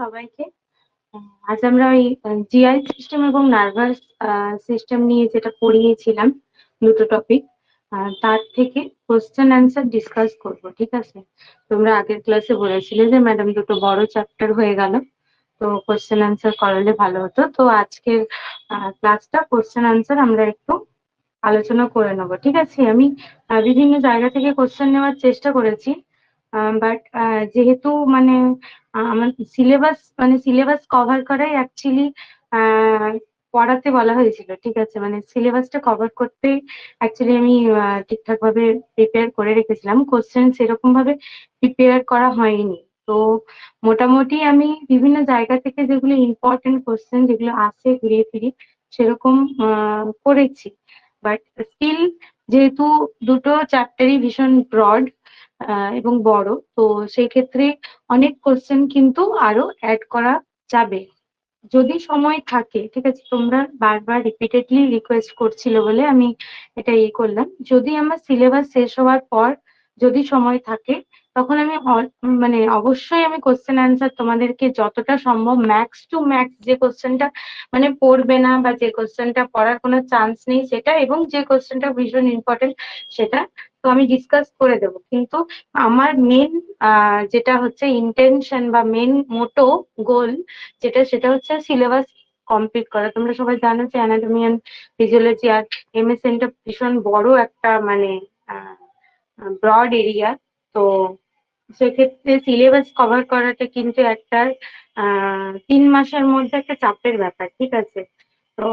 সবাইকে। আজ আমরা ওই জিআই সিস্টেম এবং নার্ভাস সিস্টেম নিয়ে যেটা পড়িয়েছিলাম, দুটো টপিক, তার থেকে কোশ্চেন অ্যান্সার ডিসকাস করব। ঠিক আছে? তোমরা আগের ক্লাসে বলেছিলে যে ম্যাডাম দুটো বড় চ্যাপ্টার হয়ে গেল, তো কোশ্চেন অ্যান্সার করালে ভালো হতো। তো আজকের ক্লাসটা কোশ্চেন অ্যান্সার আমরা একটু আলোচনা করে নেবো। ঠিক আছে? আমি বিভিন্ন জায়গা থেকে কোশ্চেন নেওয়ার চেষ্টা করেছি, বাট যেহেতু মানে আমার সিলেবাস কভার করাই অ্যাকচুয়ালি পড়াতে বলা হয়েছিল। ঠিক আছে? মানে সিলেবাসটা কভার করতে অ্যাকচুয়ালি আমি ঠিকঠাক ভাবে প্রিপেয়ার করে রেখেছিলাম, কোশ্চেন সেরকম ভাবে প্রিপেয়ার করা হয়নি। তো মোটামুটি আমি বিভিন্ন জায়গা থেকে যেগুলো ইম্পর্টেন্ট কোশ্চেন যেগুলো আসে ঘুরিয়ে ফিরিয়ে সেরকম করেছি। বাট স্টিল যেহেতু দুটো চ্যাপ্টারই ভীষণ ব্রড এবং বড়, তো সেই ক্ষেত্রে অনেক কোশ্চেন কিন্তু আরো অ্যাড করা যাবে যদি সময় থাকে। ঠিক আছে? তোমরা বারবার রিপিটেডলি রিকোয়েস্ট করছিল বলে আমি এটা করলাম। যদি আমার সিলেবাস শেষ হওয়ার পর যদি সময় থাকে, তখন আমি মানে অবশ্যই আমি কোশ্চেন অ্যান্সার তোমাদেরকে যতটা সম্ভব ম্যাক্স টু ম্যাক্স, যে কোশ্চেনটা মানে পড়বে না বা যে কোশ্চেনটা পড়ার কোনো চান্স নেই সেটা, এবং যে কোশ্চেনটা ভীষণ ইম্পর্টেন্ট সেটা, তো আমি ডিসকাস করে দেবো। কিন্তু আমার মেন যেটা হচ্ছে ইন্টেনশন বা মেন মোটো গোল যেটা, সেটা হচ্ছে সিলেবাস কমপ্লিট করা। তোমরা সবাই জানো যে অ্যানাটমি অ্যান্ড ফিজিওলজি আর এমএসএনটা ভীষণ বড় একটা মানে ব্রড এরিয়া। তো সেক্ষেত্রে সিলেবাস কভার করাটা কিন্তু একটা 3 মাসের মধ্যে একটা চাপের ব্যাপার। ঠিক আছে? তো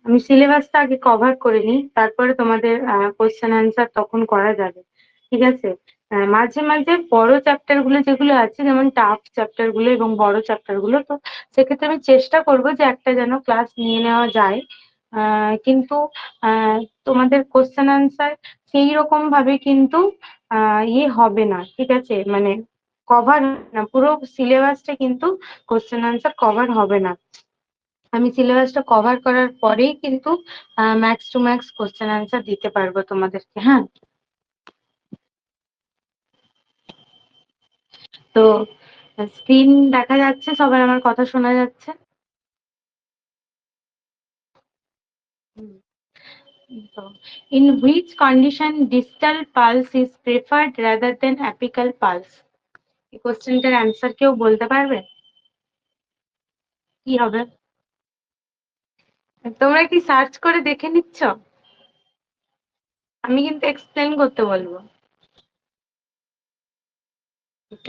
আমি সিলেবাসটা আগে কভার করে নিই, তারপরে তোমাদের কোশ্চেন অ্যান্সার তখন করা যাবে। ঠিক আছে? মাঝে মাঝে বড় চ্যাপ্টার গুলো যেগুলো আছে, যেমন টাফ চ্যাপ্টার গুলো এবং বড় চ্যাপ্টার গুলো, তো সেক্ষেত্রে আমি চেষ্টা করবো যে একটা যেন ক্লাস নিয়ে নেওয়া যায়। কিন্তু তোমাদের কোশ্চেন অ্যান্সার সেই রকম ভাবে কিন্তু হবে না। ঠিক আছে? মানে কভার না, পুরো সিলেবাসটা কিন্তু কোশ্চেন অ্যান্সার কভার হবে না। আমি সিলেবাসটা কভার করার পরেই কিন্তু max to max question answer দিতে পারবো তোমাদেরকে। হ্যাঁ, তো স্ক্রিন দেখা যাচ্ছে সবার? আমার কথা শোনা যাচ্ছে? তো in which condition distal pulse is preferred rather than apical pulse? এই কোশ্চেনটার অ্যান্সার কেউ বলতে পারবে? কি হবে? তোমরা কি সার্চ করে দেখে নিচ্ছ? আমি কিন্তু এক্সপ্লেন করতে বলবো।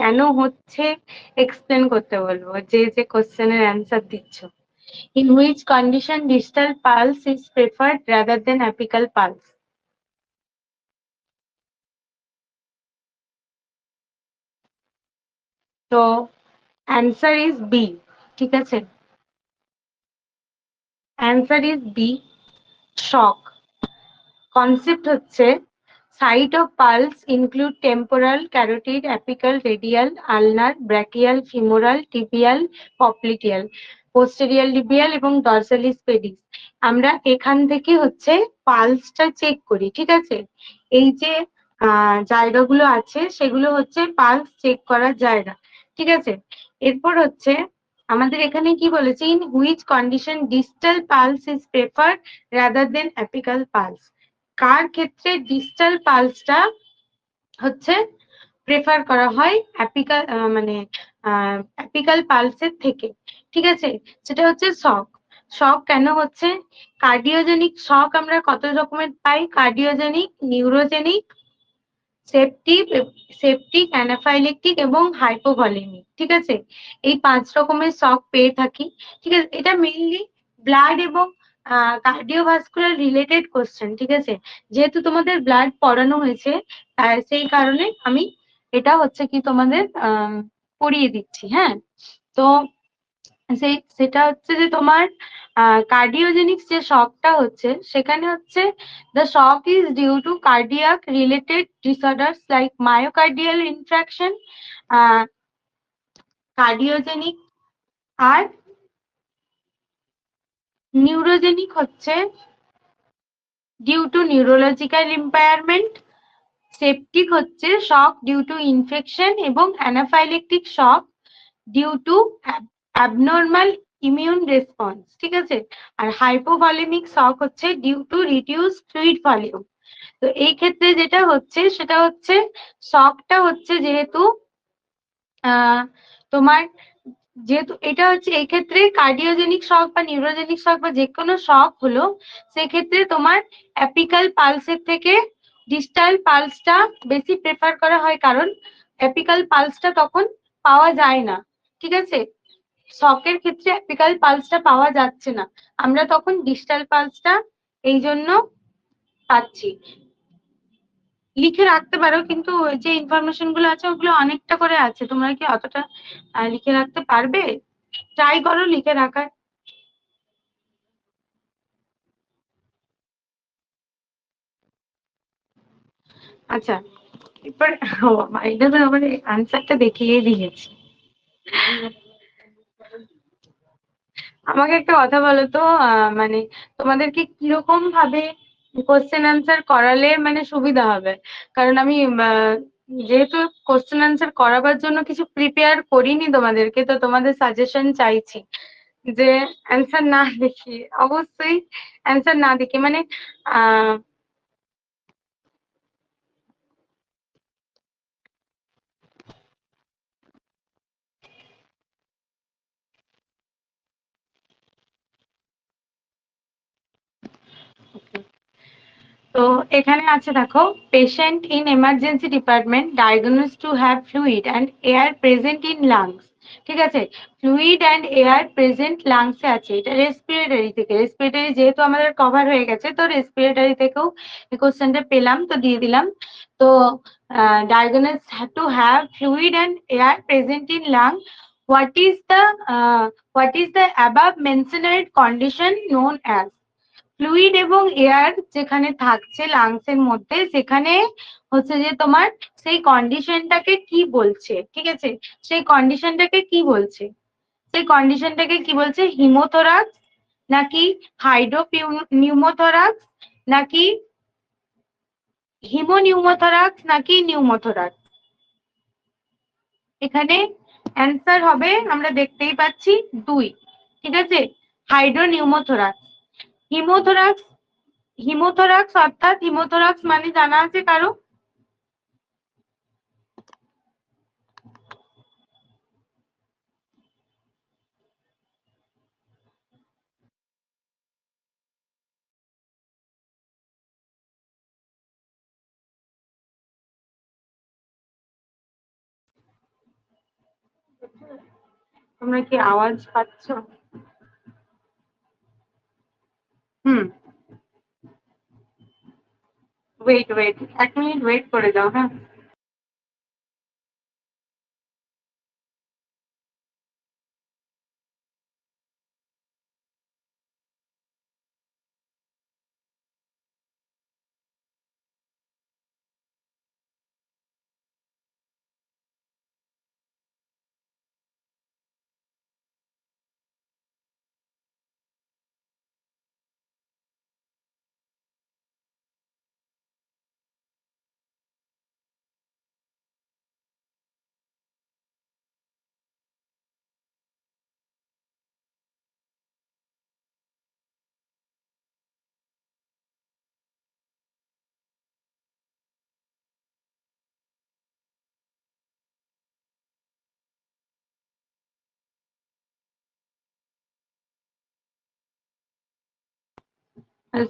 কেন হচ্ছে এক্সপ্লেন করতে বলবো, যে যে কোশ্চেনের অ্যান্সার দিচ্ছ। In which condition distal pulse is preferred rather than apical pulse? তো অ্যান্সার ইজ বি। ঠিক আছে? Answer is B, shock. Concept হচ্ছে site of pulse include temporal, carotid, apical, radial, ulnar, brachial, femoral, tibial, popliteal, posterior tibial এবং dorsalis pedis. আমরা এখান থেকে হচ্ছে পালসটা check করি। ঠিক আছে? এই যে জায়গাগুলো আছে সেগুলো হচ্ছে পালস চেক করার জায়গা। ঠিক আছে? এরপর হচ্ছে আমাদের এখানে কি বলেছে, in which condition distal pulse is preferred rather than apical pulse. কার ক্ষেত্রে ডিস্টাল পালসটা হচ্ছে প্রেফার করা হয় অ্যাপিক্যাল মানে অ্যাপিক্যাল পালসের থেকে। ঠিক আছে? সেটা হচ্ছে শক। শক কেন হচ্ছে? কার্ডিওজেনিক শক আমরা কত রকমের পাই? কার্ডিওজেনিক, নিউরোজেনিক, সেপটিক, অ্যানাফাইলেকটিক এবং হাইপোভলিমিক। ঠিক আছে? এই 5 রকমের শক পেয়ে থাকি। ঠিক আছে? এটা মেইনলি ব্লাড এবং কার্ডিওভাস্কুলার রিলেটেড কোশ্চেন। ঠিক আছে? যেহেতু তোমাদের ব্লাড পড়ানো হয়েছে, সেই কারণে আমি এটা হচ্ছে কি তোমাদের পড়িয়ে দিচ্ছি। হ্যাঁ, তো সেটা হচ্ছে যে তোমার কার্ডিওজেনিক যে শকটা হচ্ছে, সেখানে হচ্ছে the shock is due to cardiac related disorders like myocardial infarction, cardiogenic. আর নিউরোজেনিক হচ্ছে due to neurological impairment, septic হচ্ছে শক ডিউ টু ইনফেকশন, এবং anaphylactic shock due to abnormal immune response, ঠিক আছে। আর হাইপোভলিমিক শক হচ্ছে due to reduce fluid volume. তো এই ক্ষেত্রে যেটা হচ্ছে সেটা হচ্ছে শকটা হচ্ছে যেহেতু তোমার যেহেতু এটা হচ্ছে এই ক্ষেত্রে কার্ডিওজেনিক শক বা নিউরোজেনিক শক বা যে কোনো শক হলো, সেক্ষেত্রে তোমার অ্যাপিকাল পালসের থেকে ডিস্টাল পালসটা বেশি প্রেফার করা হয়, কারণ অ্যাপিকাল পালসটা তখন পাওয়া যায় না, ঠিক আছে। শকের ক্ষেত্রে অ্যাপিকাল পালসটা পাওয়া যাচ্ছে না, আমরা তখন ডিস্টাল পালসটা এই জন্য পাচ্ছি। লিখে রাখতে পারো, কিন্তু যে ইনফরমেশন গুলো আছে ওগুলো অনেকটা করে আছে, তোমরা কি অতটা লিখে রাখতে পারবে? ট্রাই করো লিখে রাখার। আচ্ছা, এবার এটা তো আমার আনসারটা দেখিয়ে দিয়েছি। আমাকে একটা কথা বলো তো, মানে তোমাদেরকে কিরকম ভাবে কোশ্চেন আনসার করালে মানে সুবিধা হবে? কারণ আমি যেহেতু কোশ্চেন আনসার করাবার জন্য কিছু প্রিপেয়ার করিনি তোমাদেরকে, তো তোমাদের সাজেশন চাইছি যে অ্যান্সার না দেখি, অবশ্যই অ্যান্সার না দেখি মানে আহ তো এখানে আছে দেখো, patient in emergency department diagnose to have fluid and air present in lungs, ঠিক আছে। ফ্লুইড অ্যান্ড এয়ার প্রেজেন্ট লাংসে আছে, এটা রেসপিরেটরি থেকে, রেসপিরেটরি যেহেতু আমাদের কভার হয়ে গেছে, তো রেসপিরেটরি থেকেও এই কোশ্চেনটা পেলাম, তো দিয়ে দিলাম। তো diagnose to have fluid and air present in lung, what is the what is the above mentioned condition known as? Fluid এবং এয়ার যেখানে থাকছে লাংসের মধ্যে, সেখানে হচ্ছে যে তোমার সেই কন্ডিশনটাকে কি বলছে, ঠিক আছে। সেই কন্ডিশনটাকে কি বলছে, সেই কন্ডিশনটাকে কি বলছে, হিমোথোরাক্স নাকি হাইড্রো নিউমোথোরাক্স নাকি হিমোনিউমোথোরাক্স নাকি নিউমোথোরাক্স? এখানে অ্যান্সার হবে, আমরা দেখতেই পাচ্ছি, দুই, ঠিক আছে, হাইড্রো নিউমোথোরাক্স। হিমোথোরাক্স, হিমোথোরাক্স অর্থাৎ হিমোথোরাক্স মানে জানা আছে কারো? তোমরা কি আওয়াজ পাচ্ছ? হুম, ওয়েট ওয়েট, 1 মিনিট ওয়েট করে দাও, হ্যাঁ।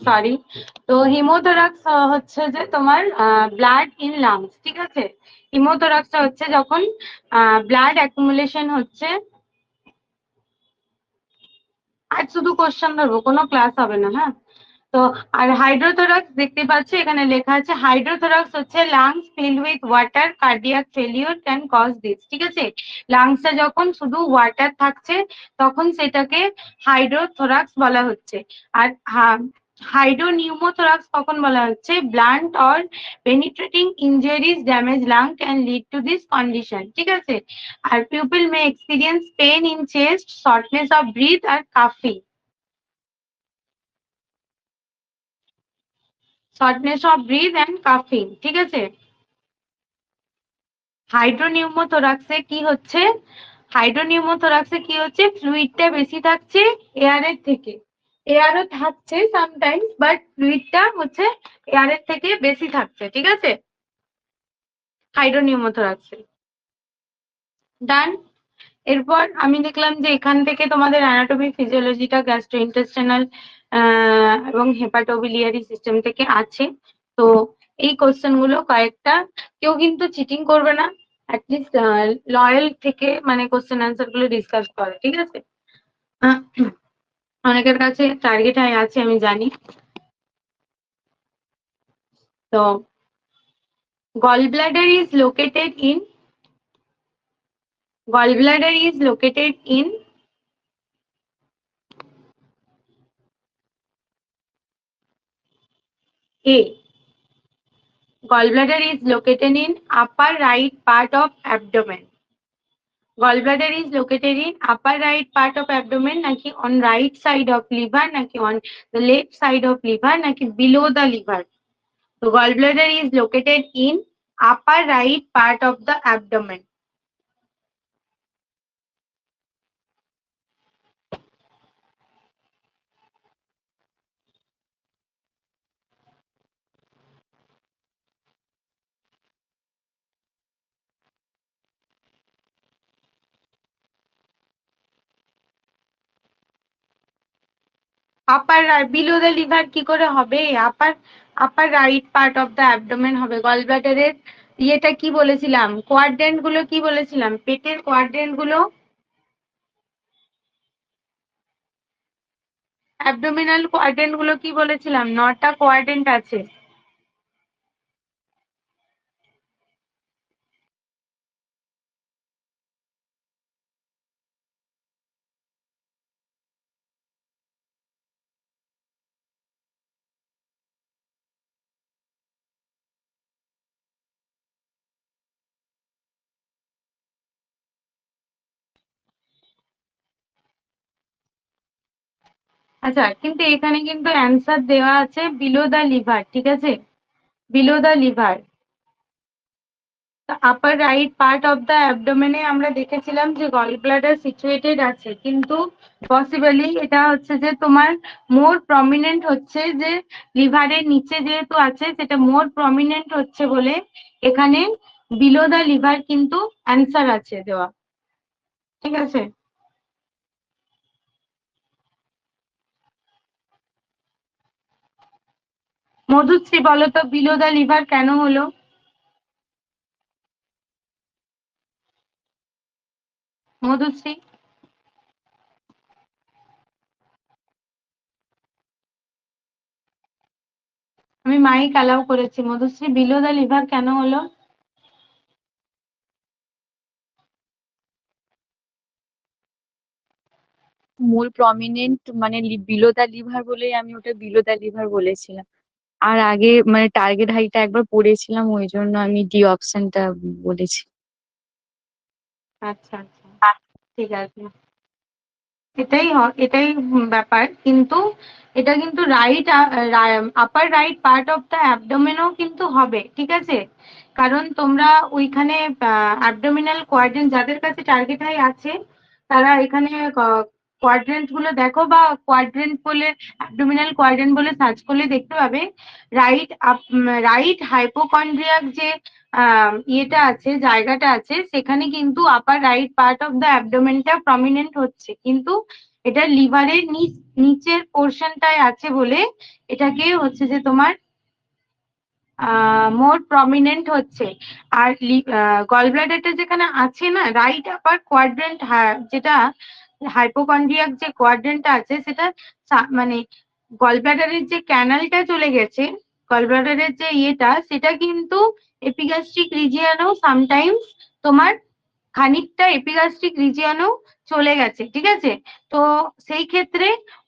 সরি, তো হিমোথোরাক্স হচ্ছে যে তোমার ব্লাড ইন লাংস, ঠিক আছে। হিমোথোরাক্সটা হচ্ছে যখন ব্লাড অ্যাকুমুলেশন হচ্ছে। আজ শুধু কোশ্চেন ধরবো, কোনো ক্লাস হবে না, হ্যাঁ। তো আর হাইড্রোথোরাক্স দেখতে পাচ্ছ এখানে লেখা আছে, হাইড্রোথোরাক্স হচ্ছে lungs filled with water, cardiac failure can cause this, ঠিক আছে। লাংসটা যখন শুধু ওয়াটার থাকছে তখন সেটাকে হাইড্রোথোরাক্স বলা হচ্ছে। আর হাইড্রোনিউমোথোরাক্স কখন বলা হচ্ছে, blunt or penetrating injuries damage lung can lead to this condition, ঠিক আছে। আর people May experience pain in chest, shortness of breathe R কাফিং, shortness of breathe and কাফিং, ঠিক আছে। হাইড্রোনিউমোথোরাক্সে কি হচ্ছে, হাইড্রোনিউমোথোরাক্সে কি হচ্ছে, ফ্লুইডটা বেশি থাকছে এয়ারের থেকে, এয়ারও থাকছে সামটাইমস, বাট ফ্লুইডটা হচ্ছে এয়ারের থেকে বেশি থাকছে, ঠিক আছে, হাইড্রোনিউমোথোরাক্সে। ডান। এরপর আমি দেখলাম যে এখান থেকে তোমাদের অ্যানাটমি ফিজিওলজিটা গ্যাস্ট্রোইন্টেস্টাইনাল এবং হেপাটোবিলিয়ারি সিস্টেম থেকে আছে। তো এই কোশ্চেন গুলো কয়েকটা, কেউ কিন্তু চিটিং করবে না, অ্যাটলিস্ট লয়াল থেকে মানে কোশ্চেন অ্যান্সার গুলো ডিসকাস করে, ঠিক আছে। অনেকের কাছে টার্গেট হাই আছে আমি জানি। তো gallbladder is located in gallbladder is located in A. Gallbladder is located in upper right part of abdomen. Gallbladder is located in upper right part of abdomen, naki on right side of liver, naki on the left side of liver, naki below the liver. So gallbladder is located in upper right part of the abdomen. Upper below the liver কি করে হবে, upper upper right part of the abdomen হবে। গল ব্লাডারের ইয়েটা কি বলেছিলাম, quadrant গুলো কি বলেছিলাম, পেটের কোয়াড্রেন্ট গুলো, অ্যাবডোমিনাল কোয়াড্রেন্ট গুলো কি বলেছিলাম, 9টা কোয়াড্রেন্ট আছে। আচ্ছা, কিন্তু এখানে কিন্তু অ্যান্সার দেওয়া আছে বিলো দ্য লিভার, ঠিক আছে, below the liver. Upper right part of the অ্যাবডোমেনে আমরা দেখেছিলাম যে গল ব্লাডার সিচুয়েটেড আছে, কিন্তু পসিবলি এটা হচ্ছে যে তোমার মোর প্রমিনেন্ট হচ্ছে যে লিভারের নিচে যেহেতু আছে, সেটা মোর প্রমিনেন্ট হচ্ছে বলে এখানে বিলো দ্য লিভার কিন্তু অ্যান্সার আছে দেওয়া, ঠিক আছে। মধুশ্রী বলো তো বিলো দ্য লিভার কেন হলো? মধুশ্রী, আমি মাইক অ্যালাউ করেছি। মধুশ্রী, বিলো দ্য লিভার কেন হলো? মূল প্রমিনেন্ট মানে বিলো দা লিভার বলেই আমি ওটা বিলো দা লিভার বলেছিলাম। আর আগে মানে টার্গেট হাইটটা একবার পড়েছিলাম, ওই জন্য আমি ডি অপশনটা বলেছি। আচ্ছা আচ্ছা, ঠিক আছে। এটাই ব্যাপার, কিন্তু এটা কিন্তু right upper right part of the অ্যাবডোমেনও কিন্তু হবে, ঠিক আছে। কারণ তোমরা ওইখানে অ্যাবডোমিনাল কোয়াড্রেন্ট যাদের কাছে টার্গেট হাই আছে, তারা এখানে কোয়াড্রেন্ট গুলো দেখো, বা কোয়াড্রেন্ট বলে অ্যাবডোমিনাল কোয়াড্রেন্ট বলে সার্চ করলে দেখতে পাবে রাইট রাইট হাইপোকন্ড্রিয়াক যে ইয়েটা আছে, জায়গাটা আছে, সেখানে কিন্তু upper right part of the অ্যাবডোমেনটা প্রমিনেন্ট হচ্ছে, কিন্তু এটা লিভারের নিচের পোর্শনটায় আছে বলে এটাকে হচ্ছে যে তোমার মোর প্রমিনেন্ট হচ্ছে। আর গল ব্লাডারটা যেখানে আছে না, রাইট আপার কোয়াড্রেন্ট, যেটা হাইপোকন্ড্রিয়াক যে কোয়াড্রেন্টটা আছে, সেটা মানে গল ব্লাডারের যে ক্যানালটা চলে গেছে, গল ব্লাডারের যে ইয়েটা, সেটা কিন্তু এপিগ্যাস্ট্রিক রিজিয়নেও সামটাইমস তোমার খানিকটা এপিগ্যাস্ট্রিক রিজিয়নেও চলে গেছে, ঠিক আছে। তো সেই ক্ষেত্রে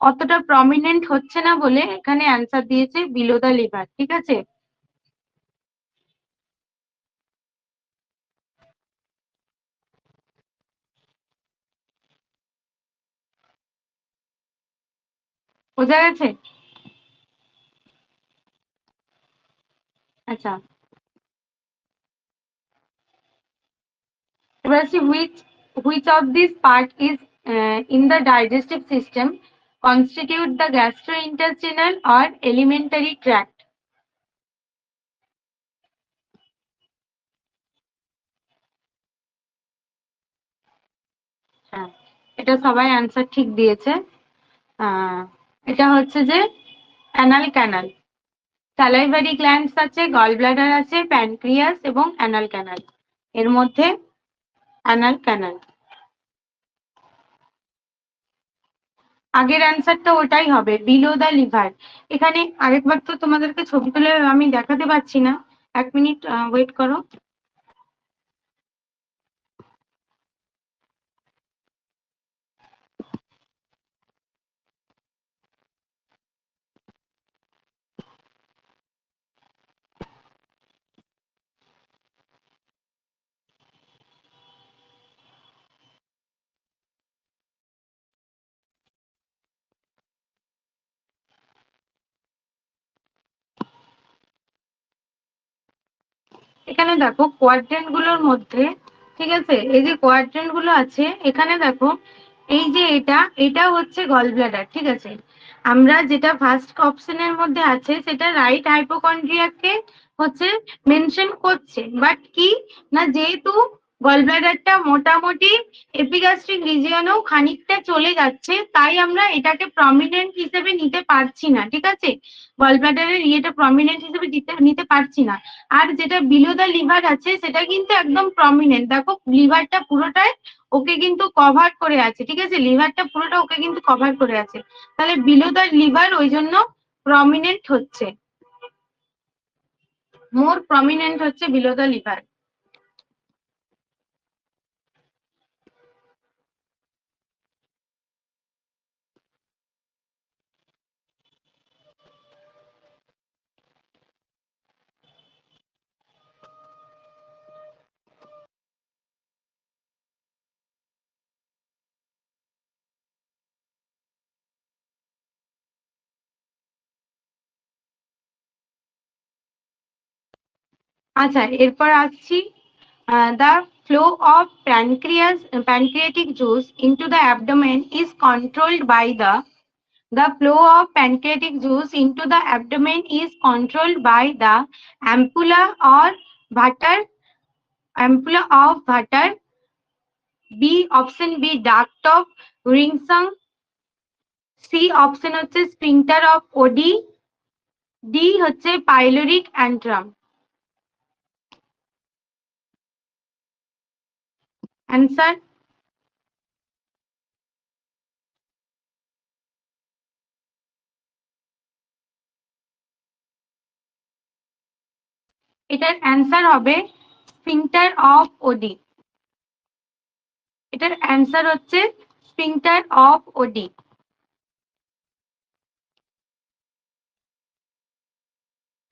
অতটা প্রমিনেন্ট হচ্ছে না বলে এখানে অ্যান্সার দিয়েছে বিলো দ্য লিভার, ঠিক আছে। বোঝা গেছে? আচ্ছা, এবার আসছি which of this part is in the digestive system constitute the gastrointestinal or alimentary tract? হ্যাঁ, এটা সবাই অ্যান্সার ঠিক দিয়েছে। এটা হচ্ছে যে অ্যানাল ক্যানাল। স্যালাইভারি গ্ল্যান্ডস আছে, গল ব্লাডার আছে, প্যানক্রিয়াস এবং অ্যানাল ক্যানাল। এর মধ্যে অ্যানাল ক্যানাল। আগের অ্যান্সারটা ওটাই হবে, বিলো দ্য লিভার। এখানে আরেকবার তো তোমাদেরকে ছবি তুলে আমি দেখাতে পারছি না, 1 মিনিট ওয়েট করো। এখানে দেখো কোয়াড্রেন্ট গুলোর মধ্যে, ঠিক আছে, এই যে কোয়াড্রেন্ট গুলো আছে এখানে দেখো, এই যে এটা হচ্ছে গল ব্লাডার, ঠিক আছে। আমরা যেটা ফার্স্ট অপশনের মধ্যে আছে সেটা রাইট হাইপোকন্ড্রিয়াকে হচ্ছে মেনশন করছে, বাট কি না, যেহেতু গল ব্লাডারটা মোটামুটি এপিগ্যাস্ট্রিক রিজিয়নেও খানিকটা চলে যাচ্ছে, তাই আমরা এটাকে প্রমিনেন্ট হিসেবে নিতে পারছি না, ঠিক আছে। গল ব্লাডারের ইয়েটা প্রমিনেন্ট হিসেবে নিতে পারছি না। আর যেটা বিলো দা লিভার আছে সেটা কিন্তু একদম প্রমিনেন্ট, দেখো লিভারটা পুরোটাই ওকে কিন্তু কভার করে আছে, ঠিক আছে, লিভারটা পুরোটা ওকে কিন্তু কভার করে আছে। তাহলে বিলো দা লিভার ওই জন্য প্রমিনেন্ট হচ্ছে, মোর প্রমিনেন্ট হচ্ছে বিলো দা লিভার। আচ্ছা, এরপর আসছি, the flow of pancreatic juice into the abdomen is controlled by the flow of pancreatic juice into the abdomen is controlled by the ampulla or Vater, ampulla of Vater, B option B duct of Winsung, C option হচ্ছে sphincter of Oddi, D হচ্ছে pyloric antrum। Answer, এটার answer হবে sphincter of ওডি। এটার answer হচ্ছে sphincter of ওডি।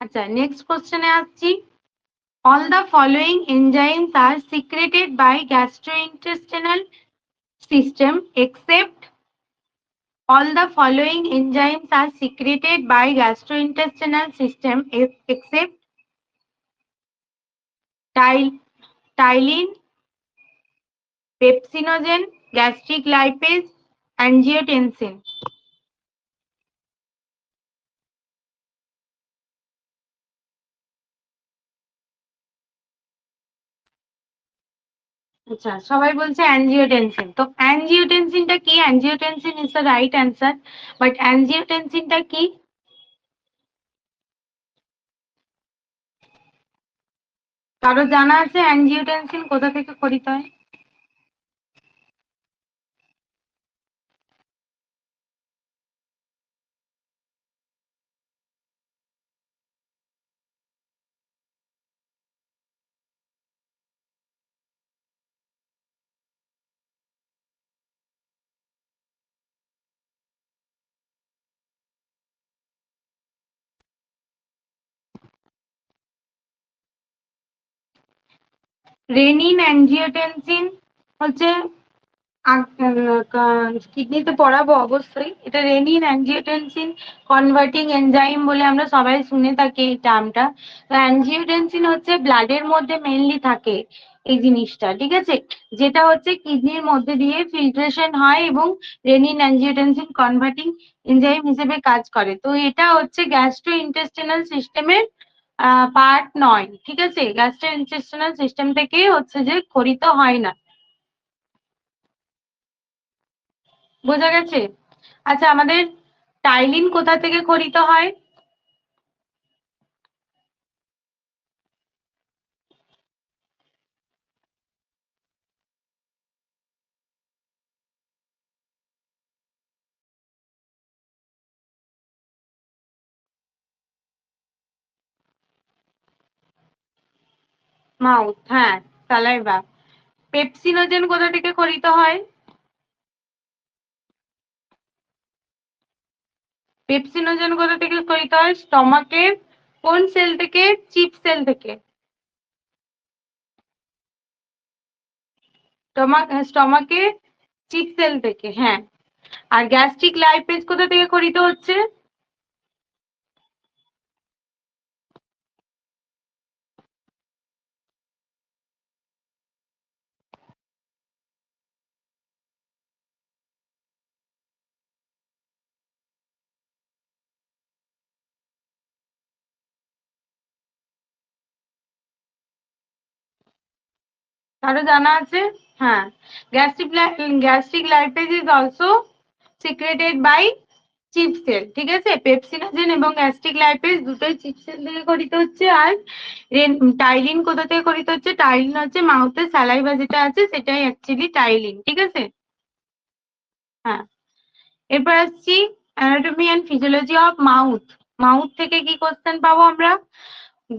আচ্ছা, next কোশ্চেনে আসছি। All the following enzymes are secreted by gastrointestinal system except, all the following enzymes are secreted by gastrointestinal system except ptyalin, pepsinogen, gastric lipase, angiotensin। আচ্ছা, সবাই বলছে অ্যাঞ্জিওটেনসিন। তো অ্যাঞ্জিওটেনসিনটা কি? Angiotensin is the right answer, but অ্যাঞ্জিওটেনসিনটা কি? কারো জানা আছে অ্যাঞ্জিওটেনসিন কোথা থেকে খরিত হয়? রেনিন অ্যাঞ্জিওটেনসিন হচ্ছে, কিডনিতে পড়াবো অবশ্যই। এটা রেনিন অ্যাঞ্জিওটেনসিন কনভার্টিং এনজাইম বলে আমরা সবাই শুনে থাকি এই টার্মটা। তো অ্যাঞ্জিওটেনসিন হচ্ছে ব্লাডের মধ্যে মেইনলি থাকে। এই জিনিসটা, ঠিক আছে, যেটা হচ্ছে কিডনির মধ্যে দিয়ে ফিল্ট্রেশন হয় এবং রেনিন অ্যাঞ্জিওটেনসিন কনভার্টিং এনজাইম হিসেবে কাজ করে। তো এটা হচ্ছে গ্যাস্ট্রো ইন্টেস্টিনাল সিস্টেমের পার্ট নয়, ঠিক আছে, গ্যাস্ট্রো ইন্টেস্টিনাল সিস্টেম থেকে হচ্ছে যে ক্ষরিত হয় না। বোঝা গেছে? আচ্ছা, আমাদের টাইলিন কোথা থেকে ক্ষরিত হয়? মাউথ, হ্যাঁ, সালাইভা। পেপসিনোজেন কোথা থেকে ক্ষরিত হয়? পেপসিনোজেন কোথা থেকে ক্ষরিত হয়? স্টমাকের কোন সেল থেকে? চিপ সেল থেকে। স্টমাকে চিপ সেল থেকে, হ্যাঁ। আর গ্যাস্ট্রিক লাইপেজ কোথা থেকে ক্ষরিত হচ্ছে? কারো জানা আছে? হ্যাঁ, gastric lipase is also secreted by chief cell, ঠিক আছে। পেপসিনোজেন এবং গ্যাস্ট্রিক লাইপেজ দুটোই চিপ সেল থেকে ক্ষরিত হচ্ছে। আর টাইলিন কোথা থেকে ক্ষরিত হচ্ছে? টাইলিন হচ্ছে মাউথের স্যালাইভা যেটা আছে সেটাই অ্যাকচুয়ালি টাইলিন, ঠিক আছে। হ্যাঁ, এরপর আসছি anatomy and physiology of mouth. Mouth থেকে কি কোশ্চেন পাবো আমরা?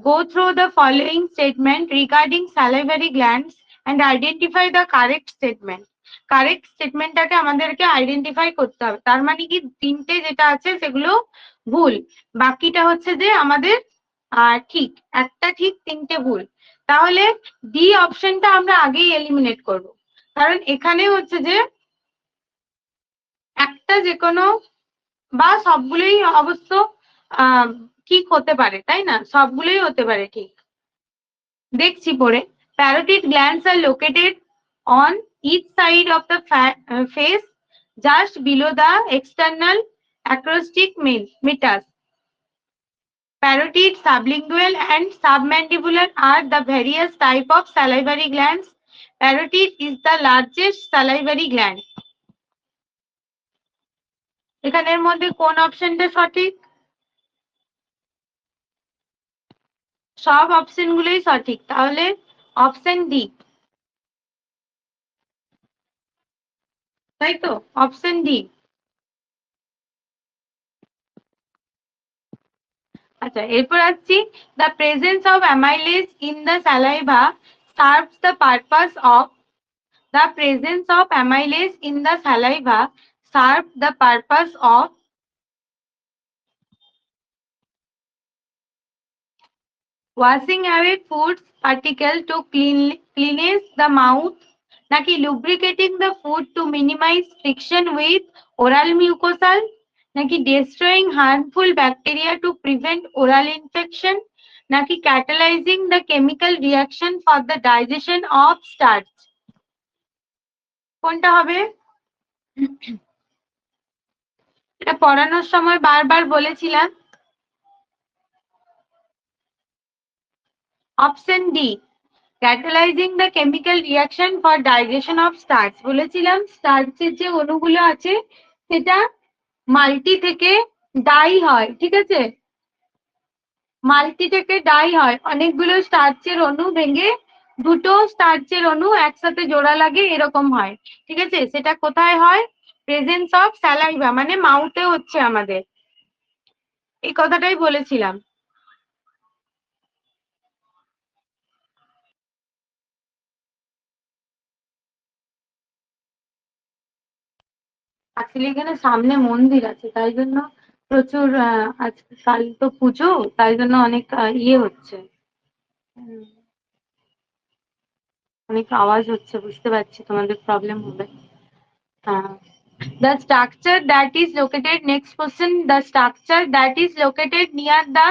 Go through the following statement regarding salivary glands and identify the correct statement. Correct স্টেটমেন্টটাকে আমাদেরকে আইডেন্টিফাই করতে হবে। তার মানে কি তিনটে যেটা আছে সেগুলো ভুল, বাকিটা হচ্ছে যে আমাদের ঠিক, একটা ঠিক তিনটে ভুল। তাহলে ডি অপশনটা আমরা আগেই এলিমিনেট করব, কারণ এখানে হচ্ছে যে একটা যে কোনো বা সবগুলোই অবশ্য ঠিক হতে পারে, তাই না? সবগুলোই হতে পারে ঠিক। দেখছি পরে। Parotid glands are located on each side of the face, just below the external acrostic meatus. Parotid, sublingual, and submandibular are the various type of salivary glands. Parotid is the largest salivary gland. এখানের মধ্যে কোন অপশনটা সঠিক? সব option গুলোই সঠিক, তাহলে option D, তাই তো, অপশন ডি। আচ্ছা, এরপর আসছি, the presence of amylase in the saliva serves the purpose of, the presence of amylase in the saliva serves the purpose of washing away food particle to cleanse the mouth, নাকি lubricating the food to minimize friction with oral mucosal, নাকি destroying harmful bacteria to prevent oral infection, নাকি catalyzing the chemical reaction for the digestion of starch? কোনটা হবে? এটা পড়ানোর সময় বারবার বলেছিলাম। Option D, catalyzing the chemical reaction for digestion of starch। বলেছিলাম স্টার্চের যে অণুগুলো আছে সেটা মাল্টি থেকে ডাই হয়, ঠিক আছে, মাল্টি থেকে ডাই হয়, অনেকগুলো স্টার্চের অণু ভেঙে দুটো স্টার্চের অণু একসাথে জোড়া লাগে, এরকম হয়, ঠিক আছে। সেটা কোথায় হয়? প্রেজেন্স অফ স্যালাইভা, মানে মাউথে হচ্ছে আমাদের, এই কথাটাই বলেছিলাম। অ্যাকচুয়ালি এখানে সামনে মন্দির আছে, তাই জন্য প্রচুর কাল তো পুজো, তাই জন্য অনেক ইয়ে হচ্ছে, অনেক আওয়াজ হচ্ছে, বুঝতে পারছি তোমাদের প্রবলেম হবে। হ্যাঁ, the structure that is located, next question, the structure that is located near the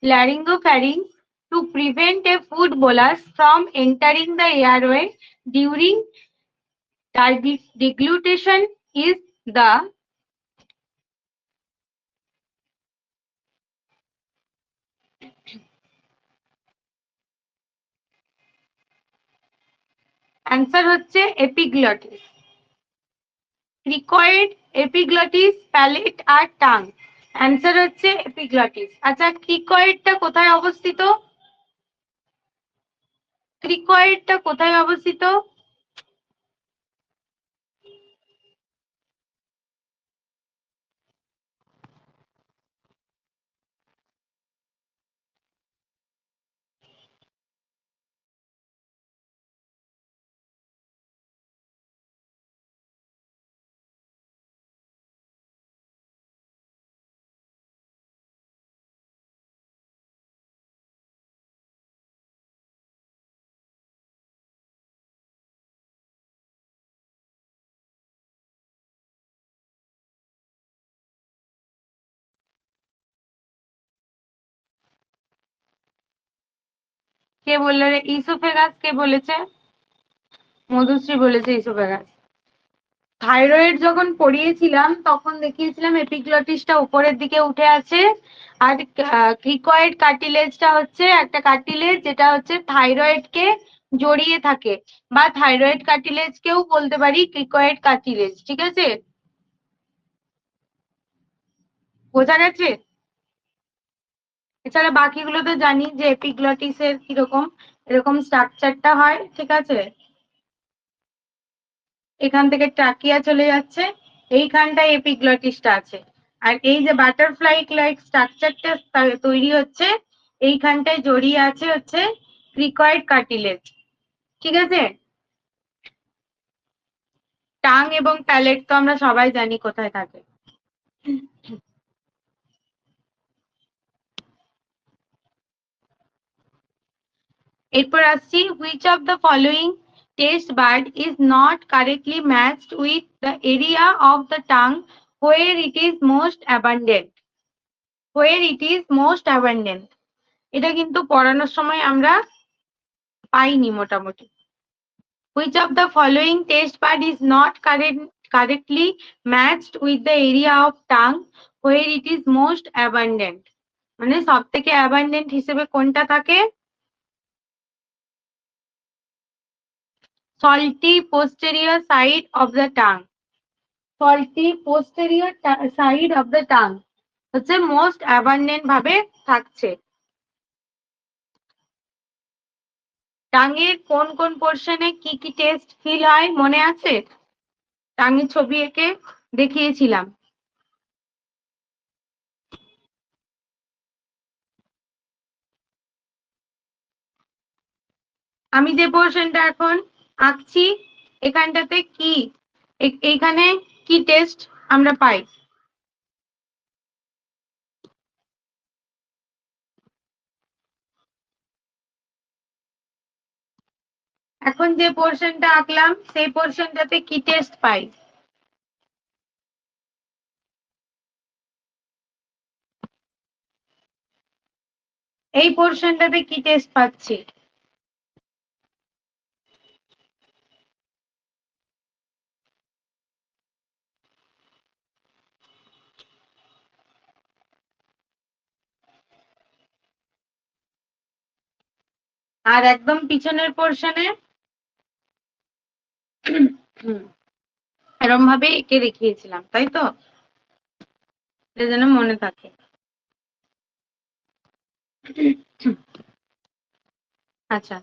laryngopharynx to prevent a food bolus from entering the airway during deglutition is the answer হচ্ছে epiglottis, cricoid, epiglottis, palate আর tongue. answer হচ্ছে epiglottis. আচ্ছা ক্রিকয়েডটা কোথায় অবস্থিত? ক্রিকয়েডটা কোথায় অবস্থিত? কে বললো রে? Oesophagus কে বলেছে? মধুশ্রী বলেছে ইসোফেগাস। থাইরয়েড যখন পড়িয়েছিলাম তখন দেখিয়েছিলাম এপিগ্লটিসটা উপরের দিকে উঠে আছে, আর ক্রিকয়েড কার্টিলেজটা হচ্ছে একটা কার্টিলেজ যেটা হচ্ছে থাইরয়েডকে জড়িয়ে থাকে, বা থাইরয়েড কার্টিলেজকেও বলতে পারি ক্রিকয়েড কার্টিলেজ। ঠিক আছে, বোঝা গেছে? এছাড়া বাকিগুলো তো জানি যে এপিগ্লটিসের কিরকম এরকম স্ট্রাকচারটা হয়। ঠিক আছে, এখান থেকে ট্রাকিয়া চলে যাচ্ছে, এইখানটায় এপিগ্লটিসটা আছে, আর এই যে বাটারফ্লাই লাইক স্ট্রাকচারটা তৈরি হচ্ছে এইখানটায় জড়িয়ে আছে হচ্ছে ক্রিকয়েড কার্টিলেজ। ঠিক আছে, টাং এবং প্যালেট তো আমরা সবাই জানি কোথায় থাকে। এরপর আসছি, which of the following taste bud is not correctly matched with the area of the tongue where it is most abundant? where it is most abundant, এটা কিন্তু পড়ানোর সময় আমরা পাইনি মোটামুটি। which of the following taste bud is not correctly matched with the area of tongue where it is most abundant? মানে সব থেকে abundant হিসেবে কোনটা থাকে? salty posterior side of the tongue, salty posterior side of the tongue হচ্ছে most abundant ভাবে থাকছে। টাঙের কোন কোন পোর্শনে কি কি টেস্ট ফিল হয় মনে আছে? টাঙের ছবি এঁকে দেখিয়েছিলাম। আমি যে পোর্শনটা এখন আঁকছি এখানটাতে কি এইখানে কি টেস্ট আমরা পাই? এখন যে পোর্শনটা আঁকলাম সেই পোর্শনটাতে কি টেস্ট পাই? এই পোর্শনটাতে কি টেস্ট পাচ্ছি? আর একদম পিছনের পোর্শনে এরম ভাবে এঁকে দেখিয়েছিলাম, তাই তো? এটা যেন মনে থাকে। আচ্ছা,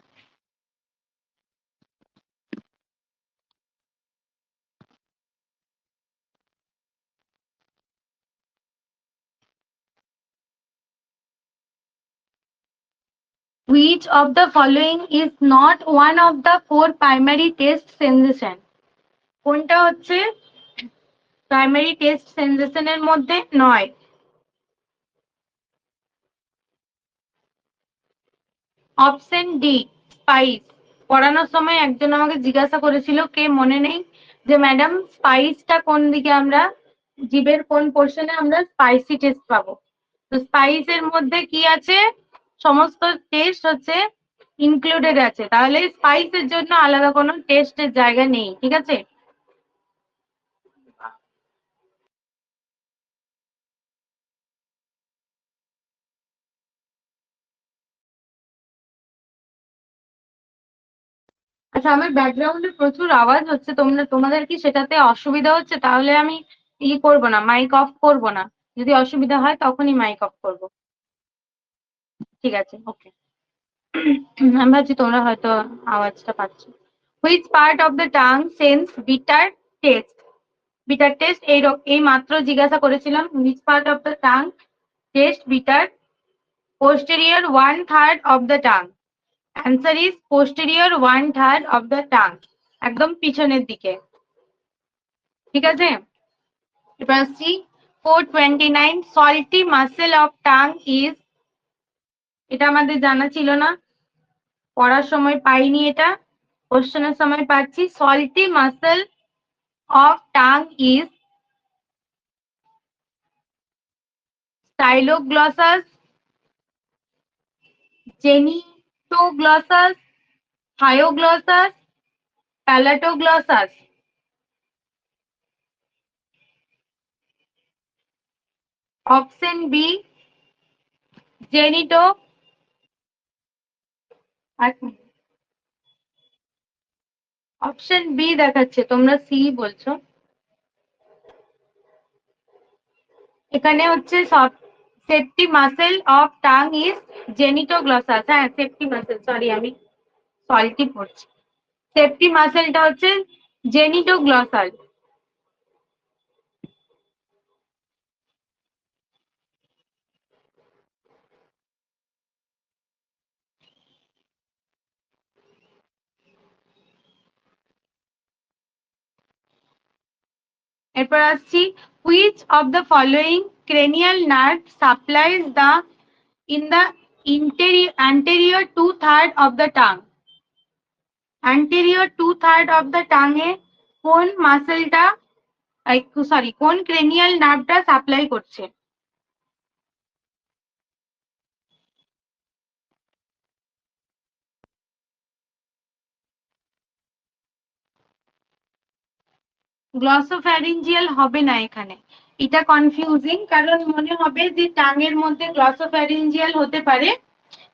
which of the following is not one of the four primary taste sensation? কোনটা হচ্ছে প্রাইমারি টেস্ট সেন্সেশনের মধ্যে নয়? Option D spice. পড়ানোর সময় একজন আমাকে জিজ্ঞাসা করেছিল, কে মনে নেই, যে ম্যাডাম স্পাইসটা কোন দিকে আমরা জিভের কোন পোর্শনে আমরা স্পাইসি টেস্ট পাবো? তো স্পাইসের মধ্যে কি আছে? সমস্ত টেস্ট হচ্ছে ইনক্লুডেড আছে, তাহলে স্পাইসের জন্য আলাদা কোনো টেস্টের জায়গা নেই, ঠিক আছে? আচ্ছা, আমার ব্যাকগ্রাউন্ডে প্রচুর আওয়াজ হচ্ছে, তোমাদের কি সেটাতে অসুবিধা হচ্ছে? তাহলে আমি করবো না, মাইক অফ করবো না। যদি অসুবিধা হয় তখনই মাইক অফ করবো। ঠিক আছে, ওকে। আমি ভাবছি তোমরা হয়তো আওয়াজটা পাচ্ছ। Which part of the tongue sense bitter test? Bitter test এই মাত্র জিজ্ঞাসা করেছিলাম, which part of the tongue test bitter? posterior 1/3 of the tongue. Answer is posterior 1/3 of the tongue. একদম পিছনের দিকে, ঠিক আছে? এবার আসছি 429, salty muscle of tongue is, এটা আমাদের জানা ছিল না, পড়ার সময় পাইনি, এটা কোশ্চেনের সময় পাচ্ছি। salty muscle of tongue is styloglossus, genitoglossus, hyoglossus, palatoglossus. Option B genio. Option B দেখাচ্ছে, তোমরা সি বলছো। এখানে হচ্ছে সব safety muscle of tongue is genioglossus. হ্যাঁ, সেফটি মাসেল, সরি আমি সল্টি পড়ছি। সেফটি মাসেলটা হচ্ছে জেনিটোগ্লসাল। এরপর আসছি, which of the following cranial nerve supplies the in the anterior 2/3 of the tongue? anterior 2/3 of the tongue এ কোন মাসেলটা, সরি, কোন cranial নার্ভটা supply করছে? গ্লসোফ্যারিঞ্জিয়াল হবে না এখানে, এটা কনফিউজিং, কারণ মনে হবে যে টাঙের মধ্যে গ্লসোফ্যারিঞ্জিয়াল হতে পারে,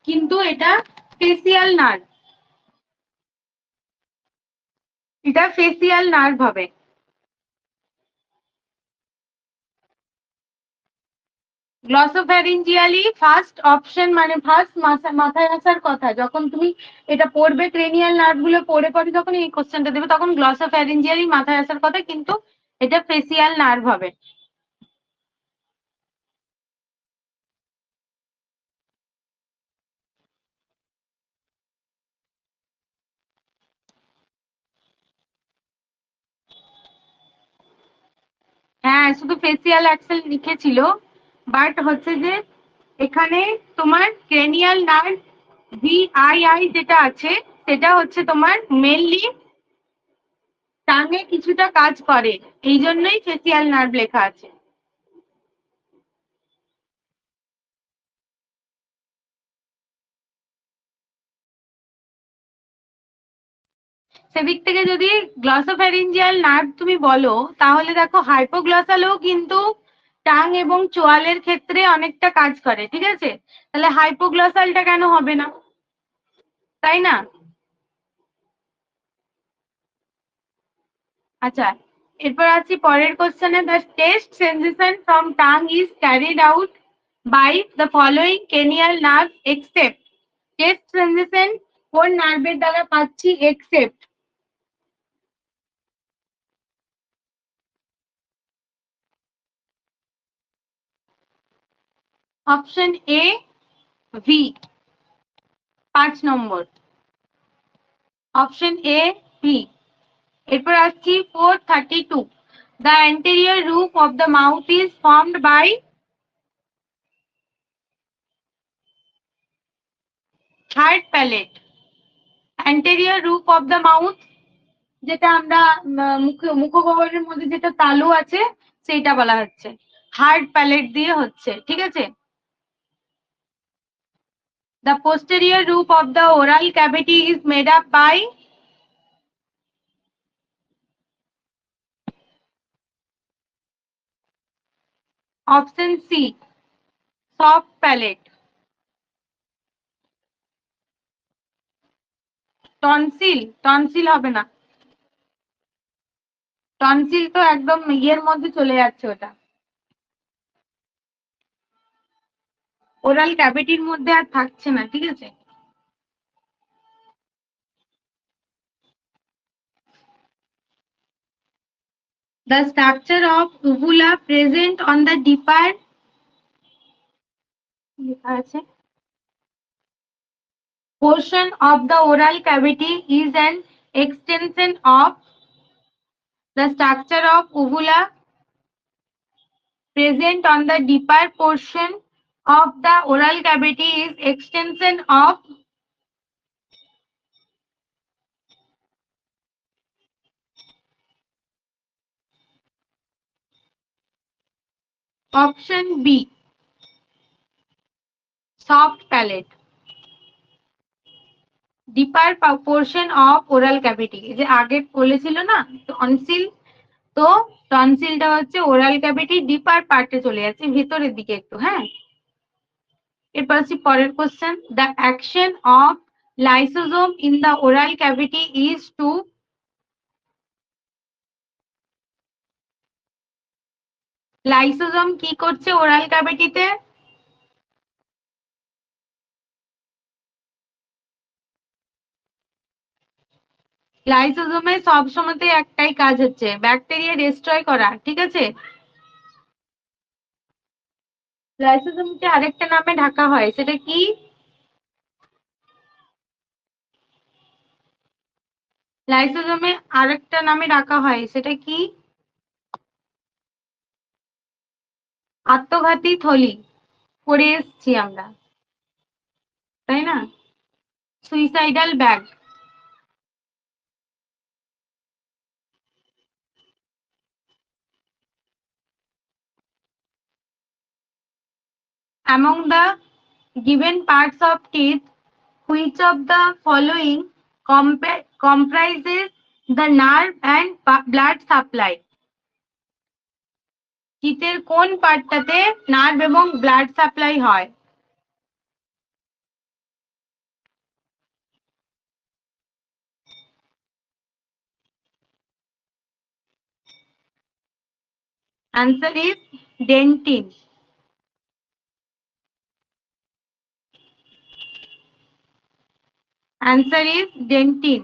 কিন্তু এটা ফেসিয়াল নার্ভ, এটা ফেসিয়াল নার্ভ হবে। গ্লসোফ্যারিঞ্জিয়ালি ফার্স্ট অপশন, মানে ফার্স্ট মাথায় আসার কথা যখন তুমি এটা পড়বে, ক্রেনিয়াল নার্ভ গুলো পড়ে পড়ে যখন এই কোশ্চেনটা দেবে, তখন গ্লসোফ্যারিঞ্জিয়ালি মাথায় আসার কথা, কিন্তু এটা ফেসিয়াল নার্ভ হবে। হ্যাঁ, শুধু ফেসিয়াল অ্যাক্সেল লিখেছিল, বাট হচ্ছে যে এখানে তোমার ক্রেনিয়াল নার্ভ ভিআইআই যেটা আছে, সেটা হচ্ছে তোমার মেনলি টাঙে কিছুটা কাজ করে, এই জন্যই ফেসিয়াল নার্ভ লেখা আছে। সেদিক থেকে যদি গ্লসোফ্যারিঞ্জিয়াল নার্ভ তুমি বলো, তাহলে দেখো হাইপোগ্লসালও কিন্তু টাং এবং চোয়ালের ক্ষেত্রে অনেকটা কাজ করে, ঠিক আছে? তাহলে হাইপোগ্লসালটা কেন হবে না, তাই না? আচ্ছা, এরপর আছি পরের কোশ্চেনে, the taste sensation from tongue is carried out by the following cranial nerve except. Taste sensation কোন নার্ভের দ্বারা পাচ্ছি except? Option A V, 5 number. Option A V. এরপর আসছি 432, the anterior roof of the mouth is formed by third palate. Anterior roof of the mouth, যেটা আমরা মুখগহ্বরের মধ্যে যেটা তালু আছে, সেইটা বলা হচ্ছে, হার্ড প্যালেট দিয়ে হচ্ছে, ঠিক আছে? The posterior roof of the oral cavity is made up by option C, soft palate. Tonsil হবে না, টনসিল তো একদম ইয়ের মধ্যে চলে যাচ্ছে, ওটা ওরাল ক্যাভিটির মধ্যে আর থাকছে না, ঠিক আছে। The structure of uvula present on the deeper portion of the oral cavity is an extension of the structure of uvula present on the deeper portion of the oral cavity is extension of option B, soft palate. Deeper portion of oral cavity, এই যে আগে বলেছিল না tonsil, তো টনসিলটা হচ্ছে oral cavity ডিপার পার্টে চলে যাচ্ছে, ভেতরের দিকে একটু। হ্যাঁ, এরপর আসছি পরের question. The action of lysozyme in the oral cavity is to, lysozyme কি করছে ওরাল ক্যাভিটিতে? লাইসোজোমের সবসময়তে একটাই কাজ হচ্ছে, ব্যাকটেরিয়া ডিস্ট্রয় করা, ঠিক আছে। লাইসোজোমকে আরেকটা নামে ঢাকা হয়, সেটা কি? লাইসোজোমে আরেকটা নামে ডাকা হয়, সেটা কি? আত্মঘাতী থলি, পড়ে এসছি আমরা, তাই না? Suicidal bag. Among the given parts of teeth, which of the following comprises the nerve and blood supply? চিতের কোন পার্টটাতে নার্ভ এবং ব্লাড সাপ্লাই হয়? Answer is dentin. Answer is dentin.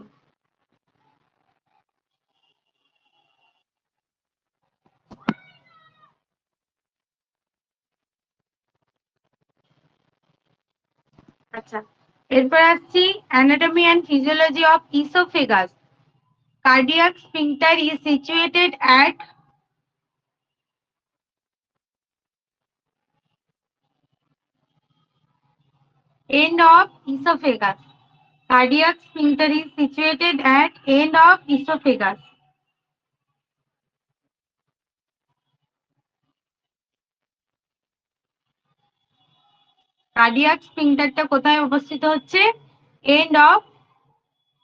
আচ্ছা, এরপর আসছি anatomy and physiology of esophagus. Cardiac sphincter is situated at end of esophagus. Cardiac sphincter is situated at end of esophagus. Cardiac স্ফিংটারটা কোথায় অবস্থিত হচ্ছে? End of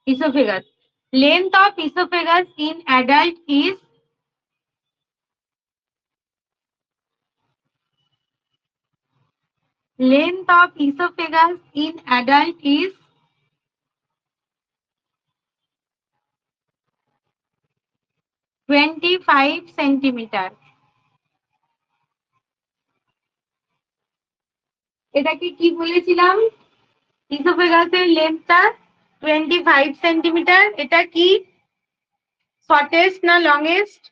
esophagus. Length of esophagus in adult is, length of esophagus in adult is 25 centimetre. এটাকে কি বলেছিলাম? ইসোফেগাসের লেন্থটা 25 centimetre. এটা কি shortest না longest?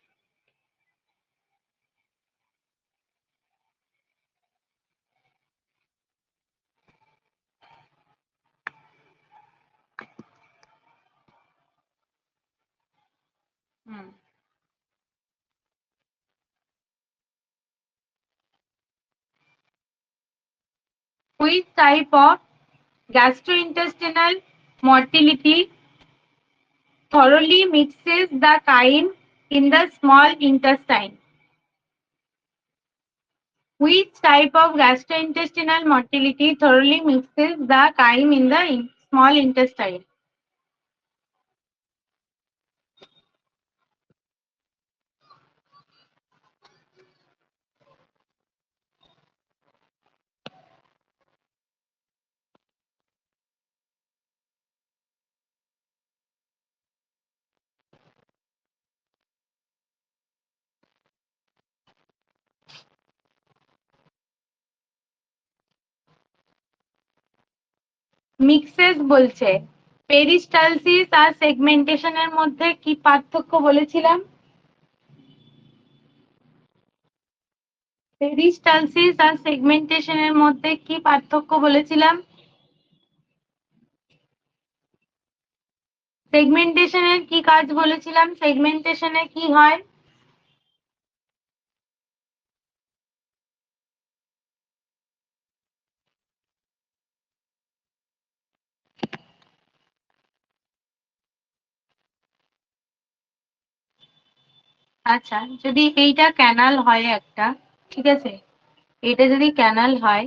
Which type of gastrointestinal motility thoroughly mixes the chyme in the small intestine? Which type of gastrointestinal motility thoroughly mixes the chyme in the small intestine? Mixes বলছে। Peristalsis আর সেগমেন্টেশনের মধ্যে কি পার্থক্য বলেছিলাম? Peristalsis আর সেগমেন্টেশনের মধ্যে কি পার্থক্য বলেছিলাম? সেগমেন্টেশনের কি কাজ বলেছিলাম? সেগমেন্টেশনে কি হয়? আচ্ছা, যদি এইটা ক্যানাল হয় একটা, ঠিক আছে, এটা যদি ক্যানাল হয়,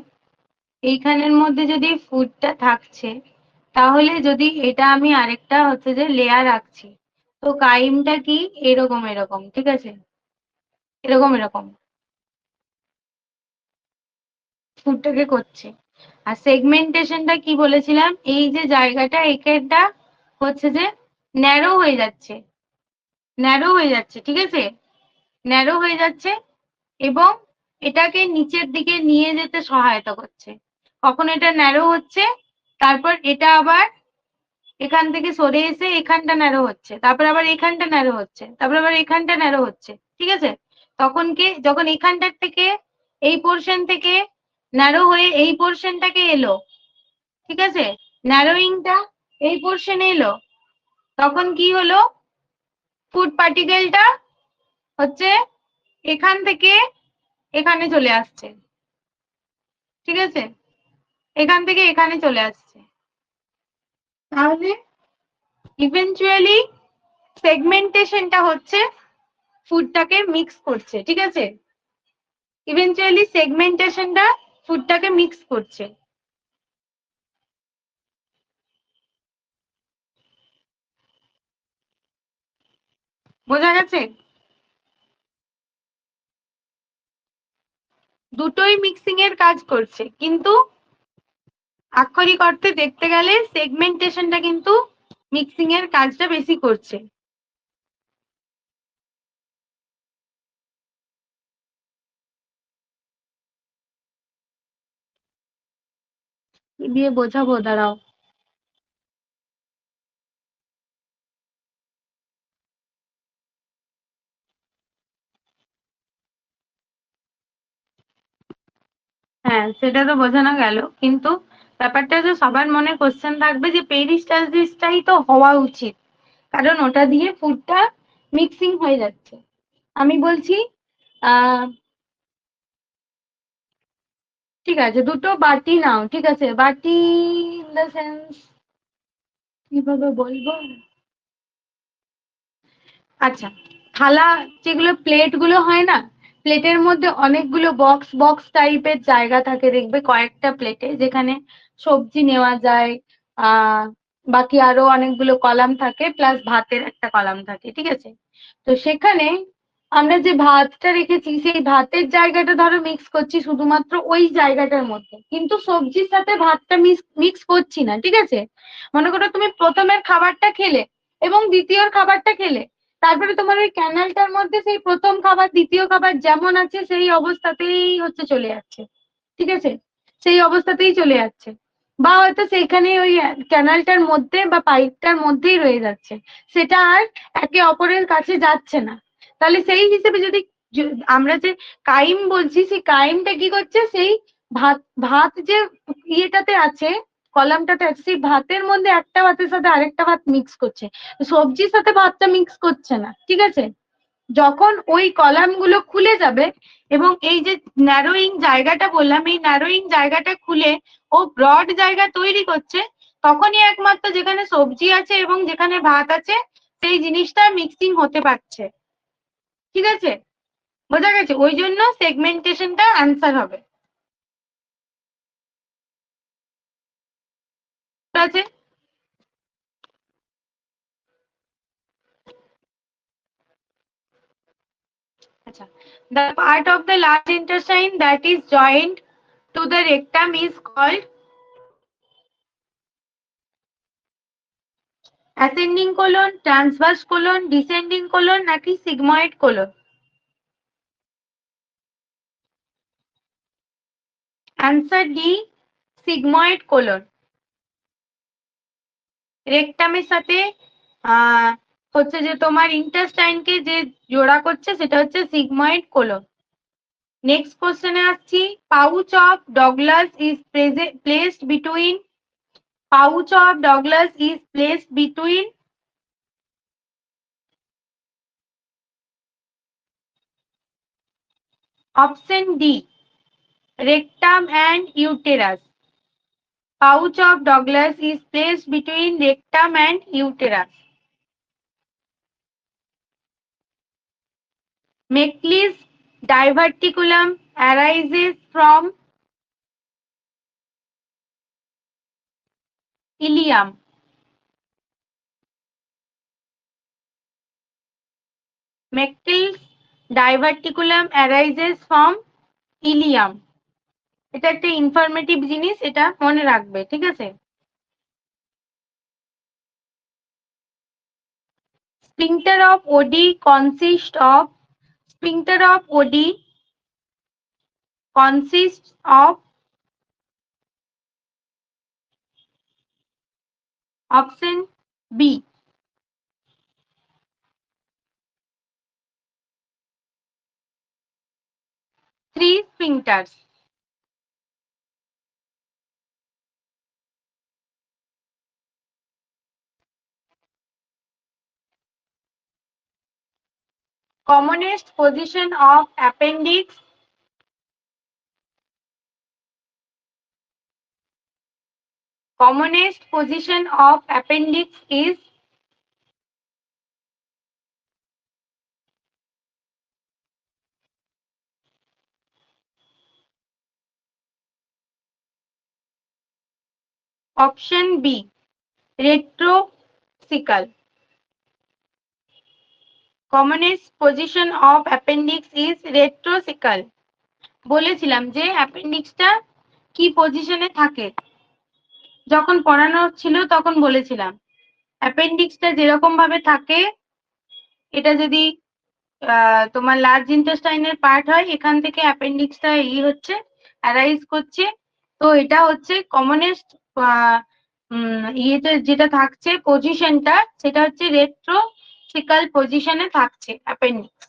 এইখানের মধ্যে যদি ফুডটা থাকছে, তাহলে যদি এটা আমি আরেকটা হচ্ছে যে লেয়ার রাখছি, তো কাইমটা কি এরকম এরকম, ঠিক আছে, এরকম এরকম ফুডটাকে করছে। আর সেগমেন্টেশনটা কি বলেছিলাম? এই যে জায়গাটা এখানটা হচ্ছে যে ন্যারো হয়ে যাচ্ছে, ন্যারো হয়ে যাচ্ছে, ঠিক আছে, ন্যারো হয়ে যাচ্ছে এবং এটাকে নিচের দিকে নিয়ে যেতে সহায়তা করছে। কখন এটা ন্যারো হচ্ছে, তারপর এটা আবার এখান থেকে সরে এসে এখানটা ন্যারো হচ্ছে, তারপর আবার এখানটা ন্যারো হচ্ছে, তারপর আবার এখানটা ন্যারো হচ্ছে, ঠিক আছে। তখন কি, যখন এখানটার থেকে এই পোর্শন থেকে ন্যারো হয়ে এই পোর্শনটাকে এলো, ঠিক আছে, ন্যারোইংটা এই পোর্শনে এলো, তখন কি হলো? ফুড পার্টিকেলটা হচ্ছে এখান থেকে এখানে চলে আসছে, ঠিক আছে, এখান থেকে এখানে চলে আসছে। তাহলে ইভেনচুয়ালি সেগমেন্টেশনটা হচ্ছে ফুডটাকে মিক্স করছে, ঠিক আছে, ইভেনচুয়ালি সেগমেন্টেশনটা ফুডটাকে মিক্স করছে। বোঝা গেছে? দুটোই মিক্সিং এর কাজ করছে, কিন্তু আক্ষরিক অর্থে দেখতে গেলে সেগমেন্টেশনটা কিন্তু মিক্সিং এর কাজটা বেশি করছে। কি দিয়ে বোঝাবো, দাঁড়াও। হ্যাঁ, সেটা তো বোঝানো গেল, কিন্তু ব্যাপারটা যে সবার মনে কোশ্চেন থাকবে যে পেরিস্টালসিসটাই তো হওয়া উচিত, কারণ ওটা দিয়ে ফুডটা মিক্সিং হয়ে যাচ্ছে। আমি বলছি আহ ঠিক আছে, দুটো বাটি নাও, ঠিক আছে, বাটি ইন দ্য সেন্স কিভাবে বলবো, আচ্ছা, থালা, যেগুলো প্লেট গুলো হয় না, প্লেটের মধ্যে অনেকগুলো বক্স বক্স টাইপের জায়গা থাকে, দেখবে কয়েকটা প্লেটে, যেখানে সবজি নেওয়া যায়, আহ বাকি আরো অনেকগুলো কলাম থাকে, প্লাস ভাতের একটা কলাম থাকে, ঠিক আছে। তো সেখানে আমরা যে ভাতটা রেখেছি, সেই ভাতের জায়গাটা ধরো মিক্স করছি শুধুমাত্র ওই জায়গাটার মধ্যে, কিন্তু সবজির সাথে ভাতটা মিক্স করছি না, ঠিক আছে। মনে করো তুমি প্রথমের খাবারটা খেলে এবং দ্বিতীয় খাবারটা খেলে, তারপরে তোমার ওই ক্যানালটার মধ্যে সেই প্রথম খাবার দ্বিতীয় খাবার যেমন আছে সেই অবস্থাতেই হচ্ছে চলে যাচ্ছে, ঠিক আছে, সেই অবস্থাতেই চলে যাচ্ছে, বা হয়তো সেইখানে ওই ক্যানালটার মধ্যে বা পাইপটার মধ্যেই রয়ে যাচ্ছে, সেটা আর একে অপরের কাছে যাচ্ছে না। তাহলে সেই হিসেবে যদি আমরা যে কাইম বলছি, সেই কাইমটা কি করছে, সেই ভাত ভাত যে ইয়েটাতে আছে, কলামটাতে আছে, সেই ভাতের মধ্যে একটা ভাতের সাথে আরেকটা ভাত মিক্স করছে, সবজির সাথে ভাতটা মিক্স করছে না, ঠিক আছে। যখন ওই কলামগুলো খুলে যাবে এবং এই যে ন্যারোইং জায়গাটা বললাম, এই ন্যারোইং জায়গাটা খুলে ও ব্রড জায়গা তৈরি করছে, তখনই একমাত্র যেখানে সবজি আছে এবং যেখানে ভাত আছে সেই জিনিসটা মিক্সিং হতে পারছে, ঠিক আছে। বোঝা গেছে? ওই জন্য সেগমেন্টেশনটা অ্যান্সার হবে। ঠিক আছে? আচ্ছা, the part of the large intestine that is joined to the rectum is called ascending colon, transverse colon, descending colon নাকি sigmoid colon? Answer D, sigmoid colon। রেকটামের সাথে হচ্ছে যে তোমার ইন্টেস্টাইনকে যে জোড়া করছে সেটা হচ্ছে sigmoid colon। নেক্সট কোশ্চেনে আসছি, pouch of Douglas is placed between, pouch of Douglas is placed between, option D, rectum and uterus। Pouch of Douglas is placed between rectum and uterus. Meckel's diverticulum arises from ileum. Meckel's diverticulum arises from ileum. এটা একটা informative জিনিস, এটা মনে রাখবে, ঠিক আছে? Sphincter of Oddi consists of, sphincter of Oddi consists of, option B, 3 sphincters. Commonest position of appendix, commonest position of appendix is option B, retrocecal। Commonest position of appendix is retrocecal। বলেছিলাম যে অ্যাপেন্ডিক্সটা কি পজিশনে থাকে, যখন পড়ানো ছিল তখন বলেছিলাম অ্যাপেন্ডিক্সটা যেরকম ভাবে থাকে, এটা যদি তোমার লার্জ ইন্টেস্টাইনের পার্ট হয়, এখান থেকে অ্যাপেন্ডিক্সটা হচ্ছে অ্যারাইজ করছে। তো এটা হচ্ছে কমনেস্ট যেটা থাকছে পজিশনটা, সেটা হচ্ছে রেট্রোসিকাল পজিশনে থাকছে appendix.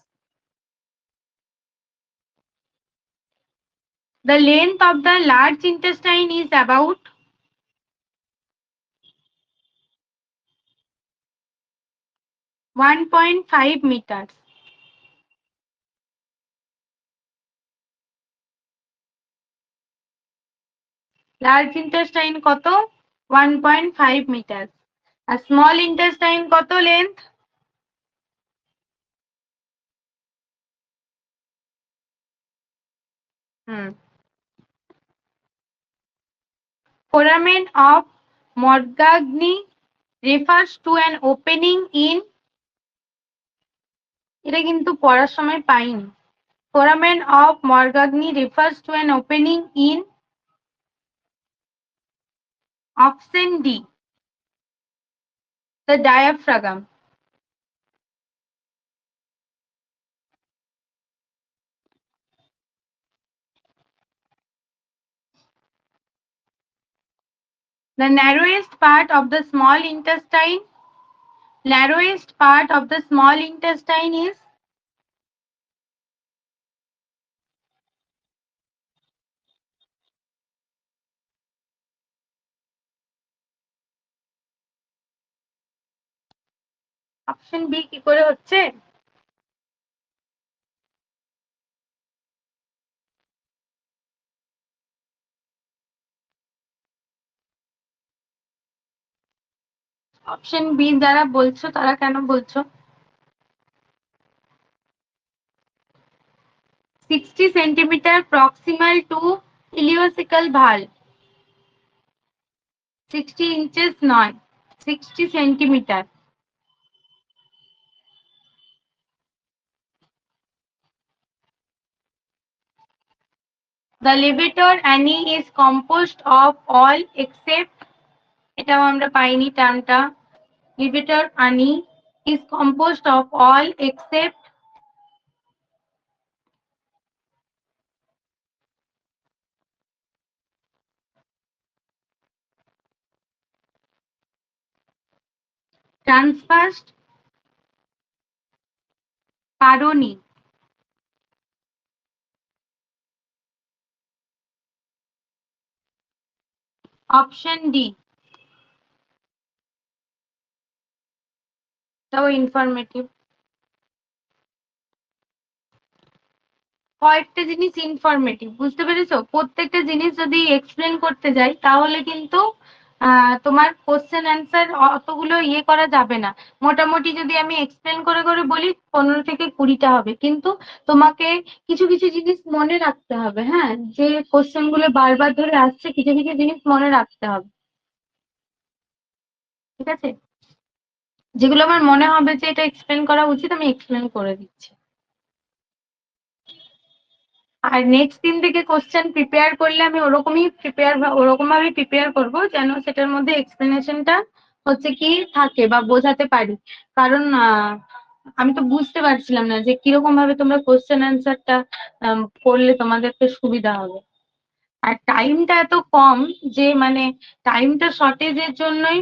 The length of the large intestine is about 1.5 meters। Large intestine কত? 1.5 মিটার। আর স্মল ইন্টেস্টাইন কত length? Foramen of Morgagni refers to an opening in, এটা কিন্তু পড়ার সময় পাইনি। Foramen of Morgagni refers to an opening in, option D, the diaphragm। The narrowest part of the small intestine, narrowest part of the small intestine is, option B কি করে হচ্ছে? Option B যারা বলছো তারা কেন বলছো? 60 centimeter proximal to ileocecal valve, 60 inches নয়, 60 centimeter. The levator ani is composed of all except, এটাও আমরা পাইনি টার্মটা, levator ani is composed of all except transverse paroni. Option D, তাও ইনফরমেটিভ। কয়েকটা জিনিস ইনফরমেটিভ, বুঝতে পেরেছো? প্রত্যেকটা জিনিস যদি এক্সপ্লেন করতে যাই তাহলে কিন্তু তোমার কোশ্চেন অ্যান্সার অতগুলো ইয়ে করা যাবে না। মোটামুটি যদি আমি এক্সপ্লেন করে করে বলি 15 থেকে 20টা হবে, কিন্তু তোমাকে কিছু কিছু জিনিস মনে রাখতে হবে। হ্যাঁ, যে কোশ্চেন গুলো বারবার ধরে আসছে কিছু কিছু জিনিস মনে রাখতে হবে, ঠিক আছে? যেগুলো আমার মনে হবে যে এটা এক্সপ্লেন করা উচিত আমি এক্সপ্লেন করে দিচ্ছি। আর নেক্সট দিন থেকে কোশ্চেন প্রিপেয়ার করলে আমি ওরকম ভাবে প্রিপেয়ার করবো যেন সেটার মধ্যে এক্সপ্লেনেশনটা হচ্ছে কি থাকে বা বোঝাতে পারি। কারণ আমি তো বুঝতে পারছিলাম না যে কিরকম ভাবে তোমরা কোশ্চেন অ্যান্সারটা করলে তোমাদেরকে সুবিধা হবে। আর টাইমটা এত কম যে মানে টাইমটা শর্টেজের জন্যই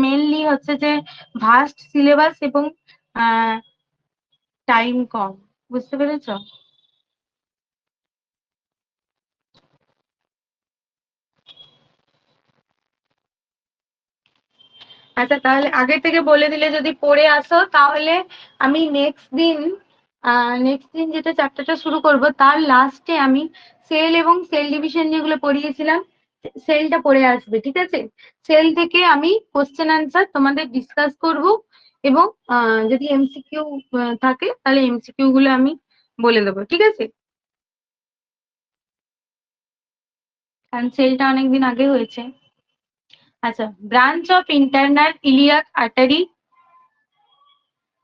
মেনলি হচ্ছে যে ভাস্ট সিলেবাস এবং টাইম কম, বুঝতে পেরেছো? আচ্ছা, তাহলে আগে থেকে বলে দিলে যদি পড়ে আসো তাহলে আমি নেক্সট দিন যেটা চ্যাপ্টারটা শুরু করব তার লাস্টে আমি সেল এবং সেল ডিভিশন যেগুলো পড়িয়েছিলাম সেলটা পড়ে আসবে, ঠিক আছে? সেল থেকে আমি কোশ্চেন আনসার তোমাদের ডিসকাস করব এবং যদি এমসিকিউ থাকে তাহলে এমসিকিউ গুলো আমি বলে দেবো, ঠিক আছে? কারণ সেলটা অনেকদিন আগে হয়েছে। আচ্ছা, branch of internal iliac artery,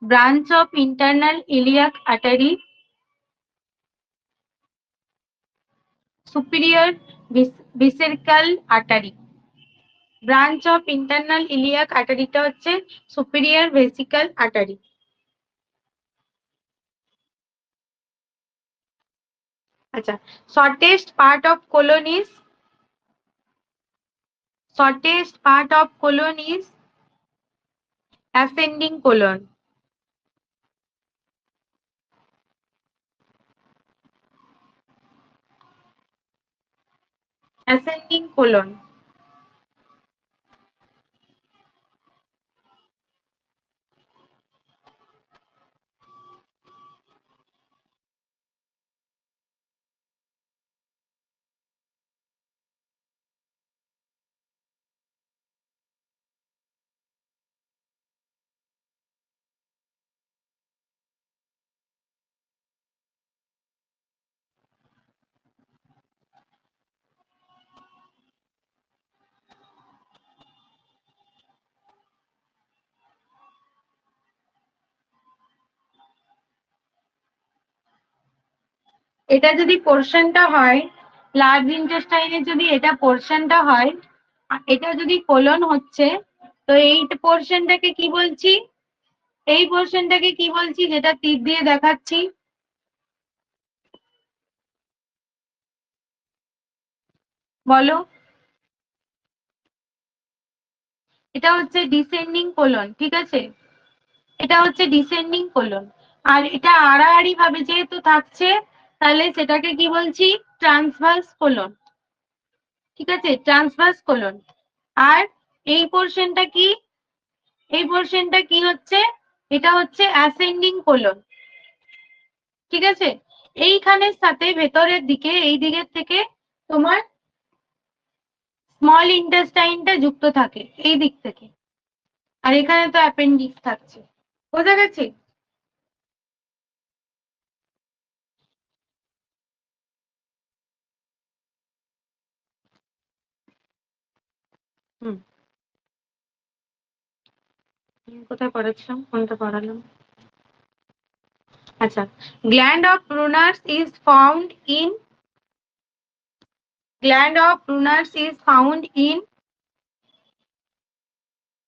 branch of internal iliac artery, superior vesical artery, branch of internal iliac artery টা হচ্ছে superior vesical artery। আচ্ছা, shortest part of colon is ascending colon, ascending colon। এটা যদি পোর্শনটা হয়, লার্জ ইন্টেস্টাইনের যদি এটা পোর্শনটা হয়, এটা যদি কোলন হচ্ছে, তো এই পোর্শনটাকে কি বলছি? এই পোর্শনটাকে কি বলছি যেটা তীর দিয়ে দেখাচ্ছি? বলো। এটা হচ্ছে ডিসেন্ডিং কোলন, ঠিক আছে? এটা হচ্ছে ডিসেন্ডিং কোলন। আর এটা আড়াআড়ি ভাবে যেহেতু থাকছে তাহলে সেটাকে কি বলছি? ট্রান্সভার্স কোলন, ঠিক আছে? Transverse colon. আর এই পোর্শনটা কি? এই পোর্শনটা কি হচ্ছে? এটা হচ্ছে অ্যাসেন্ডিং কোলন, ঠিক আছে? এইখানের সাথে ভেতরের দিকে এই দিকের থেকে তোমার স্মল ইন্টেস্টাইনটা যুক্ত থাকে এই দিক থেকে, আর এখানে তো অ্যাপেন্ডিক্স থাকছে। বোঝা গেছে? কোথায় পড়াচ্ছিলাম, কোনটা পড়ালাম? আচ্ছা, gland of Brunner's is found in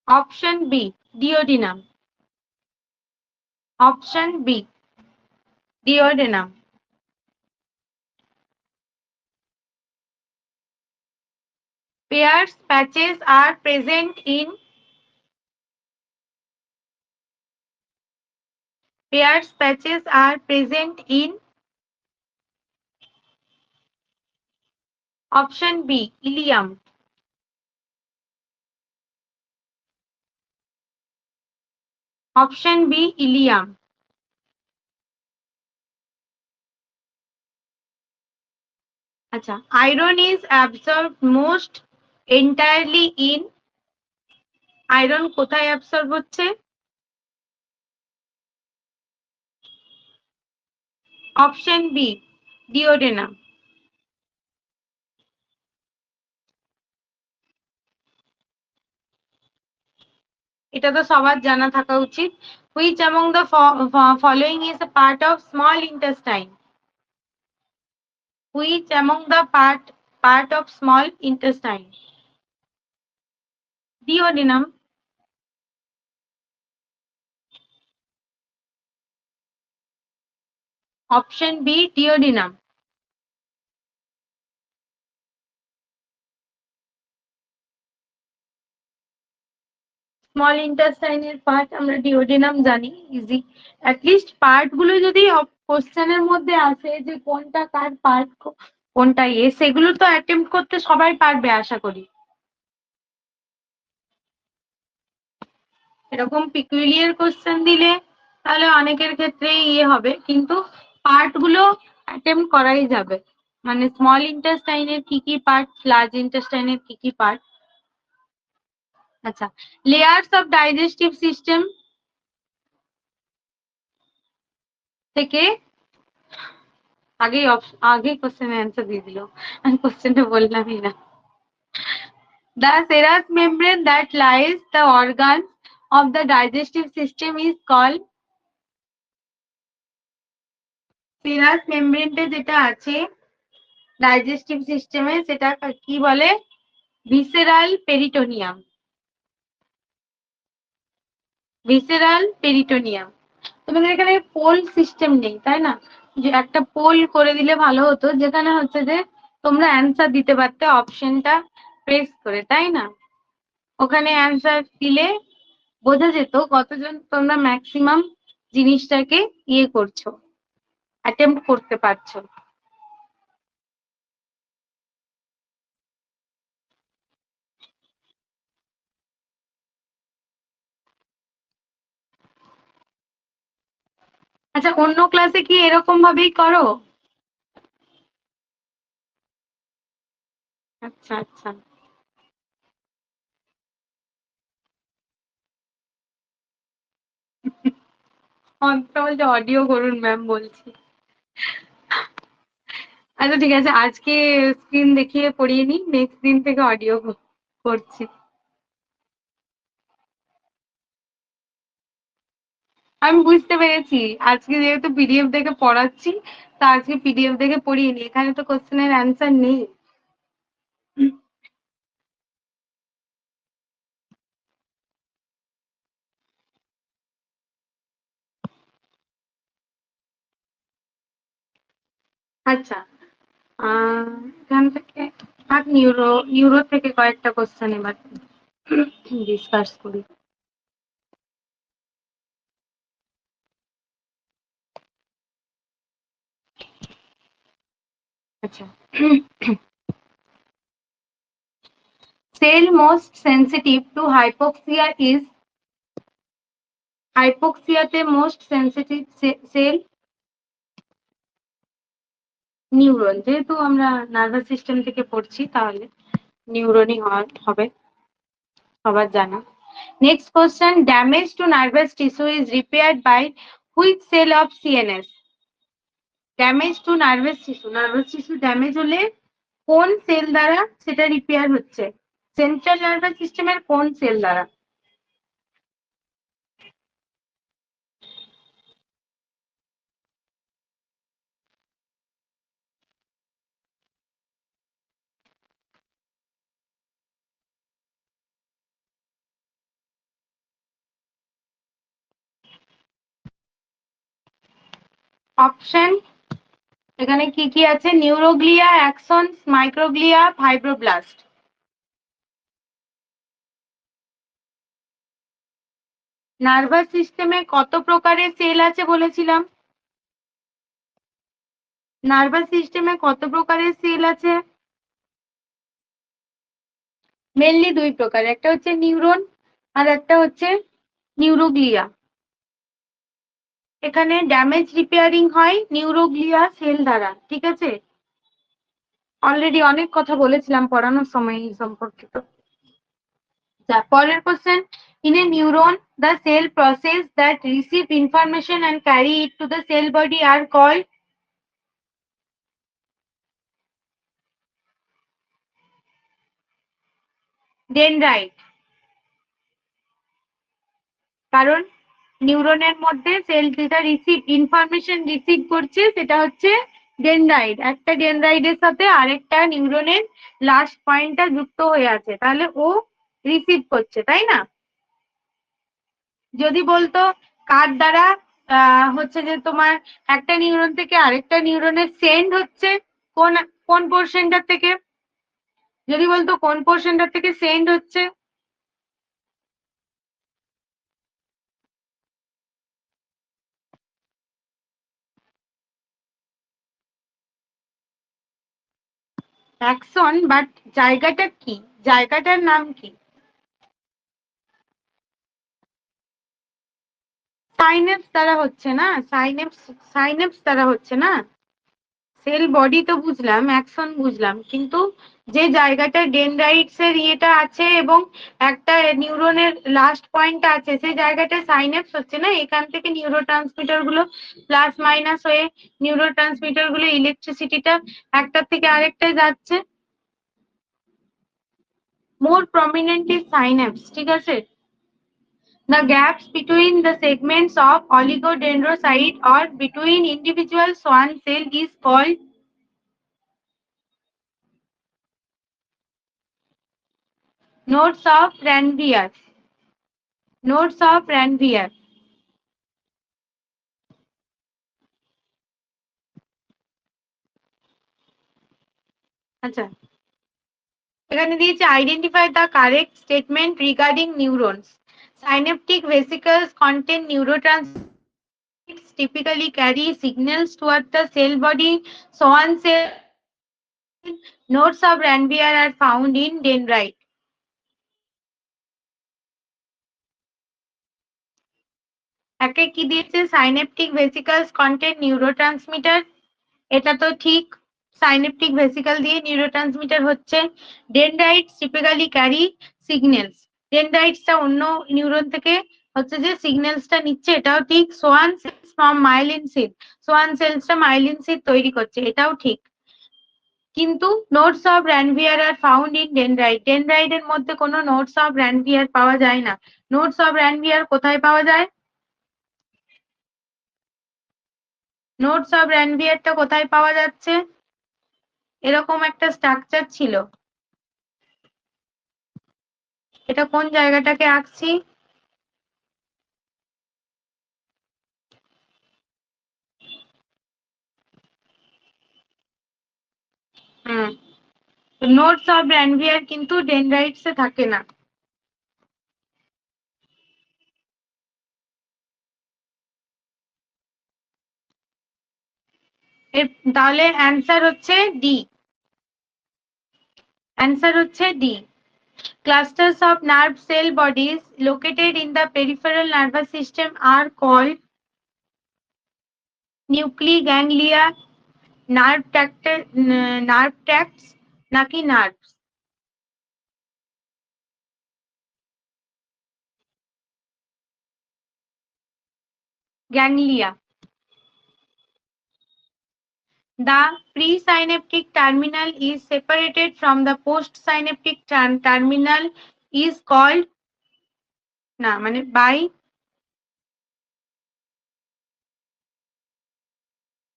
option B, duodenum. Option B, duodenum. Pairs patches are present in option B, ileum. Option B, ileum. আচ্ছা, iron is absorbed most entirely in, iron কোথায় absorb হচ্ছে? Option B, duodenum. এটা তো সবার জানা থাকা উচিত। Which among the following is a part of small intestine? Which among the part of small intestine? Duodenum. Option B, duodenum. Small ইন্টেস্টাইনের part আমরা ডিওডেনাম জানি, ইজি। অ্যাটলিস্ট পার্ট গুলো যদি কোশ্চেনের মধ্যে আসে যে কোনটা কার পার্ট, কোনটা সেগুলো তো অ্যাটেম্প্ট করতে সবাই পারবে আশা করি। এরকম পিকুলিয়ার কোশ্চেন দিলে তাহলে অনেকের ক্ষেত্রেই হবে, কিন্তু পার্ট গুলো অ্যাটেম্প্ট করাই যাবে। মানে স্মল ইন্টেস্টাইনের কি কি পার্ট, লার্জ ইন্টেস্টাইনের কি কি পার্ট। আচ্ছা, লেয়ার্স অফ ডাইজেস্টিভ সিস্টেম থেকে আগে কোশ্চেনের অ্যান্সার দিয়ে দিল, আমি কোশ্চেনটা বললামই না। The serous membrane that lies the organs of the digestive system is called, serous membrane যেটা আছে ডাইজেস্টিভ সিস্টেমে সেটা কি বলে? Visceral peritoneum. Visceral peritoneum. তোমাদের এখানে পোল সিস্টেম নেই তাই না? যে একটা পোল করে দিলে ভালো হতো, যেখানে হচ্ছে যে তোমরা অ্যান্সার দিতে পারতে অপশনটা প্রেস করে, তাই না? ওখানে অ্যান্সার দিলে বোঝা যেত কতজন তোমরা ম্যাক্সিমাম জিনিসটাকে করছো, অ্যাটেম্প্ট করতে পারছো। আচ্ছা, অন্য ক্লাসে কি এরকম ভাবেই করো? আচ্ছা আচ্ছা, বলছে অডিও করুন ম্যাম, বলছি। আচ্ছা ঠিক আছে, আজকে স্ক্রিন দেখিয়ে পড়িয়ে নি, নেক্সট দিন থেকে অডিও করছি। আমি বুঝতে পেরেছি, আজকে যেহেতু পিডিএফ দেখে পড়াচ্ছি, তা আজকে পিডিএফ দেখে পড়িয়ে নি, এখানে তো কোশ্চেনের অ্যান্সার নেই। আচ্ছা, এখান থেকে নিউরো থেকে কয়েকটা কোশ্চেন এবার ডিসকাস করি। আচ্ছা, cell most sensitive to hypoxia is, hypoxiaতে most sensitive cell neuron. যেহেতু আমরা নার্ভাস সিস্টেম থেকে পড়ছি তাহলে নিউরনই হবে, সবার জানা। Next question, damage to nervous tissue is repaired by which cell of CNS? Damage to nervous tissue damage হলে কোন সেল দ্বারা সেটা রিপেয়ার হচ্ছে? সেন্ট্রাল নার্ভাস সিস্টেমের কোন সেল দ্বারা? অপশন এখানে কি কি আছে? Neuroglia, axons, microglia, fibroblast. Nervous সিস্টেমে কত প্রকারের সেল আছে বলেছিলাম? নার্ভাস সিস্টেমে কত প্রকারের সেল আছে? মেনলি দুই প্রকার, একটা হচ্ছে নিউরন আর একটা হচ্ছে নিউরোগ্লিয়া। এখানে ড্যামেজ রিপেয়ারিং হয় নিউরোগ্লিয়া সেল দ্বারা, ঠিক আছে? অলরেডি অনেক কথা বলেছিলাম পড়ানোর সময় এই সম্পর্কিত। পরের question, in a neuron the cell process that receive information and carry it to the cell body are called? Dendrite. কারণ নিউরনের মধ্যে সেল যেটা ইনফরমেশন রিসিভ করছে সেটা হচ্ছে ডেনড্রাইট। একটা ডেনড্রাইটের সাথে আরেকটা নিউরনের লাস্ট পয়েন্টটা যুক্ত হয়ে আছে, তাহলে ও রিসিভ করছে, তাই না? যদি বলতো কার দ্বারা হচ্ছে যে তোমার একটা নিউরন থেকে আরেকটা নিউরনের সেন্ড হচ্ছে, কোন কোন পোর্শনটার থেকে? যদি বলতো কোন পোর্শনটার থেকে সেন্ড হচ্ছে? অ্যাক্সন, বাট জায়গাটা কি? জায়গাটার নাম কি? সাইনেপস দ্বারা হচ্ছে না, সাইনেপস দ্বারা হচ্ছে না। সেল বডি তো বুঝলাম, অ্যাকশন বুঝলাম, কিন্তু যে জায়গাটা ডেনড্রাইটস এর ইয়েটা আছে এবং একটা নিউরনের লাস্ট পয়েন্টটা আছে সেই জায়গাটা সাইনেপস হচ্ছে না। এখান থেকে নিউরোট্রান্সমিটার গুলো প্লাস মাইনাস হয়ে নিউরোট্রান্সমিটার গুলো ইলেকট্রিসিটিটা একটার থেকে আরেকটায় যাচ্ছে। মোর প্রমিনেন্ট ইজ সাইনেপস, ঠিক আছে? The gaps between the segments of oligodendrocyte or between individual swan cell is called? Nodes of Ranvier. Nodes of Ranvier. আচ্ছা, এখানে দিয়েছে identify the correct statement regarding neurons. Synaptic vesicles contain neurotransmitters typically carry signals toward the cell body. Swan cell nodes of Ranvier are found in dendrite. একে কি দিয়েছে? Synaptic ভেসিকলস contain neurotransmitter, এটা তো ঠিক। Synaptic vesicle দিয়ে neurotransmitter হচ্ছে। Dendrites typically carry signals, ডেনড্রাইটসটা অন্য নিউরন থেকে হচ্ছে যে সিগন্যালসটা নিচ্ছে, এটাও ঠিক। Schwann cells from myelin sheath, Schwann সেলসটা মাইলিন সিড তৈরি করছে, এটাও ঠিক। কিন্তু nodes of Ranvier are found in dendrite, ডেনড্রাইটের মধ্যে কোনো নোটস অফ র্যানভিয়ার পাওয়া যায় না। নোটস অফ র্যানভিয়ার কোথায় পাওয়া যায়? নোটস অফ র্যানভিয়ারটা কোথায় পাওয়া যাচ্ছে? এরকম একটা স্ট্রাকচার ছিল, এটা কোন জায়গাটাকে আঁকছি? হুম, নোটস অফ র্যানভিয়ার কিন্তু ডেনড্রাইটস এ থাকে না। তাহলে অ্যান্সার হচ্ছে ডি। অ্যান্সার হচ্ছে D. Clusters of nerve cell bodies located in the peripheral nervous system are called nuclei, ganglia, nerve tracts নাকি nerves? Ganglia. The presynaptic terminal is separated from the postsynaptic terminal is called না মানে by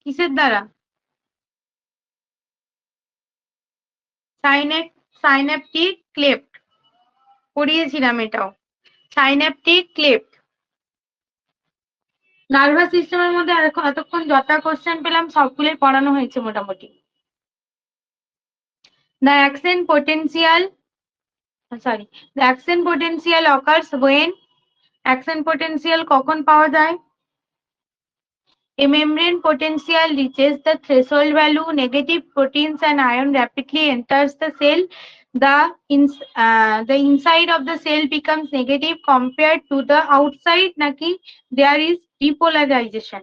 কিসের দ্বারা synaptic cleft পড়িয়েছিলাম এটাও synaptic cleft nervous সিস্টেমের মধ্যে এতক্ষণ যত কোশ্চেন পেলাম সবগুলোই পড়ানো হয়েছে মোটামুটি the accent potential occurs when accent potential কখন পাওয়া যায় A membrane potential reaches the threshold value, negative proteins and ion rapidly enters the cell. The inside of the cell becomes negative compared to the outside. Naki, there is depolarization.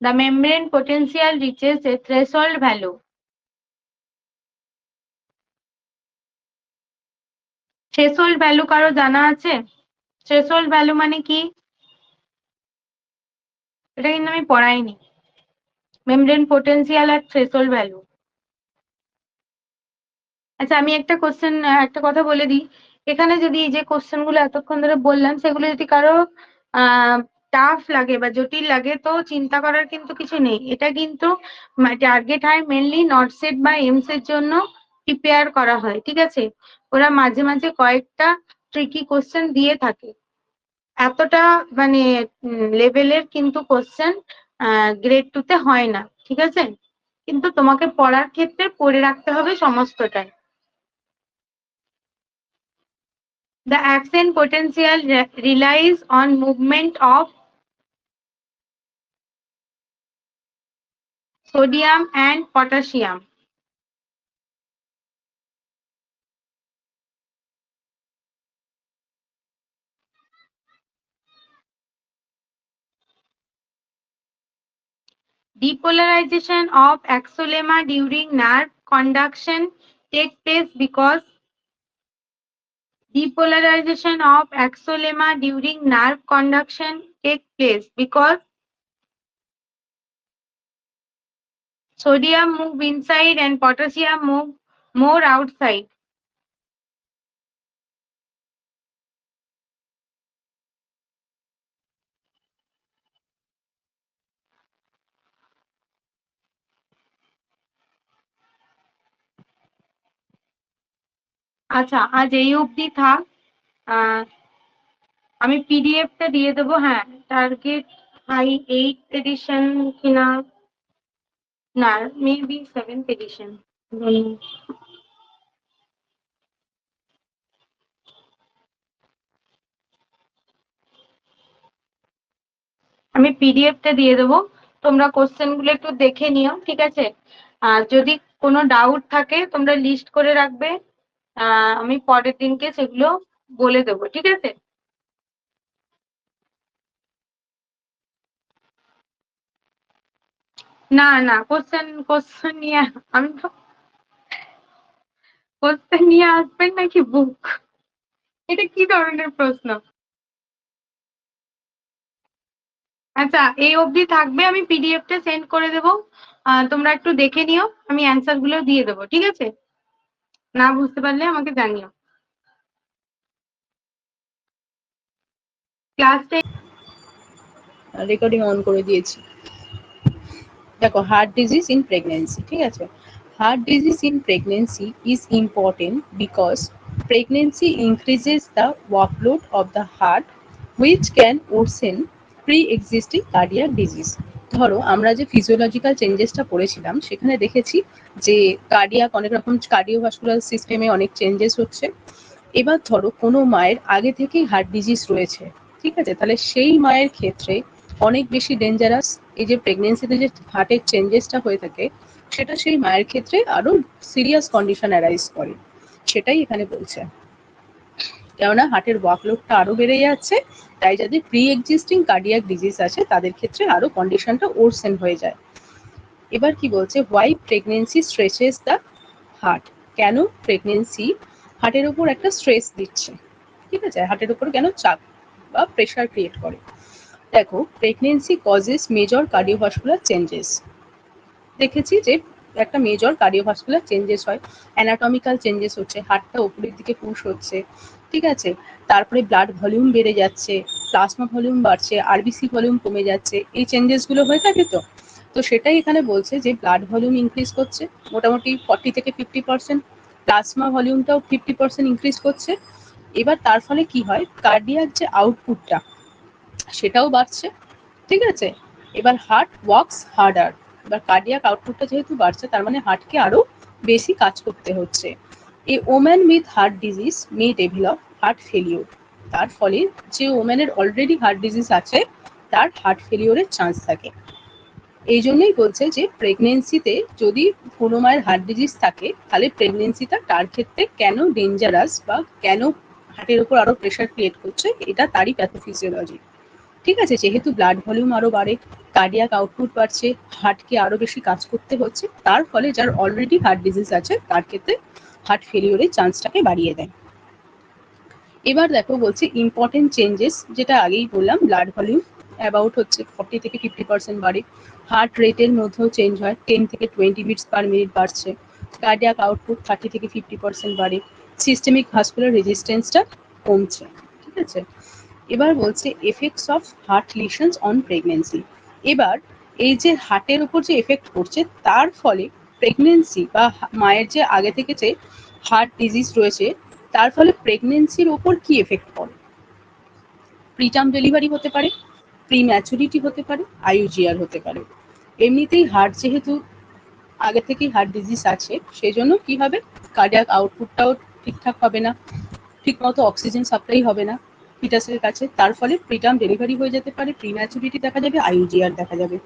The membrane potential reaches a threshold value. Threshold value কারো জানা আছে? Threshold value মানে কি? এটা কিন্তু আমি পড়াইনি। Membrane potential আর threshold value. আচ্ছা আমি একটা কথা বলে দিই এখানে যদি এই যে কোশ্চেন গুলো এতক্ষণ ধরে বললাম সেগুলো যদি কারো টাফ লাগে বা জটিল লাগে তো চিন্তা করার কিন্তু কিছু নেই এটা কিন্তু টার্গেট হয় মেনলি নট সেট বা এমস এর জন্য প্রিপেয়ার করা হয় ঠিক আছে ওরা মাঝে মাঝে কয়েকটা ট্রিকি কোশ্চেন দিয়ে থাকে এতটা মানে লেভেলের কিন্তু কোশ্চেন গ্রেড 2 তে হয় না ঠিক আছে কিন্তু তোমাকে পড়ার ক্ষেত্রে পড়ে রাখতে হবে সমস্তটাই The accent potential relies on movement of sodium and potassium. Depolarization of axonema during nerve conduction takes place because depolarization of axonema during nerve conduction takes place because sodium move inside and potassium move more outside. আচ্ছা আজ এই অবধি থাক আমি পিডিএফটা দিয়ে দেবো হ্যাঁ টার্গেট হাই 8th এডিশন কিনা না মেবি 7th এডিশন আমি পিডিএফটা দিয়ে দেবো তোমরা কোশ্চেন গুলো একটু দেখে নিও ঠিক আছে আর যদি কোনো ডাউট থাকে তোমরা লিস্ট করে রাখবে আমি পরের দিনকে সেগুলো বলে দেবো ঠিক আছে না না কোশ্চেন নিয়ে আমি তো কোশ্চেন নিয়ে আসবেন নাকি বুক এটা কি ধরনের প্রশ্ন আচ্ছা এই অবধি থাকবে আমি পিডিএফটা সেন্ড করে দেবো তোমরা একটু দেখে নিও আমি অ্যান্সার গুলো দিয়ে দেবো ঠিক আছে না বুঝতে পারলে আমাকে জানিও ক্লাসটা রেকর্ডিং অন করে দিয়েছি দেখো হার্ট ডিজিজ ইন প্রেগনেন্সি ঠিক আছে heart disease in pregnancy is important because pregnancy increases the workload of the heart which can worsen pre-existing cardiac disease ধরো আমরা যে ফিজিওলজিক্যাল চেঞ্জেসটা পড়েছিলাম সেখানে দেখেছি যে কার্ডিয়াক অনেক রকম কার্ডিওভাস্কুলার সিস্টেমে অনেক চেঞ্জেস হচ্ছে এবার ধরো কোনো মায়ের আগে থেকেই হার্ট ডিজিজ রয়েছে ঠিক আছে তাহলে সেই মায়ের ক্ষেত্রে অনেক বেশি ডেঞ্জারাস এই যে প্রেগনেন্সিতে যে হার্টের চেঞ্জেসটা হয়ে থাকে সেটা সেই মায়ের ক্ষেত্রে আরো সিরিয়াস কন্ডিশন অ্যারাইজ করে সেটাই এখানে বলছে কেননা হার্টের ওয়ার্কলোডটা আরো বেড়ে যাচ্ছে তাই যাদের প্রি এক্সিস্টিং কার্ডিয়াক ডিজিজ আছে তাদের ক্ষেত্রে আরো কন্ডিশনটা ওরসেন হয়ে যায় এবার কি বলছে why pregnancy stretches the heart কেন প্রেগনেন্সি হার্টের উপর একটা স্ট্রেস দিচ্ছে ঠিক আছে, হার্টের উপর কেন চাপ বা প্রেশার ক্রিয়েট করে। দেখো, pregnancy causes major cardiovascular changes. দেখেছি যে একটা মেজর কার্ডিওভাস্কুলার চেঞ্জেস হয়, অ্যানাটমিক্যাল চেঞ্জেস হচ্ছে, হার্টটা উপরের দিকে পুশ হচ্ছে, ঠিক আছে, তারপরে ব্লাড ভলিউম বেড়ে যাচ্ছে, প্লাজমা ভলিউম বাড়ছে, আরবিসি ভলিউম কমে যাচ্ছে, এই চেঞ্জেসগুলো হয়ে থাকে। তো তো সেটাই এখানে বলছে যে ব্লাড ভলিউম ইনক্রিজ করছে মোটামুটি 40 থেকে 50%, প্লাজমা ভলিউমটাও 50% ইনক্রিজ করছে। এবার তার ফলে কি হয়, কার্ডিয়াক যে আউটপুটটা সেটাও বাড়ছে, ঠিক আছে। এবার হার্ট ওয়ার্কস হার্ডার, এবার কার্ডিয়াক আউটপুটটা যেহেতু বাড়ছে তার মানে হার্টকে আরো বেশি কাজ করতে হচ্ছে। A woman with heart disease May develop heart failure, তার ফলে যে ওম্যানের অলরেডি হার্ট ডিজিজ আছে তার হার্ট ফেলিওরের চান্স থাকে। এই জন্যই বলছে যে প্রেগনেন্সিতে যদি কোনো মায়ের হার্ট ডিজিজ থাকে তাহলে প্রেগনেন্সিটা তার ক্ষেত্রে কেন ডেঞ্জারাস বা কেন হার্টের উপর আরো প্রেশার ক্রিয়েট করছে, এটা তারই প্যাথোফিজিওলজি, ঠিক আছে। যেহেতু ব্লাড ভলিউম আরো বাড়ে, কার্ডিয়াক আউটপুট বাড়ছে, হার্টকে আরো বেশি কাজ করতে হচ্ছে, তার ফলে যার অলরেডি হার্ট ডিজিজ আছে তার ক্ষেত্রে হার্ট ফেলিওরের চান্সটাকে বাড়িয়ে দেয়। এবার দেখো বলছে ইম্পর্টেন্ট চেঞ্জেস, যেটা আগেই বললাম, ব্লাড ভলিউম অ্যাবাউট হচ্ছে 40 থেকে 50% বাড়ে, হার্ট রেটের মধ্যেও চেঞ্জ হয়, 10 থেকে 20 বিটস পার মিনিট বাড়ছে, কার্ডিয়াক আউটপুট 30 থেকে 50% বাড়ে, সিস্টেমিক ভাস্কুলার রেজিস্ট্যান্সটা কমছে, ঠিক আছে। এবার বলছে effects of heart লিশনস on pregnancy. এবার এই যে হার্টের উপর যে এফেক্ট পড়ছে তার ফলে প্রেগনেন্সি বা মায়ের যে আগে থেকে যে হার্ট ডিজিজ রয়েছে তার ফলে প্রেগনেন্সির ওপর কি এফেক্ট পড়ে। প্রিটার্ম ডেলিভারি হতে পারে, প্রি ম্যাচুরিটি হতে পারে, আইইউজিআর হতে পারে। এমনিতেই হার্ট যেহেতু আগে থেকেই হার্ট ডিজিজ আছে সেই জন্য কি হবে, কার্ডিয়াক আউটপুটটাও ঠিকঠাক হবে না, ঠিকমতো অক্সিজেন সাপ্লাই হবে না ফিটাসের কাছে, তার ফলে প্রিটার্ম ডেলিভারি হয়ে যেতে পারে, প্রি ম্যাচুরিটি দেখা যাবে, আইইউজিআর দেখা যাবে।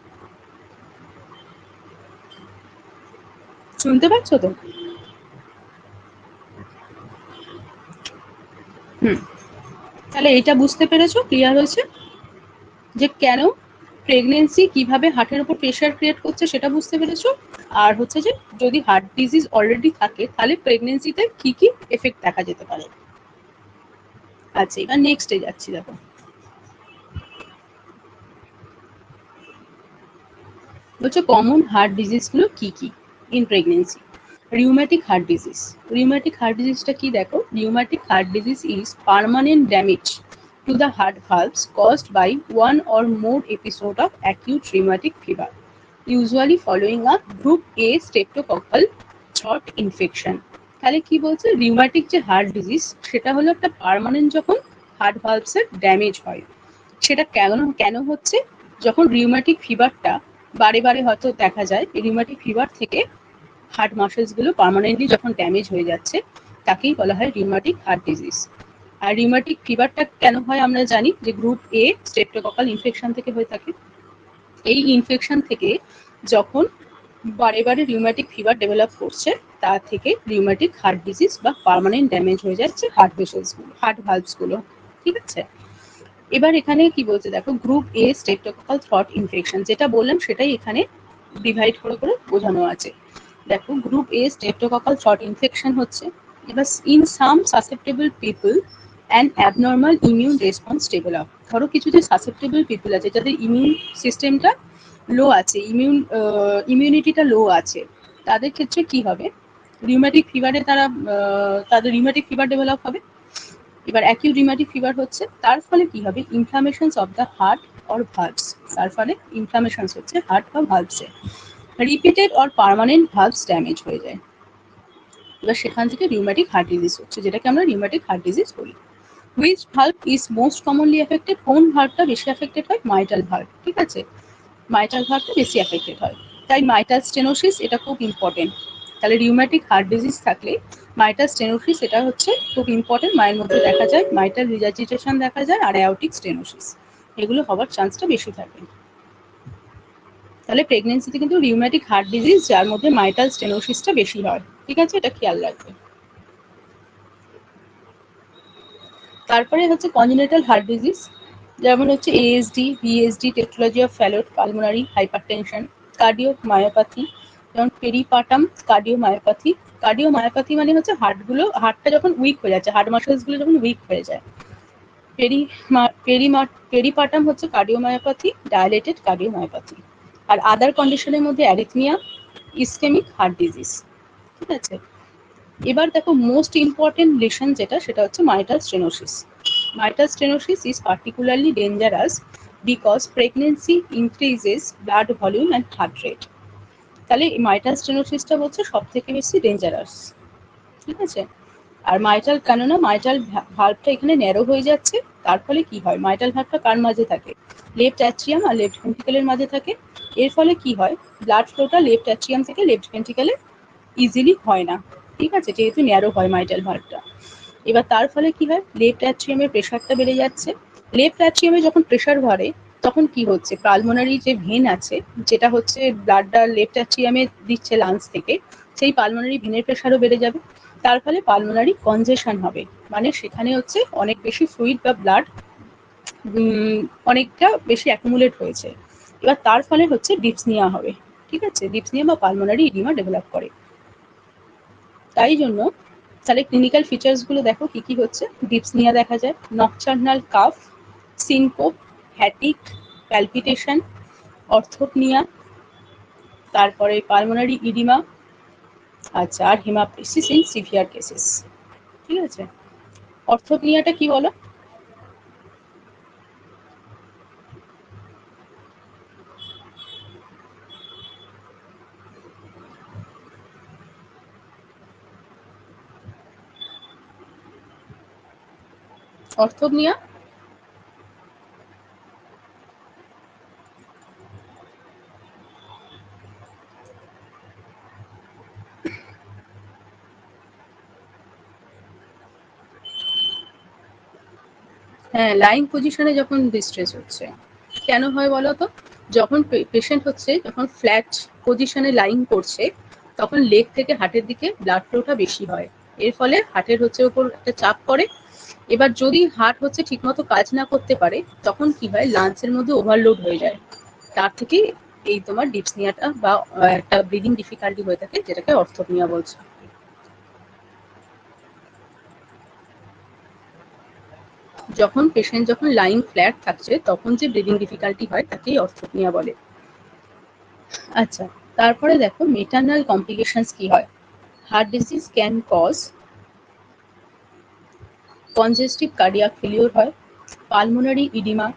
শুনতে পাচ্ছ তো? তাহলে এটা বুঝতে পেরেছো, ক্লিয়ার হয়েছে যে কেন প্রেগনেন্সি কিভাবে হার্টের উপর প্রেশার ক্রিয়েট করছে সেটা বুঝতে পেরেছো। আর হচ্ছে যে যদি হার্ট ডিজিজ অলরেডি থাকে তাহলে প্রেগনেন্সিতে কি কি এফেক্ট দেখা যেতে পারে। আচ্ছা, এবার নেক্সটে যাচ্ছি। দেখো, বলছে কমন হার্ট ডিজিজগুলো কি কি in pregnancy. Rheumatic heart disease. Rheumatic heart ডিজিজটা কি দেখো, rheumatic heart disease is permanent damage to the heart valves caused by one or more episode of acute rheumatic fever, usually following a group A streptococcal throat infection. তাহলে কি বলছে, rheumatic যে heart disease সেটা হলো একটা permanent যখন heart ভালভসের damage হয়। সেটা কেন কেন হচ্ছে, যখন রিউম্যাটিক ফিভারটা বারে বারে হয়তো দেখা যায়, রিউম্যাটিক ফিভার থেকে হার্ট মাসেলসগুলো পার্মানেন্টলি যখন ড্যামেজ হয়ে যাচ্ছে তাকেই বলা হয় রিউম্যাটিক হার্ট ডিজিজ। আর রিউম্যাটিক ফিভারটা কেন হয় আমরা জানি যে গ্রুপ এ স্ট্রেপ্টোককাল ইনফেকশন থেকে হয়ে থাকে। এই ইনফেকশন থেকে যখন বারে বারে রিউম্যাটিক ফিভার ডেভেলপ করছে তা থেকে রিউম্যাটিক হার্ট ডিজিজ বা পার্মানেন্ট ড্যামেজ হয়ে যাচ্ছে হার্ট ভেসেলসগুলো, হার্ট ভালভসগুলো, ঠিক আছে। এবার এখানে কি বলছে দেখো, গ্রুপ এ স্ট্রেপ্টোককাল থ্রট ইনফেকশন, যেটা বললাম সেটাই এখানে ডিভাইড করে করে বোঝানো আছে। দেখো, গ্রুপ এ স্ট্রেপ্টোককাল থ্রট ইনফেকশন হচ্ছে, এবার in some susceptible people and abnormal immune response develop. ধরো কিছু যে সাসেপ্টেবল পিপল আছে যাদের ইমিউন সিস্টেমটা লো আছে, ইমিউনিটিটা লো আছে, তাদের ক্ষেত্রে কি হবে, রিউম্যাটিক ফিভারে তাদের রিউম্যাটিক ফিভার ডেভেলপ হবে। এবার অ্যাকিউট রিউম্যাটিক ফিভার হচ্ছে, তার ফলে কি হবে, inflammations of the heart or valves, তার ফলে ইনফ্লামেশনস হচ্ছে হার্ট বা ভালভসে, repeated or permanent valves damage হয়ে যায়। এবার সেখান থেকে রিউম্যাটিক হার্ট ডিজিজ হচ্ছে, যেটাকে আমরা রিউম্যাটিক হার্ট ডিজিজ বলি। Which valve is most commonly affected, কোন ভালভটা বেশি এফেক্টেড হয়, মাইটাল ভালভ, ঠিক আছে, মাইটাল ভালভটা বেশি এফেক্টেড হয়। তাই মাইটাল স্টেনোসিস এটা খুব ইম্পর্টেন্ট। তাহলে রিউম্যাটিক হার্ট ডিজিজ থাকলে মাইটাল স্টেনোসিস এটা হচ্ছে খুব ইম্পর্টেন্ট, মায়ের মধ্যে দেখা যায়, মাইটাল রিজার্জিটেশন দেখা যায় আর অ্যাওর্টিক স্টেনোসিস, এগুলো হওয়ার চান্সটা বেশি থাকে। তাহলে প্রেগনেন্সিতে কিন্তু রিউম্যাটিক হার্ট ডিজিজ যার মধ্যে মাইটাল স্টেনোসিসটা বেশি হয়, ঠিক আছে, এটা খেয়াল রাখবে। তারপরে হচ্ছে কনজেনিটাল হার্ট ডিজিজ, যেমন হচ্ছে ASD, VSD, tetralogy of Fallot, pulmonary hypertension, cardiomyopathy, যেমন পেরিপাটাম কার্ডিওমায়োপ্যাথি। কার্ডিওমায়োপ্যাথি মানে হচ্ছে হার্টটা যখন উইক হয়ে যাচ্ছে, হার্ট মাসেলসগুলো যখন উইক হয়ে যায় পেরিপাটাম হচ্ছে কার্ডিওমায়োপ্যাথি, ডায়ালেটেড কার্ডিওমায়োপ্যাথি। আর আদার কন্ডিশনের মধ্যে অ্যারিথমিয়া, ইসকেমিক হার্ট ডিজিজ। ঠিক আছে, এবার দেখো মোস্ট ইম্পর্টেন্ট লেশন যেটা, সেটা হচ্ছে mitral stenosis. Mitral stenosis is particularly dangerous because pregnancy increases blood volume and heart rate. তাহলে মাইটাল স্টেনোসিসটা হচ্ছে সব থেকে বেশি ডেঞ্জারাস। ঠিক আছে, আর মাইটাল, কেননা মাইটাল ভাল্বটা এখানে ন্যারো হয়ে যাচ্ছে, তার ফলে কি হয়, মাইটাল ভাল্বটা কার মাঝে থাকে, লেফট অ্যাট্রিয়াম আর লেফট ভেন্ট্রিকেলের মাঝে থাকে। এর ফলে কি হয়, ব্লাড ফ্লোটা লেফট অ্যাট্রিয়াম থেকে লেফট ভেন্ট্রিকেলে ইজিলি হয় না। ঠিক আছে, যেহেতু ন্যারো হয় মাইটাল ভাল্বটা। এবার তার ফলে কি হয়, লেফট অ্যাট্রিয়ামের প্রেশারটা বেড়ে যাচ্ছে। লেফট অ্যাট্রিয়ামে যখন প্রেশার বাড়ে তখন কি হচ্ছে, পালমোনারি যে ভেন আছে, যেটা হচ্ছে ব্লাডটা লেফট অ্যাট্রিয়ামে দিচ্ছে লাংস থেকে, সেই পালমোনারি ভেনের প্রেশারও বেড়ে যাবে। তার ফলে পালমোনারি কনজেশন হবে, মানে সেখানে হচ্ছে অনেক বেশি ফ্লুইড বা ব্লাড অনেকটা বেশি অ্যাকুমুলেট হয়েছে। এবার তার ফলে হচ্ছে ডিপসনিয়া হবে। ঠিক আছে, ডিপসনিয়া বা পালমোনারি ইডিমা ডেভেলপ করে। তাই জন্য তাহলে ক্লিনিক্যাল ফিচার্সগুলো দেখো কি কি হচ্ছে। ডিপসনিয়া দেখা যায়, nocturnal cough, syncope, fatigue, palpitation, orthopnea, তারপরে পালমোনারি ইডিমা, আচ্ছা, আর হেমাপ্টিসিস ইন সিভিয়ার কেসেস। ঠিক আছে, অর্থোপনিয়াটা কি বলো? অর্থোপনিয়া হ্যাঁ, লাইং পজিশনে যখন ডিস্ট্রেস হচ্ছে, কেন হয় বলো তো? যখন পেশেন্ট হচ্ছে, যখন ফ্ল্যাট পজিশনে লাইং করছে, তখন লেগ থেকে হার্টের দিকে ব্লাড ফ্লোটা বেশি হয়। এর ফলে হার্টের হচ্ছে উপর একটা চাপ পড়ে। এবার যদি হার্ট হচ্ছে ঠিকমতো কাজ না করতে পারে, তখন কি হয়, লাংসের মধ্যে ওভারলোড হয়ে যায়। তার থেকে এই তোমার ডিপসনিয়াটা বা একটা ব্রিদিং ডিফিকাল্টি হয়ে থাকে, যেটাকে অর্থোপনিয়া বলছে। যখন পেশেন্ট যখন লাইং ফ্ল্যাট থাকছে, তখন যে ব্রিদিং ডিফিকাল্টি হয় তাকেই অর্থোপনিয়া বলে। আচ্ছা, তারপরে দেখো মেটার্নাল কমপ্লিকেশনস কি হয়। Heart disease can cause congestive cardiac failure হয়, পালমোনারি ইডিমা,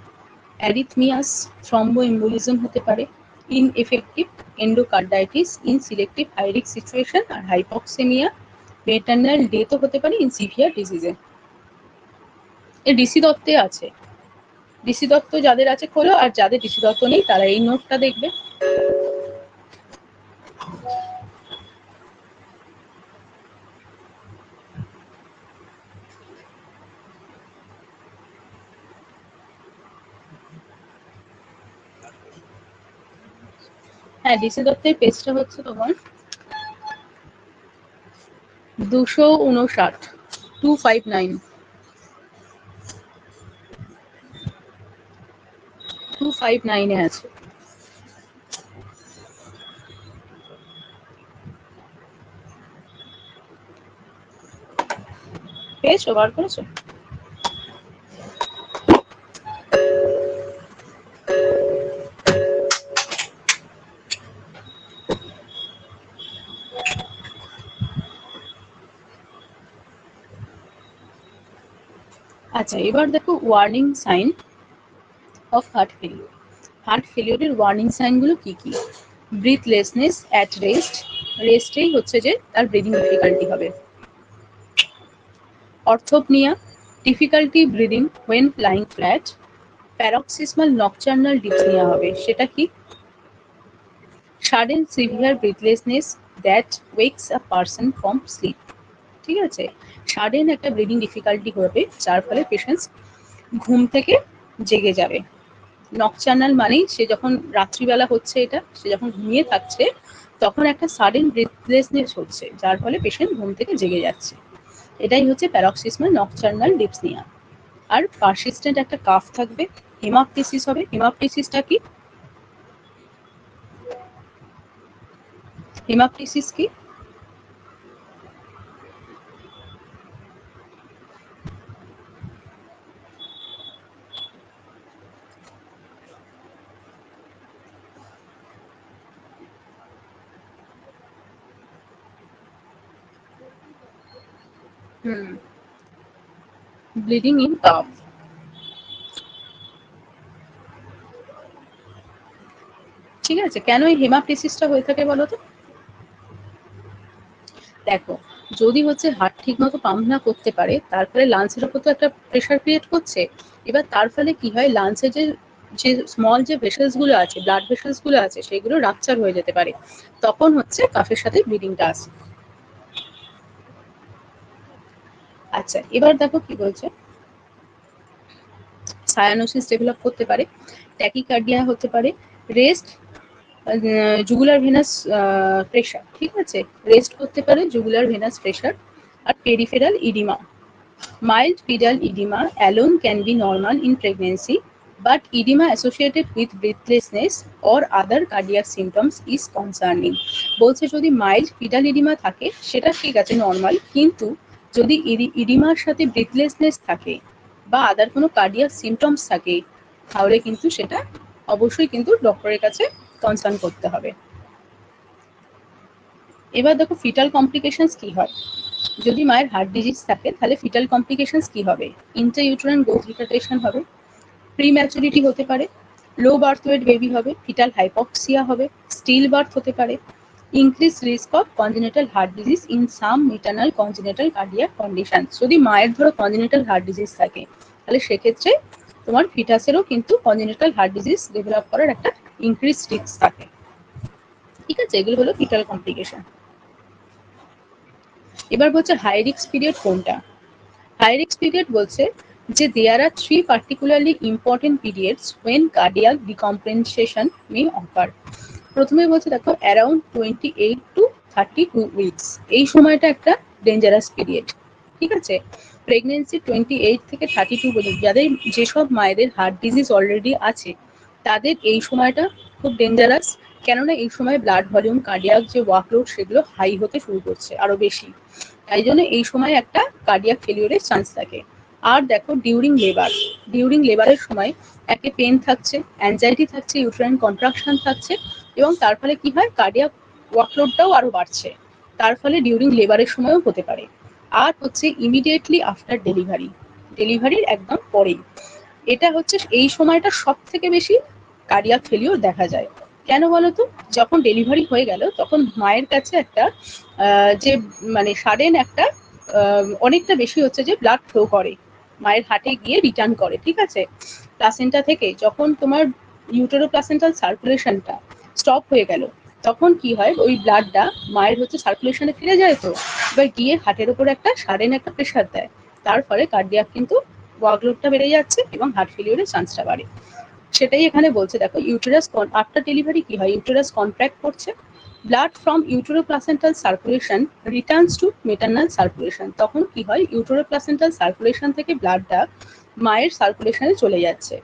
অ্যারিথমিয়াস, থ্রম্বোএম্বোলিজম হতে পারে, infective endocarditis in selective high risk situation, আর হাইপক্সেমিয়া, মেটার্নাল ডেথও হতে পারে ইন সিভিয়ার ডিজিজে। এ ডিসি দত্তে আছে। ডিসি দত্ত যাদের আছে খোলো, আর যাদের ডিসি দত্ত নেই তারা এই নোটটা দেখবে। হ্যাঁ, ডিসি দত্তের পেজটা হচ্ছে তোমার 259, 259, 259 এ আছে। পেয়েছো, বার করেছো? আচ্ছা, এবার দেখো warning sign of heart failure. Heart ফেলিওরের ওয়ার্নিং সাইনগুলো কি কি? ব্রিথলেসনেস অ্যাট রেস্ট, রেস্টেই হচ্ছে যে তার ব্রিদিং ডিফিকাল্টি হবে। Orthopnea, difficulty breathing when lying flat. Paroxysmal nocturnal dyspnea হবে, সেটা কি? Sudden severe breathlessness that wakes a person from sleep. ঠিক আছে, সাডেন একটা ব্রিদিং ডিফিকাল্টি হবে, যার ফলে পেশেন্ট ঘুম থেকে জেগে যাবে। নকচার্নাল মানেই সে যখন রাত্রিবেলা হচ্ছে, এটা সে যখন ঘুমিয়ে থাকছে, তখন একটা সাডেন ব্রিথলেসনেস হচ্ছে, যার ফলে পেশেন্ট ঘুম থেকে জেগে যাচ্ছে। এটাই হচ্ছে প্যারক্সিসমাল নকচার্নাল ডিপসনিয়া। আর পারসিস্টেন্ট একটা কাফ থাকবে, হেমাপটিসিস হবে। হেমাপটিসিসটা কি? হেমাপটিসিস কি? Bleeding in calf. ঠিক আছে, কেন এই হেমাপটিসিসটা হয়ে থাকে বলো তো? দেখো, যদি হচ্ছে হার্ট ঠিক মতো পাম্প না করতে পারে, তারপরে লাঞ্চের উপর তো একটা প্রেশার ক্রিয়েট করছে। এবার তার ফলে কি হয়, লাঞ্চে যে যে স্মল যে ভেসেলস গুলো আছে, ব্লাড ভেসেলস গুলো আছে, সেগুলো রাপচার হয়ে যেতে পারে। তখন হচ্ছে কাফের সাথে ব্লিডিংটা আসে। আচ্ছা, এবার দেখো কি বলছে, সায়ানোসিস ডেভেলপ করতে পারে, ট্যাকিকার্ডিয়া হতে পারে, রেস্ট জুগুলার ভেনাস প্রেশার, ঠিক আছে, রেস্ট করতে পারে জুগুলার ভেনাস প্রেশার, আর peripheral edema. Mild pedal edema alone can be normal in pregnancy, but edema associated with breathlessness or other cardiac symptoms is concerning. বলছে যদি mild পিডাল edema থাকে সেটা ঠিক আছে, নর্মাল, কিন্তু যদি ইডিমার সাথে ব্রিথলেসনেস থাকে বা আদার কোনো কার্ডিয়াক সিমটমস থাকে, তাহলে কিন্তু সেটা অবশ্যই কিন্তু ডক্টরের কাছে কনসার্ন করতে হবে। এবার দেখো ফিটাল কমপ্লিকেশনস কি হয়। যদি মায়ের হার্ট ডিজিজ থাকে তাহলে ফিটাল কমপ্লিকেশনস কি হবে, ইন্ট্রাইউটেরাইন গ্রোথ রিটার্ডেশন হবে, প্রিম্যাচুরিটি হতে পারে, লো বার্থ ওয়েট বেবি হবে, ফিটাল হাইপক্সিয়া হবে, স্টিল বার্থ হতে পারে, increase risk of congenital heart disease in some maternal congenital cardiac condition. যদি মায়ের ধরো কনজেনিটাল হার্ট ডিজিজ থাকে, তাহলে সেক্ষেত্রে তোমার ফিটাসেরও কিন্তু কনজেনিটাল হার্ট ডিজিজ ডেভেলপ করার একটা ইনক্রিজ রিস্ক থাকে। ঠিক আছে, এগুলো হলো ফিটাল কমপ্লিকেশন। এবার বলছে হাই রিস্ক পিরিয়ড কোনটা। হাই রিস্ক পিরিয়ড বলছে যে there are 3 particularly important periods when cardiac decompensation may occur. প্রথমে বলছে দেখো অ্যারাউন্ড 28 to 32 উইকস, এই সময়টা একটা ডেঞ্জারাস পিরিয়ড। ঠিক আছে, প্রেগনেন্সি 28 থেকে 32 বলি, যাদের যেসব মায়েদের হার্ট ডিজিজ অলরেডি আছে তাদের এই সময়টা খুব ডেঞ্জারাস, কেননা এই সময় ব্লাড ভলিউম, কার্ডিয়াক যে ওয়ার্কলোড সেগুলো হাই হতে শুরু করছে আরো বেশি, তাই জন্য এই সময় একটা কার্ডিয়াক ফেলিওরের চান্স থাকে। আর দেখো ডিউরিং লেবারের সময় একে পেন থাকছে, অ্যাংজাইটি থাকছে, ইউট্রাইন কন্ট্রাকশন থাকছে, এবং তার ফলে কি হয় কার্ডিয়াক ওয়ার্কলোডটাও আরো বাড়ছে, তার ফলে ডিউরিং লেবারের সময়ও হতে পারে। আর হচ্ছে ইমিডিয়েটলি আফটার ডেলিভারির একদম পরেই, এটা হচ্ছে এই সময়টা সব থেকে বেশি কার্ডিয়াক ফেলিওর দেখা যায়। কেন বলতো, যখন ডেলিভারি হয়ে গেল তখন মায়ের কাছে একটা যে মানে সাডেন একটা অনেকটা বেশি হচ্ছে যে ব্লাড ফ্লো করে, মায়ের হার্টে গিয়ে রিটার্ন করে। ঠিক আছে, প্লাসেন্টা থেকে যখন তোমার ইউটেরো প্লাসেন্টাল সার্কুলেশনটা স্টপ হয়ে গেল, তখন কি হয় ওই ব্লাডটা মায়ের হচ্ছে সার্কুলেশনে ফিরে যায়, তো এবার গিয়ে হার্টের উপর একটা সাডেন একটা প্রেশার দেয়, তার ফলে কার্ডিয়াক কিন্তু ওয়ার্কলোডটা বেড়ে যাচ্ছে এবং হার্ট ফেলিওরের চান্সটা বাড়ে। সেটাই এখানে বলছে, দেখো ইউটেরাস আফটার ডেলিভারি কি হয়, ইউটেরাস কন্ট্রাক্ট করছে, blood from uteroplacental circulation returns to maternal circulation. তখন কি হয় ইউটেরোপ্লাসেন্টাল সার্কুলেশন থেকে ব্লাডটা মায়ের সার্কুলেশনে চলে যাচ্ছে,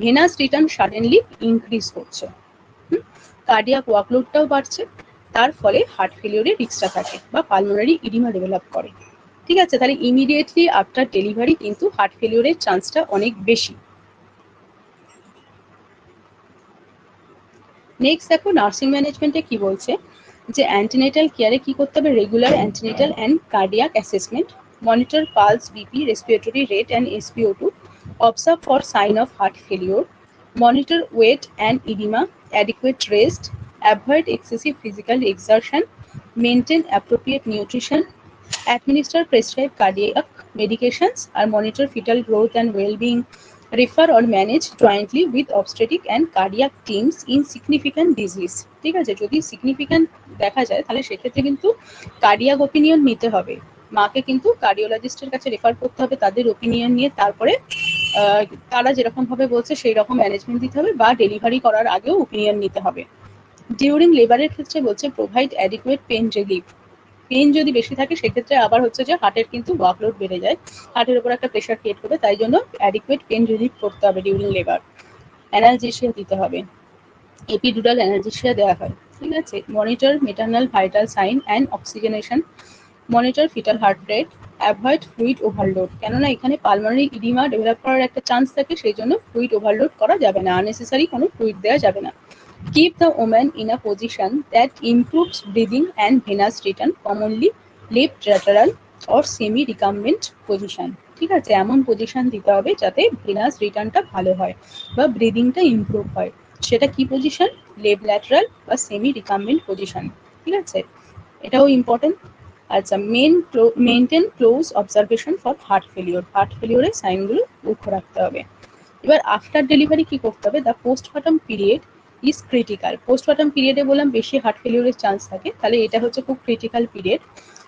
ভেনাস রিটার্ন সাডেনলি ইনক্রিজ করছে, কার্ডিয়াক ওয়ার্কলোডটাও বাড়ছে, তার ফলে হার্ট ফেলিওরের রিস্কটা থাকে বা পালমোনারি ইডিমা ডেভেলপ করে। ঠিক আছে, তাহলে ইমিডিয়েটলি আফটার ডেলিভারি কিন্তু হার্ট ফেলিওরের চান্সটা অনেক বেশি। নেক্সট দেখো নার্সিং ম্যানেজমেন্টে কি বলছে, যে অ্যান্টিনেটাল কেয়ারে কি করতে হবে, regular antenatal and cardiac assessment, monitor pulse, BP, respiratory rate and SpO2, observe for sign of heart failure, monitor weight and oedema, adequate rest, avoid excessive physical exertion, maintain appropriate nutrition, administer prescribed cardiac medications, আর monitor fetal growth and well-being, refer or manage jointly with obstetric and cardiac teams in significant disease। ঠিক আছে, যদি significant দেখা যায় তাহলে সেক্ষেত্রে কিন্তু cardiac opinion নিতে হবে, মাকে কিন্তু কার্ডিওলজিস্টের কাছে রেফার করতে হবে, তাদের ওপিনিয়ন নিয়ে তারপরে তারা যেরকম ভাবে বলছে সেই রকম ম্যানেজমেন্ট দিতে হবে, বা ডেলিভারি করার আগেও ওপিনিয়ন নিতে হবে। ডিউরিং লেবারের ক্ষেত্রে বলছে provide adequate pain relief, pain যদি বেশি থাকে সেক্ষেত্রে আবার হচ্ছে যে হার্টের কিন্তু ওয়ার্কলোড বেড়ে যায়, হার্টের উপর একটা প্রেশার ক্রিয়েট করবে, তাই জন্য অ্যাডিকুয়েট পেন রিলিফ করতে হবে ডিউরিং লেবার। অ্যানালজেসিয়া দিতে হবে, এপিডুরাল অ্যানালজেসিয়া দেওয়া হয়। ঠিক আছে, monitor maternal vital sign and oxygenation, monitor fetal heart rate, avoid fluid overload, কেননা এখানে পালমোনারি ইডিমা ডেভেলপ করার একটা চান্স থাকে, সেই জন্য ফ্লুইড ওভারলোড করা যাবে না, আননেসেসারি কোনো ফ্লুইড দেওয়া যাবে না। Keep the woman in a position that improves breathing and venous return, commonly left lateral, or semi recumbent position, ঠিক আছে, এমন পজিশন দিতে হবে যাতে ভেনাস রিটার্নটা ভালো হয় বা ব্রিদিংটা ইমপ্রুভ হয়। সেটা কি পজিশন? লেফট ল্যাটারাল বা সেমি রিকাম্বেন্ট পজিশন, ঠিক আছে, এটাও ইম্পর্টেন্ট। আচ্ছা, maintain close observation for heart failure, heart ফেলিওরের সাইনগুলো লক্ষ্য রাখতে হবে। এবার আফটার ডেলিভারি কি করতে হবে? The postpartum period is critical. Postpartum পিরিয়ডে বললাম বেশি হার্ট ফেলিওরের চান্স থাকে, তাহলে এটা হচ্ছে খুব critical period.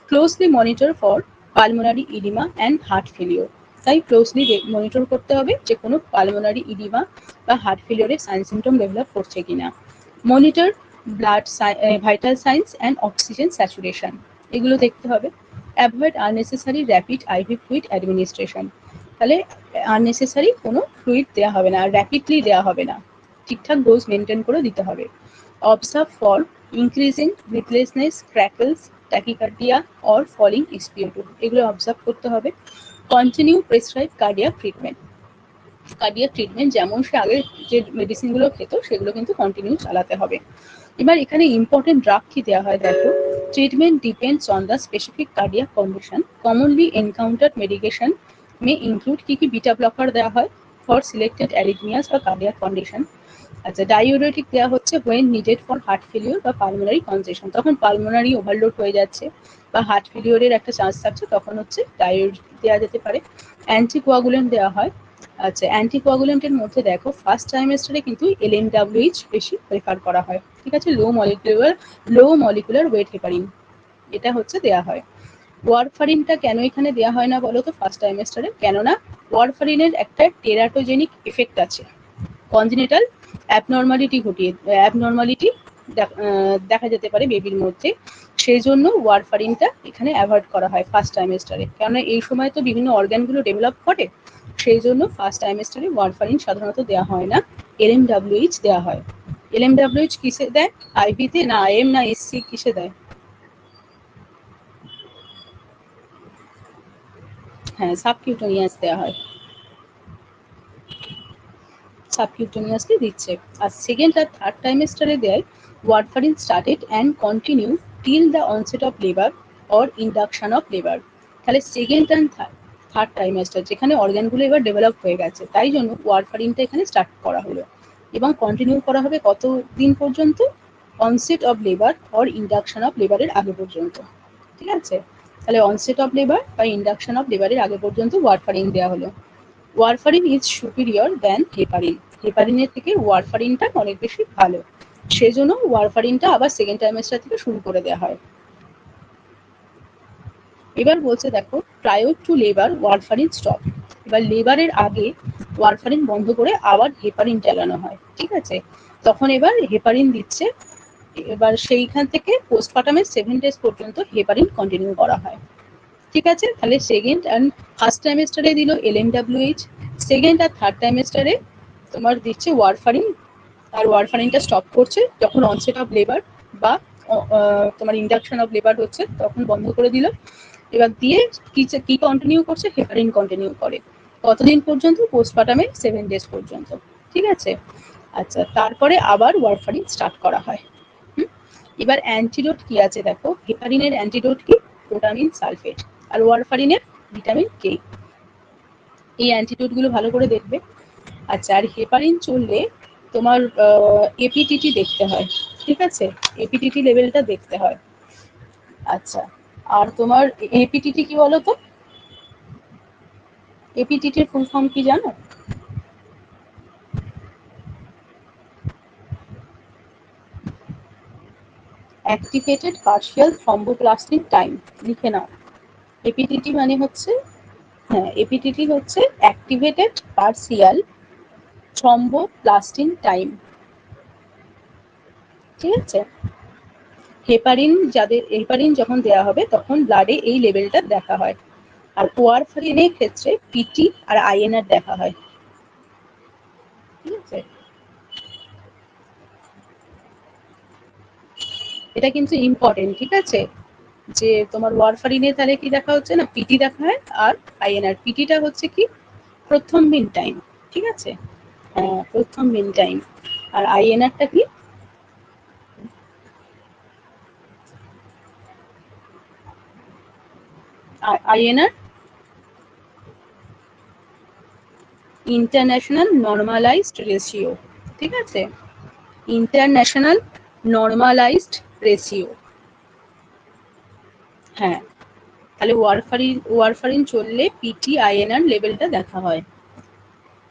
Closely monitor for pulmonary oedema and heart failure, তাই ক্লোজলি মনিটর করতে হবে যে কোনো পালমোনারি ইডিমা বা হার্ট ফেলিওরের সাইন সিমটম ডেভেলপ করছে কিনা। Monitor blood vital signs and oxygen saturation, এগুলো দেখতে হবে। Avoid unnecessary rapid IV fluid administration, তাহলে আননেসেসারি কোনো ফ্লুইড দেওয়া হবে না, র্যাপিডলি দেওয়া হবে না, ঠিকঠাক ডোজ মেনটেন করে দিতে হবে। Observe for increasing breathlessness, crackles, tachycardia or falling SpO2, এগুলো অবজার্ভ করতে হবে। Continue prescribe cardiac treatment, cardiac treatment যেমন সে আগে যে মেডিসিনগুলো খেত সেগুলো কিন্তু কন্টিনিউ চালাতে হবে। এবার এখানে ইম্পর্টেন্ট ড্রাগ কি দেওয়া হয় দেখো। Treatment depends on the specific cardiac condition, commonly encountered medication May include, কি কি বিটা ব্লকার দেওয়া হয় ফর সিলেক্টেড অ্যারিথমিয়াস বা কার্ডিয়াক কন্ডিশন। আচ্ছা, ডাইউরেটিক দেওয়া হচ্ছে when needed for heart failure বা পালমোনারি কনজেশন, তখন পালমোনারি ওভারলোড হয়ে যাচ্ছে বা হার্ট ফেলিওরের একটা চান্স থাকছে, তখন হচ্ছে ডাইউরেটিক দেওয়া যেতে পারে। অ্যান্টিকোয়াগুলেন্ট দেওয়া হয়। আচ্ছা, অ্যান্টিকোয়াগুলেন্টের মধ্যে দেখো ফার্স্ট ট্রাইমেস্টারে কিন্তু LMWH বেশি প্রেফার করা হয়, ঠিক আছে, লো মলিকুলার ওয়েট হেপারিন, এটা হচ্ছে দেওয়া হয়। ওয়ারফারিনটা কেন এখানে দেওয়া হয় না বলো তো ফার্স্ট ট্রাইমেস্টারে? কেননা ওয়ারফারিনের একটা টেরাটোজেনিক এফেক্ট আছে, কনজেনিটাল অ্যাবনর্মালিটি দেখা যেতে পারে বেবির মধ্যে, সেই জন্য ওয়ারফারিনটা এখানে অ্যাভয়েড করা হয় ফার্স্ট ট্রাইমেস্টারে, কেননা এই সময় তো বিভিন্ন অর্গানগুলো ডেভেলপ করে, সেই জন্য ফার্স্ট ট্রাইমেস্টারে ওয়ারফারিন সাধারণত দেওয়া হয় না, LMWH দেওয়া হয়। LMWH কিসে দেয়? আইভিতে না IM না SC, কিসে দেয়? হ্যাঁ, সাবকিউটেনিয়াস দেওয়া হয়, সাবকিউটেনিয়াসলি দিচ্ছে। আর সেকেন্ড আর থার্ড ট্রাইমেস্টারে দেয় warfarin started and continue till the onset of labour or induction of labour, তাহলে সেকেন্ড অ্যান্ড থার্ড ট্রাইমেস্টার যেখানে অর্গানগুলো এবার ডেভেলপ হয়ে গেছে, তাই জন্য ওয়ারফারিনটা এখানে স্টার্ট করা হলো এবং কন্টিনিউ করা হবে কত দিন পর্যন্ত? Onset of labour or induction of লেবারের আগে পর্যন্ত, ঠিক আছে, তাহলে অনসেট অফ লেবার বা ইন্ডাকশন অফ লেবারের আগে পর্যন্ত ওয়ারফারিন দেওয়া হলো। Warfarin is superior than heparin, হেপারিনের থেকে ওয়ারফারিনটা অনেক বেশি ভালো, সেজন্য ওয়ারফারিনটা আবার সেকেন্ড ট্রাইমেস্টার থেকে শুরু করে দেওয়া হয়। এবার বলছে দেখো, prior to labour warfarin stop, এবার লেবারের আগে ওয়ারফারিন বন্ধ করে আবার হেপারিন চালানো হয়, ঠিক আছে, তখন এবার হেপারিন দিচ্ছে, এবার সেইখান থেকে পোস্টপার্টামের 7 days পর্যন্ত হেপারিন কন্টিনিউ করা হয়, ঠিক আছে। তাহলে সেকেন্ড অ্যান্ড ফার্স্ট ট্রাইমেস্টারে দিল LMWH, সেকেন্ড আর থার্ড ট্রাইমেস্টারে তোমার দিচ্ছে ওয়ারফারিন, আর ওয়ারফারিনটা স্টপ করছে যখন অনসেট অফ লেবার বা তোমার ইন্ডাকশন অফ লেবার হচ্ছে তখন বন্ধ করে দিল, এবার দিয়ে কি কন্টিনিউ করছে? হেপারিন কন্টিনিউ করে, কতদিন পর্যন্ত? পোস্টপার্টামে 7 days পর্যন্ত, ঠিক আছে। আচ্ছা, তারপরে আবার ওয়ারফারিন স্টার্ট করা হয়। এবার অ্যান্টিডোট কি আছে দেখো, হেপারিনের অ্যান্টিডোট কি? প্রোটামিন সালফেট, আর ওয়ারফারিনের ভিটামিন K, এই অ্যান্টিডোট গুলো ভালো করে দেখবে। আচ্ছা, আর হেপারিন চললে তোমার এপিটিটি দেখতে হয়, ঠিক আছে, এপিটিটি লেভেলটা দেখতে হয়। আচ্ছা, আর তোমার এপিটিটি কি বলো তো? এপিটিটির ফুল ফর্ম কি জানো? অ্যাক্টিভেটেড পার্শিয়াল থ্রম্বোপ্লাস্টিন টাইম, লিখে নাও। এপিটিটি মানে হচ্ছে, হ্যাঁ, এপিটিটি হচ্ছে অ্যাক্টিভেটেড পার্শিয়াল থ্রম্বোপ্লাস্টিন টাইম, ঠিক আছে। হেপারিন যখন দেওয়া হবে তখন ব্লাডে এই লেভেলটা দেখা হয়, আর ওয়ারফারিনের ক্ষেত্রে পিটি আর INR দেখা হয়, ঠিক আছে। এটা কিন্তু ইম্পর্টেন্ট, ঠিক আছে, যে তোমার ওয়ারফারিনে তাহলে কি দেখা হচ্ছে না, পিটি দেখা হয় আর INR। পিটিটা হচ্ছে কি? প্রথম মিন টাইম, ঠিক আছে, হ্যাঁ, প্রথম মিন টাইম। আর INRটা কি? INR ইন্টারন্যাশনাল নর্মালাইজড রেশিও, ঠিক আছে, ইন্টারন্যাশনাল নর্মালাইজড রেশিও। হ্যাঁ, তাহলে ওয়ারফারিন চললে PTINR লেভেলটা দেখা হয়।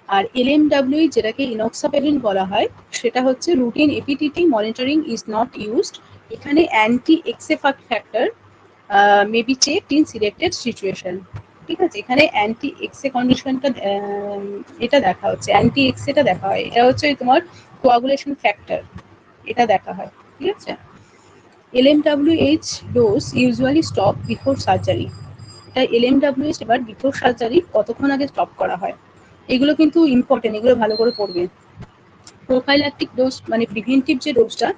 আর LMWE যেটাকে ইনক্সাপেরিন বলা হয় সেটা হচ্ছে routine APTT monitoring is not used. এখানে অ্যান্টি এক্সে factor may be checked in selected situation, ঠিক আছে, এখানে অ্যান্টি এক্সে কন্ডিশনটা এটা দেখা হচ্ছে, অ্যান্টি এক্সেটা দেখা হয়, এটা হচ্ছে তোমার কোয়াগুলেশন ফ্যাক্টর, এটা দেখা হয়, ঠিক আছে। LMWH dose usually stop before surgery. তাই LMWH এবার বিফোর সার্জারি কতক্ষণ আগে স্টপ করা হয়, এগুলো কিন্তু ইম্পর্টেন্ট, এগুলো ভালো করে পড়বে। প্রোফাইল্যাকটিক ডোজ মানে প্রিভেন্টিভ যে ডোজটা,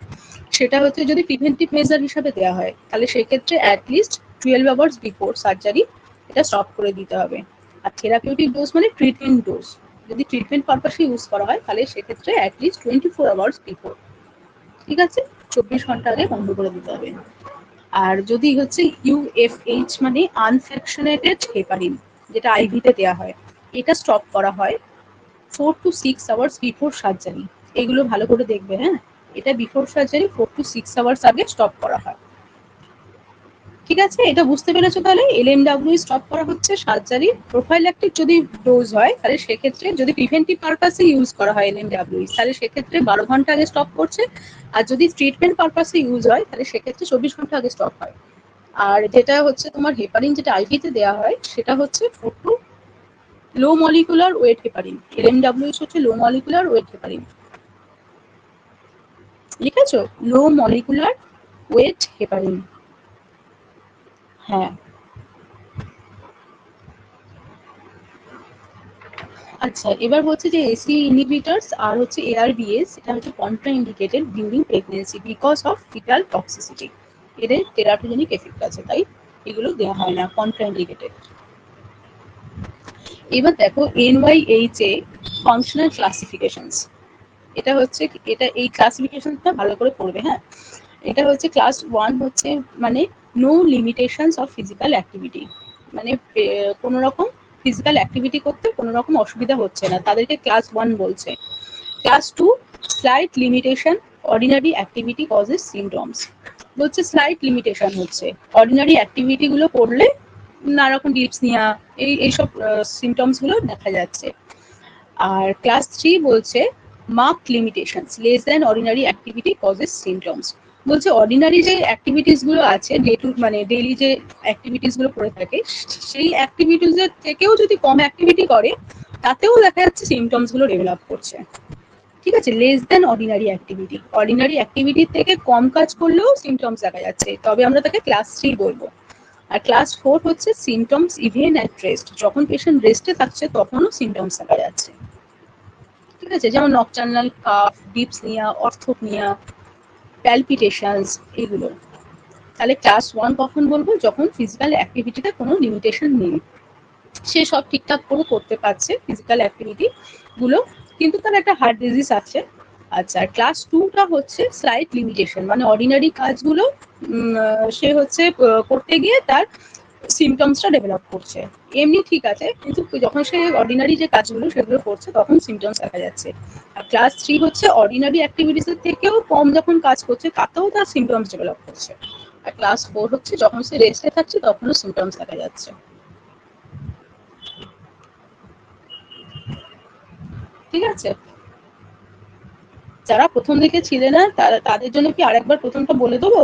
সেটা হচ্ছে যদি প্রিভেন্টিভ মেজার হিসাবে দেওয়া হয় তাহলে সেক্ষেত্রে অ্যাটলিস্ট 12 আওয়ার্স বিফোর সার্জারি এটা স্টপ করে দিতে হবে। আর থেরাপিউটিক ডোজ মানে ট্রিটমেন্ট ডোজ, যদি ট্রিটমেন্ট পারপাসে ইউজ করা হয় তাহলে সেক্ষেত্রে অ্যাটলিস্ট 24 আওয়ার্স বিফোর, ঠিক আছে, 24 ঘন্টা আগে বন্ধ করে দিতে হবে। আর যদি হচ্ছে UFH মানে আনফ্র্যাকশনেটেড হেপারিন, যেটা আইভিতে দেওয়া হয়, এটা স্টপ করা হয় 4 to 6 আওয়ার্স বিফোর সার্জারি। এগুলো ভালো করে দেখবে, হ্যাঁ, এটা বিফোর সার্জারি 4 to 6 আওয়ার্স আগে স্টপ করা হয়, ঠিক আছে। এটা বুঝতে পেরেছো? তাহলে LMW স্টপ করা হচ্ছে সার্জারি। প্রোফাইল্যাকটিক যদি ডোজ হয় তাহলে সেক্ষেত্রে, যদি প্রিভেন্টিভ পারপাসে ইউজ করা হয় LMW তাহলে সেক্ষেত্রে 12 ঘন্টা আগে স্টপ করছে, আর যদি ট্রিটমেন্ট পারপাসে ইউজ হয় তাহলে সেক্ষেত্রে 24 ঘন্টা আগে স্টপ হয়। আর যেটা হচ্ছে তোমার হেপারিন যেটা আইভিতে দেওয়া হয় সেটা হচ্ছে 4 to low molecular weight heparin. LMWH হচ্ছে লো মলিকুলার ওয়েট হেপারিন, লিখেছো? লো মলিকুলার ওয়েট হেপারিন, হ্যাঁ। আচ্ছা, এবার বলছে যে এসি ইনহিবিটরস আর হচ্ছে ARBs, এটা হচ্ছে contra indicated during pregnancy because of fetal toxicity. এদের টেরাটোজেনিক এফেক্ট আছে, তাই এগুলো দেওয়া হয় না, কন্ট্রা ইন্ডিকেটেড। এবার দেখো NYHA ফাংশনাল ক্লাসিফিকেশনস, এটা হচ্ছে, এটা এই ক্লাসিফিকেশনটা ভালো করে পড়বে, হ্যাঁ। এটা হচ্ছে ক্লাস 1 হচ্ছে মানে no limitations of physical activity, মানে কোনো রকম ফিজিক্যাল অ্যাক্টিভিটি করতে কোনো রকম অসুবিধা হচ্ছে না, তাদেরকে ক্লাস 1 বলছে। Class 2 slight limitation ordinary activity causes symptoms, বলছে স্লাইট লিমিটেশন হচ্ছে অর্ডিনারি অ্যাক্টিভিটি গুলো করলে নানা রকম ডিপসনিয়া এইসব সিমটমস গুলো দেখা যাচ্ছে। আর ক্লাস 3 বলছে marked limitations less than ordinary activity causes symptoms, বলছে অর্ডিনারি যে অ্যাক্টিভিটিস গুলো আছে, মানে ডেইলি যে অ্যাক্টিভিটিস গুলো করে থাকে, সেই অ্যাক্টিভিটিস এর থেকেও যদি কম অ্যাক্টিভিটি করে তাতেও দেখা যাচ্ছে সিমটমস গুলো ডেভেলপ করছে, ঠিক আছে। Less than ordinary activity, ordinary অ্যাক্টিভিটির থেকে কম কাজ করলেও সিমটমস দেখা যাচ্ছে, তবে আমরা তাকে ক্লাস 3 বলবো। আর ক্লাস 4 হচ্ছে সিমটমস ইভেন অ্যাট রেস্ট, যখন পেশেন্ট রেস্টে থাকছে তখনও সিমটমস দেখা যাচ্ছে, ঠিক আছে, যেমন নকটার্নাল কাফ, ডিপসনিয়া, অর্থোপনিয়া, প্যালপিটেশনস, এগুলো। তাহলে ক্লাস 1 কখন বলবো? যখন ফিজিক্যাল অ্যাক্টিভিটিতে কোনো লিমিটেশন নেই, সে সব ঠিকঠাক করে করতে পারছে ফিজিক্যাল অ্যাক্টিভিটি গুলো, কিন্তু তার একটা হার্ট ডিজিজ আছে। আচ্ছা, ক্লাস 2টা হচ্ছে স্লাইট লিমিটেশন, মানে অর্ডিনারি কাজগুলো সে হচ্ছে করতে গিয়ে তার সিমটমসটা ডেভেলপ করছে, এমনি ঠিক আছে কিন্তু যখন সে অর্ডিনারি যে কাজগুলো সেগুলো করছে তখন সিমটমস দেখা যাচ্ছে। আর ক্লাস 3 হচ্ছে অর্ডিনারি অ্যাক্টিভিটিসের থেকেও কম যখন কাজ করছে তাতেও তার সিমটমস ডেভেলপ করছে। আর ক্লাস 4 হচ্ছে যখন সে রেস্টে থাকছে তখনও সিমটমস দেখা যাচ্ছে, ঠিক আছে। যারা প্রথম দিকে ছিলে না তাদের জন্য কি আরেকবার প্রথমটা বলে দেবো?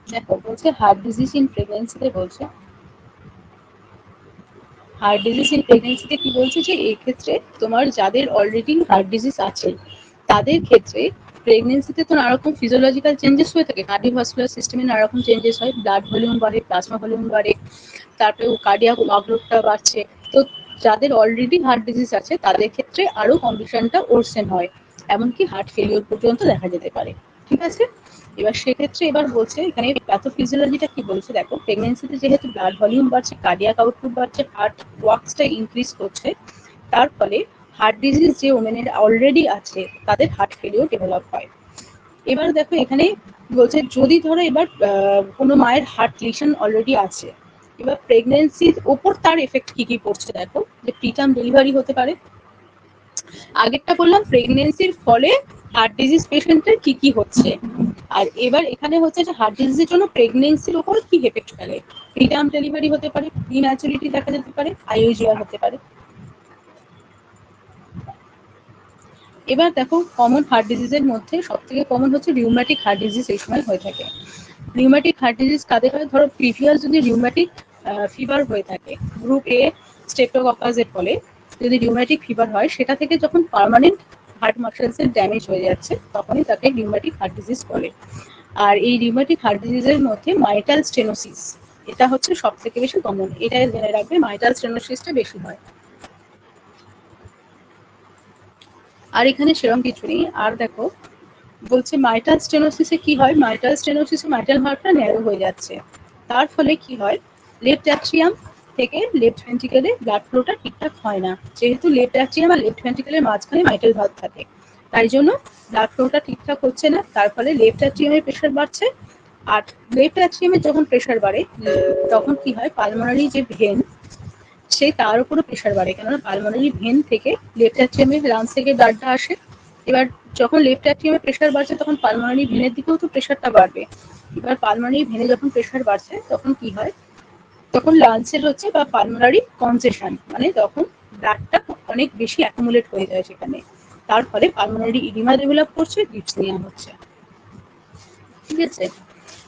দেখো, বলছে হার্ট ডিজিজ ইন প্রেগনেন্সিতে, বলছে হার্ট ডিজিজ ইন প্রেগনেন্সিতে কি বলছে যে এই ক্ষেত্রে তোমার যাদের অলরেডি হার্ট ডিজিজ আছে তাদের ক্ষেত্রে প্রেগনেন্সিতে তো নানারকম ফিজিওলজিক্যাল চেঞ্জেস হয়ে থাকে, কার্ডিওভাস্কুলার সিস্টেমে নানারকম চেঞ্জেস হয়, ব্লাড ভলিউম বাড়ে, প্লাজমা ভলিউম বাড়ে, তারপরে কার্ডিয়াক ওয়ার্কলোডটা বাড়ছে। তো যাদের অলরেডি হার্ট ডিজিজ আছে তাদের ক্ষেত্রে আরো কন্ডিশনটা ওরসেন হয়। এমনকি হার্ট ফেলিওর পর্যন্ত দেখা যেতে পারে। ঠিক আছে, এবার সেক্ষেত্রে এবার বলছে এখানে প্যাথোফিজিওলজিটা কি বলছে দেখো, প্রেগনেন্সিতে যেহেতু ব্লাড ভলিউম বাড়ছে, কার্ডিয়াক আউটপুট বাড়ছে, হার্ট ওয়ার্কসটা ইনক্রিজ করছে, তার ফলে হার্ট ডিজিজ যে ওমেনের অলরেডি আছে তাদের হার্ট ফেলিওর ডেভেলপ হয়। এবার দেখো এখানে বলছে যদি ধরো এবার কোনো মায়ের হার্ট লিশন অলরেডি আছে, এবার প্রেগনেন্সির ওপর তার এফেক্ট কি কি পড়ছে দেখো, যে প্রিটার্ম ডেলিভারি হতে পারে। আগেরটা বললাম প্রেগনেন্সির ফলে হার্ট ডিজিজ পেশেন্টের কি কি হচ্ছে, আর এবার এখানে হচ্ছে যে হার্ট ডিজিজের জন্য প্রেগনেন্সির উপর কি এফেক্ট ফেলে। প্রিটার্ম ডেলিভারি হতে পারে, প্রিম্যাচুরিটি দেখা যেতে পারে, আইওজিআর হতে পারে। এবার দেখো কমন হার্ট ডিজিজের মধ্যে সব থেকে কমন হচ্ছে রিউম্যাটিক হার্ট ডিজিজ এই সময় হয়ে থাকে। রিউম্যাটিক হার্ট ডিজিজ কাদের হয়, ধরো প্রিভিয়াস যদি রিউম্যাটিক ফিভার হয়ে থাকে, গ্রুপ এ স্ট্রেপ্টোককাসের ফলে যদি রিউম্যাটিক ফিভার হয়, সেটা থেকে যখন পার্মানেন্ট হার্ট মাসেলসের ড্যামেজ হয়ে যাচ্ছে তখনই তাকে রিউম্যাটিক হার্ট ডিজিজ বলে। আর এই রিউম্যাটিক হার্ট ডিজিজের মধ্যে মাইটাল স্টেনোসিস এটা হচ্ছে সব থেকে বেশি কমন, এটা জেনে রাখবে, মাইটাল স্টেনোসিসটা বেশি হয়। আর এখানে সেরকম কিছু নেই। আর দেখো বলছে মাইটাল স্টেনোসিসে কি হয়, মাইটাল স্টেনোসিসে মাইটাল ভাল্বটা ন্যারো হয়ে যাচ্ছে, তার ফলে কি হয়, লেফট অ্যাট্রিয়াম থেকে লেফট ভেন্ট্রিকেলে ব্লাড ফ্লোটা ঠিকঠাক হয় না। যেহেতু লেফট অ্যাট্রিয়াম আর লেফট ভেন্ট্রিকেলের মাঝখানে মাইটাল ভাল্ব থাকে, তাই জন্য ব্লাড ফ্লোটা ঠিকঠাক হচ্ছে না, তার ফলে লেফট অ্যাট্রিয়ামের প্রেশার বাড়ছে। আর লেফট অ্যাট্রিয়ামের যখন প্রেশার বাড়ে তখন কি হয়, পালমোনারি যে ভেন সেই তার উপরও প্রেশার বাড়ে, কেননা পালমোনারি ভেন থেকে লেফট অ্যাট্রিয়ামের লাংস থেকে ব্লাডটা আসে। এবার যখন লেফট অ্যাট্রিয়ামে প্রেশার বাড়ছে তখন পালমোনারি ভেনের দিকেও তো প্রেশারটা বাড়বে। এবার পালমোনারি ভেনে যখন প্রেশার বাড়ছে তখন কি হয়, তখন লাংসের হচ্ছে বা পালমোনারি কনজেশন, মানে তখন ব্লাডটা অনেক বেশি অ্যাকুমুলেট হয়ে যায় সেখানে, তার ফলে পালমোনারি ইডিমা ডেভেলপ করছে, ডিপসনিয়া হচ্ছে। ঠিক আছে,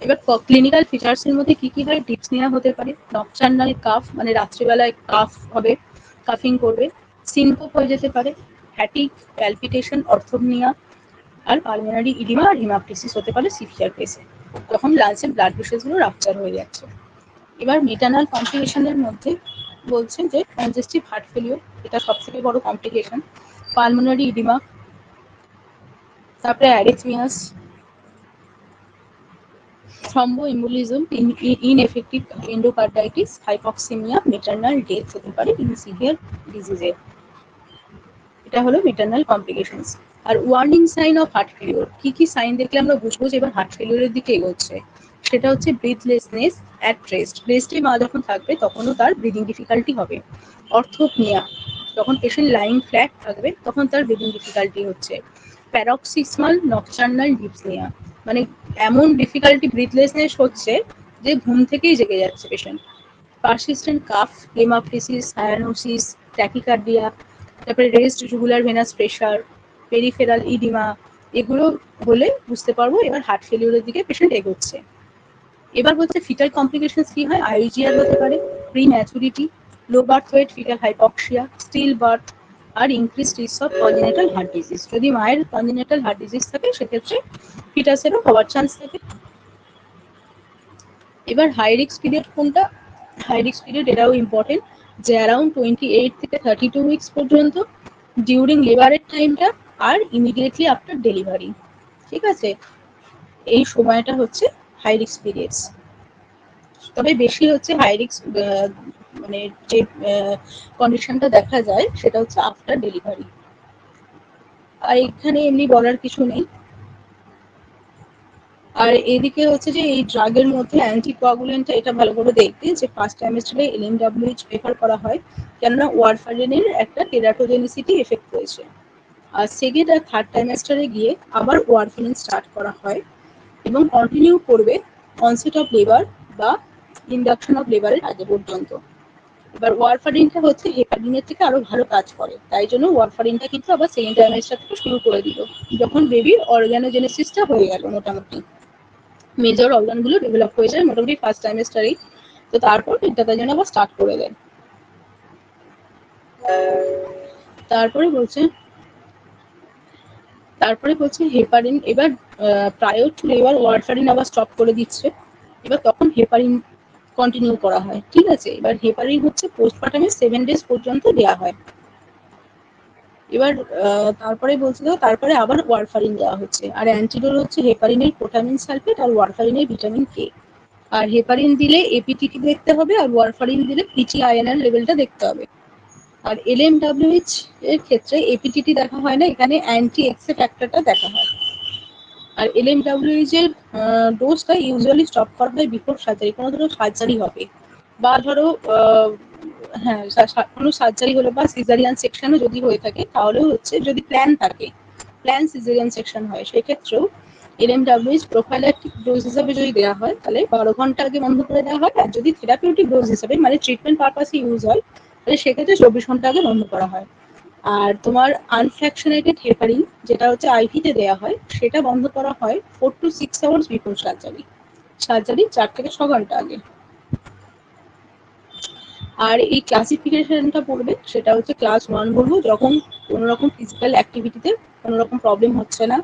এবার ক্লিনিক্যাল ফিচার্স এর মধ্যে কি কি হয়, ডিপসনিয়া হতে পারে, নকটার্নাল কাফ মানে রাত্রিবেলায় কাফ হবে, কাফিং করবে, সিনকোপ হয়ে যেতে পারে, ফ্যাটিক, প্যালপিটেশন, অর্থোপনিয়া, আর পালমোনারি ইডিমা আর হিমাপটিসিস হতে পারে সিভিয়ার কেসে, তখন লাংসের ব্লাড ভেসেলসগুলো রাপচার হয়ে যাচ্ছে। এবার মেটার্নাল কমপ্লিকেশনের মধ্যে বলছে যে কনজেস্টিভ হার্ট ফেলিওর, এটা সব থেকে বড় কমপ্লিকেশন, পালমোনারি ইডিমা, তারপরে arrhythmias, thromboembolism, infective endocarditis, hypoxaemia, maternal death হতে পারে ইন সিভিয়ার ডিজিজে। এটা হলো মেটার্নাল কমপ্লিকেশনস। আর warning sign of heart failure, কি কি সাইন দেখলে আমরা বুঝবো যে এবার হার্ট ফেলিওরের দিকে এগোচ্ছে, সেটা হচ্ছে ব্রিথলেসনেস অ্যাট রেস্ট, রেস্টে মা যখন থাকবে তখনও তার ব্রিদিং ডিফিকাল্টি হবে। অর্থোপনিয়া, যখন পেশেন্ট লাইং ফ্ল্যাট থাকবে তখন তার ব্রিদিং ডিফিকাল্টি হচ্ছে। প্যারক্সিসমাল নকটার্নাল ডিপসনিয়া, মানে এমন ডিফিকাল্টি ব্রিথলেসনেস হচ্ছে যে ঘুম থেকেই জেগে যাচ্ছে patient. Persistent cough, haemoptysis, cyanosis, tachycardia, তারপরে rest jugular venous pressure, peripheral edema, এগুলো হলে বুঝতে পারবো এবার হার্ট ফেলিওরের দিকে পেশেন্ট এগোচ্ছে। এবার বলছে ফিটাল কমপ্লিকেশনস কি হয়, আইজিআর হতে পারে, pre maturity, low birth weight, fetal hypoxia, still birth, আর increase risk of congenital heart disease. যদি মায়ের কনজেনিটাল হার্ট ডিজিজ থাকে সেক্ষেত্রে ফিটাসেরও হওয়ার চান্স থাকে। এবার হাই রিস্ক পিরিয়ড কোনটা, হাই রিস্ক পিরিয়ড এটাও ইম্পর্টেন্ট, যে অ্যারাউন্ড 28 থেকে 32 উইকস পর্যন্ত, ডিউরিং লেবারের টাইমটা, আর ইমিডিয়েটলি আফটার ডেলিভারি। ঠিক আছে, এই সময়টা হচ্ছে হাই রিস্ক পিরিয়ডস। তবে বেশি হচ্ছে হাই রিস্ক মানে যে কন্ডিশনটা দেখা যায় সেটা হচ্ছে আফটার ডেলিভারি। আর এখানে এমনি বলার কিছু নেই। আর এদিকে হচ্ছে যে এই ড্রাগের মধ্যে অ্যান্টিকোয়াগুলেন্ট, এটা ভালো করে দেখবে যে ফার্স্ট ট্রাইমেস্টারে LMWH প্রেফার করা হয়, কেননা ওয়ারফারিনের একটা টেরাটোজেনিসিটি এফেক্ট রয়েছে। আর সেকেন্ড আর থার্ড ট্রাইমেস্টারে গিয়ে আবার ওয়ারফারিন স্টার্ট করা হয় এবং কন্টিনিউ করবে অনসেট অফ লেবার বা ইন্ডাকশন অফ লেবারের আগে পর্যন্ত। এবার ওয়ারফারিনটা হচ্ছে হেপারিনের থেকে আরো ভালো কাজ করে, তাই জন্য ওয়ারফারিনটা কিন্তু আবার সেকেন্ড ট্রাইমেস্টার থেকে শুরু করে দিল, যখন বেবির অর্গানোজেনেসিসটা হয়ে গেল, মোটামুটি মেজর অর্গানগুলো ডেভেলপ হয়ে যায় মোটামুটি ফার্স্ট ট্রাইমেস্টারেই, তো তারপর এটা যেন আবার স্টার্ট করে দেয়। তারপরে বলছে হেপারিন, এবার প্রায়র টু লেবার ওয়ারফারিন আবার স্টপ করে দিচ্ছে, এবার তখন হেপারিন কন্টিনিউ করা হয়। ঠিক আছে, এবার হেপারিন হচ্ছে পোস্টপার্টামে 7 days পর্যন্ত দেওয়া হয়। এবার তারপরে বলছিল তারপরে আবার ওয়ারফারিন দেওয়া হচ্ছে, আর অ্যান্টিডোট হচ্ছে হেপারিনের পোটামিন সালফেট আর ওয়ারফারিনের ভিটামিন কে। আর হেপারিন দিলে এপিটিটি দেখতে হবে, আর ওয়ারফারিন দিলে পিটিআইএনএর লেভেলটা দেখতে হবে। আর এলএমডব্লিউএইচ এর ক্ষেত্রে এপিটিটি দেখা হয় না, এখানে অ্যান্টি এক্সে ফ্যাক্টরটা দেখা হয়। আর এলএমডব্লিউএইচ এর ডোজটা ইউজুয়ালি স্টপ করা হয় বিফোর সার্জারি, কোনো ধরো সার্জারি হবে বা ধরো হ্যাঁ কোনো সার্জারি হলো বা সিজারিয়ান সেকশনও যদি হয়ে থাকে, তাহলেও হচ্ছে যদি প্ল্যান থাকে, প্ল্যান সিজারিয়ান সেকশন হয়, সেক্ষেত্রেও এলএমডব্লিউএইচ প্রোফাইল্যাক্টিক ডোজ হিসাবে যদি দেওয়া হয় তাহলে 12 ঘন্টা আগে বন্ধ করে দেওয়া হয়, আর যদি থেরাপিউটিক ডোজ হিসাবে মানে ট্রিটমেন্ট পারপাসে ইউজ হয় তাহলে সেক্ষেত্রে 24 ঘন্টা আগে বন্ধ করা হয়। আর তোমার আনফ্র্যাকশনেটেড হেপারিন যেটা হচ্ছে আইভিতে দেওয়া হয়, সেটা বন্ধ করা হয় 4 to 6 hours before surgery, surgery 4 থেকে 6 ঘন্টা আগে। আর এই ক্লাসিফিকেশনটা পড়বে সেটা হচ্ছে ক্লাস 1 বলবো যখন কোনো রকম ফিজিক্যাল অ্যাক্টিভিটিতে কোনো রকম প্রবলেম হচ্ছে না,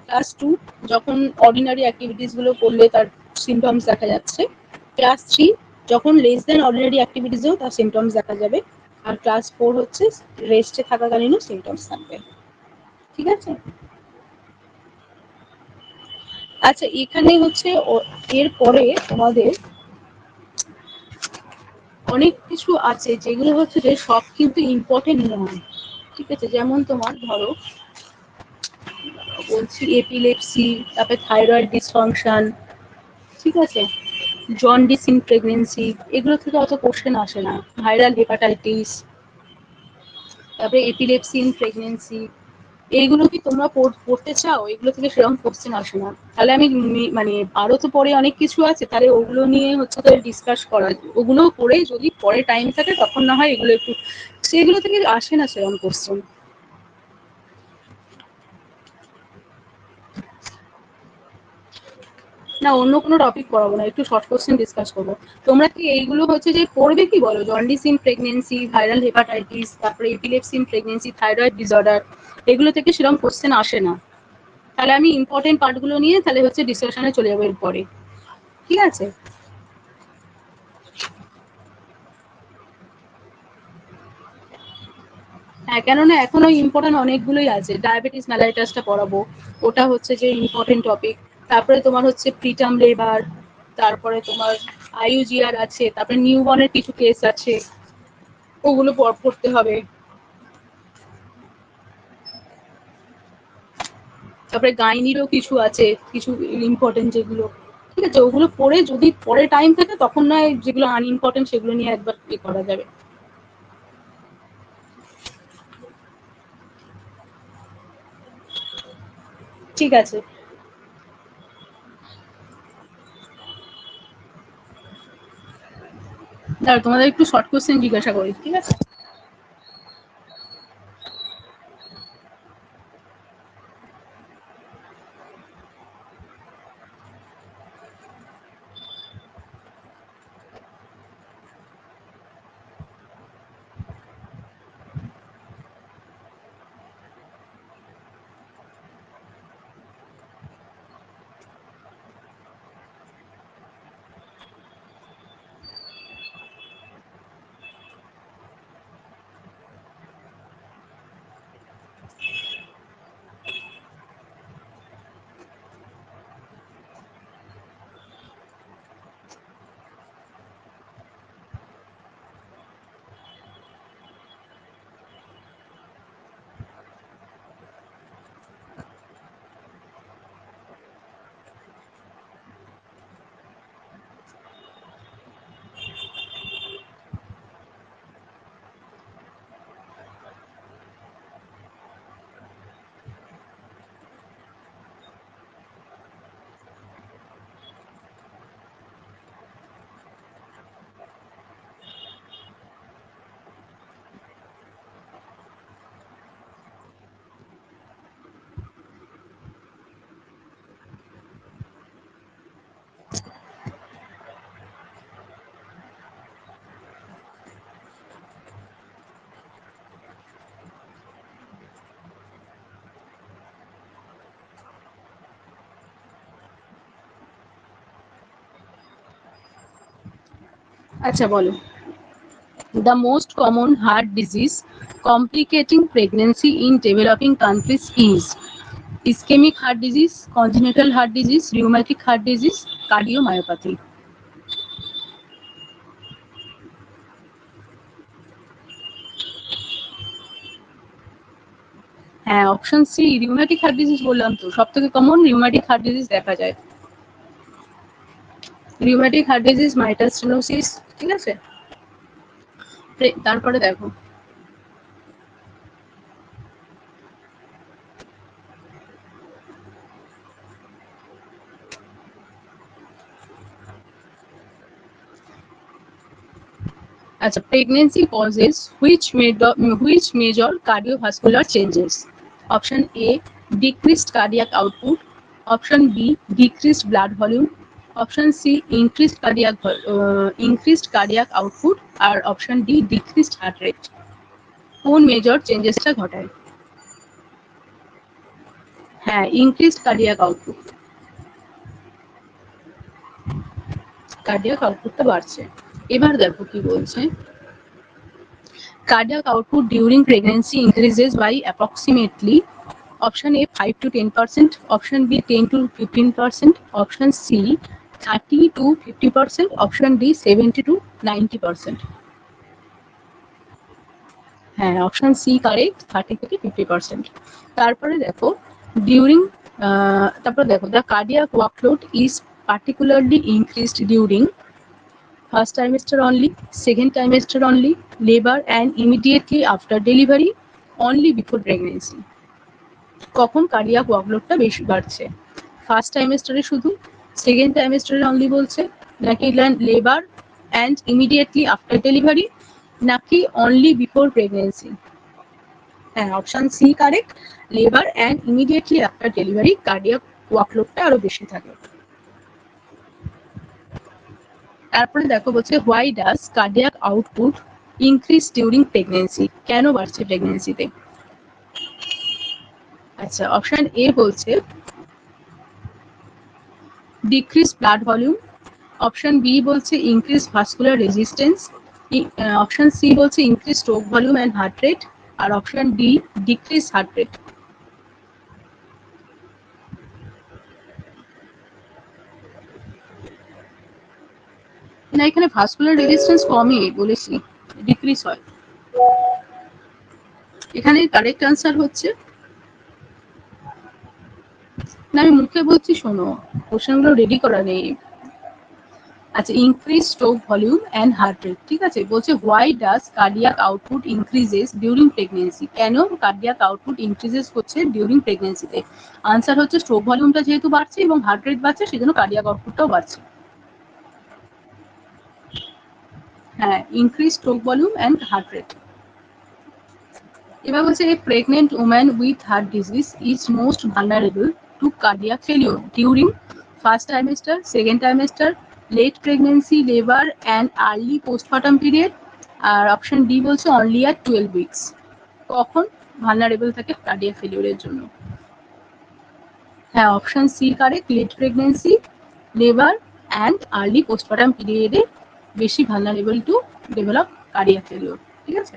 ক্লাস 2 যখন অর্ডিনারি অ্যাক্টিভিটিস গুলো করলে তার সিমটমস দেখা যাচ্ছে, ক্লাস 3 যখন লেস দেন অর্ডিনারি অ্যাক্টিভিটিসেও তার সিমটমস দেখা যাবে, আর ক্লাস 4 হচ্ছে রেস্টে থাকাকালীনও সিমটমস থাকবে। ঠিক আছে? আচ্ছা, এখানে হচ্ছে এরপরে তোমাদের অনেক কিছু আছে যেগুলো হচ্ছে যে সব কিন্তু ইম্পর্টেন্ট নয়। ঠিক আছে, যেমন তোমার ধরো বলছি এপিলেপসি, তারপরে থাইরয়েড ডিসফাংশন, ঠিক আছে, জন্ডিস ইন প্রেগনেন্সি, এগুলো থেকে অত কোশ্চেন আসে না। ভাইরাল হেপাটাইটিস, তারপরে এপিলেপসি ইন প্রেগনেন্সি, এইগুলো কি তোমরা পড়তে চাও? এগুলো থেকে সেরকম কোশ্চেন আসে না। তাহলে আমি মানে আরো তো পরে অনেক কিছু আছে, তাহলে ওগুলো নিয়ে হচ্ছে তো ডিসকাস করা, ওগুলো করে যদি পরে টাইম থাকে তখন না হয় এগুলো একটু, সেগুলো থেকে আসে না সেরকম কোশ্চেন। না, অন্য কোনো টপিক পড়াবো না, একটু শর্ট কোশ্চেন ডিসকাস করবো। তোমরা কি এইগুলো হচ্ছে যে পড়বে কি বলো? Jaundice in pregnancy, viral hepatitis, তারপরে epilepsy in pregnancy, thyroid disorder, এগুলো থেকে সেরকম কোশ্চেন আসে না। তাহলে আমি ইম্পর্টেন্ট পার্টগুলো নিয়ে তাহলে হচ্ছে ডিসকাশনে চলে যাবো এরপরে। ঠিক আছে? হ্যাঁ, কেননা এখনো ইম্পর্টেন্ট অনেকগুলোই আছে। ডায়াবেটিস মেলাইটাসটা পড়াবো, ওটা হচ্ছে যে ইম্পর্টেন্ট টপিক। তারপরে তোমার হচ্ছে প্রিটার্ম লেবার, তারপরে তোমার আইইউজিআর আছে, তারপরে নিউবর্নের কিছু কেস আছে, ওগুলো পড়তে হবে। তারপরে গাইনিরও কিছু আছে, কিছু ইম্পর্টেন্ট যেগুলো, ঠিক আছে, ওগুলো পড়ে যদি পরে টাইম থাকে তখন নয় যেগুলো আনইম্পর্টেন্ট সেগুলো নিয়ে একবার করা যাবে। ঠিক আছে, দাঁড়াও তোমাদের একটু শর্ট কোশ্চেন জিজ্ঞাসা করি। ঠিক আছে? আচ্ছা, বলো। The most common heart disease complicating pregnancy in developing countries is ischemic heart disease, congenital heart disease, rheumatic heart disease, cardiomyopathy. হ্যাঁ, option C rheumatic heart disease বললাম তো, সব থেকে কমন রিউম্যাটিক হার্ট ডিজিজ দেখা যায়। Rheumatic heart disease, mitral stenosis, ঠিক আছে। তারপরে দেখো আচ্ছা, pregnancy causes which major cardiovascular changes? Option A, decreased cardiac output. Option B, decreased blood volume. Option C, increased cardiac output. R option D, decreased heart rate. কোন major চেঞ্জেসটা ঘটায়? হ্যাঁ, increased cardiac output. Cardiac আউটপুটটা বাড়ছে। এবার দেখো কি বলছে। Cardiac output during pregnancy increases by approximately option A 5 to 10%, option B 10 to 15%, option C 30 to 50%, option D 70 to 90%. হ্যাঁ, অপশন সি কারেক্ট, 30 থেকে 50%। তারপরে দেখো the cardiac workload is particularly increased during first trimester only, second trimester only, labor and immediately after delivery, only before pregnancy. কখন cardiac ওয়ার্কলোডটা বেশি বাড়ছে? First ট্রাইমেস্টারে শুধু, second ট্রাইমেস্টারে only বলছে, নাকি labour and immediately after delivery, নাকি অনলি বিফোর প্রেগনেন্সি? হ্যাঁ, option C correct, labour and immediately after delivery cardiac ওয়ার্কলোডটা আরো বেশি থাকে। তারপরে দেখো বলছে why does cardiac output increase during pregnancy? কেন বাড়ছে প্রেগনেন্সিতে? আচ্ছা, অপশন এ বলছে decrease blood volume, option B বলছে increase vascular resistance, option C বলছে increase stroke volume and heart rate, আর option D decrease heart rate. না, এখানে ভাস্কুলার রেজিস্ট্যান্স কমই বলেছি, ডিক্রিজ হয়। এখানে কারেক্ট আনসার হচ্ছে, না আমি মুখে বলছি, শোনো, কোশ্চেনগুলো রেডি করা নেই। আচ্ছা, increase stroke volume and heart rate, ঠিক আছে। বলছে why does cardiac output increases during pregnancy? কেন কার্ডিয়াক আউটপুট ইনক্রিজেস হচ্ছে ডিউরিং প্রেগনেন্সিতে? আনসার হচ্ছে স্ট্রোক ভলিউমটা যেহেতু বাড়ছে এবং হার্ট রেট বাড়ছে, সেজন্য কার্ডিয়াক আউটপুটটাও বাড়ছে। হ্যাঁ, increase stroke volume and heart rate. এবার বলছে a pregnant woman with heart disease is most vulnerable to cardiac failure during first trimester, second trimester, late pregnancy, labour and early postpartum period, আর option D বলছে only at 12 weeks. কখন vulnerable থাকে cardiac ফেলিওরের জন্য? হ্যাঁ, option C correct, late pregnancy, labour and early postpartum পিরিয়ডে বেশি vulnerable to develop cardiac failure, ঠিক আছে।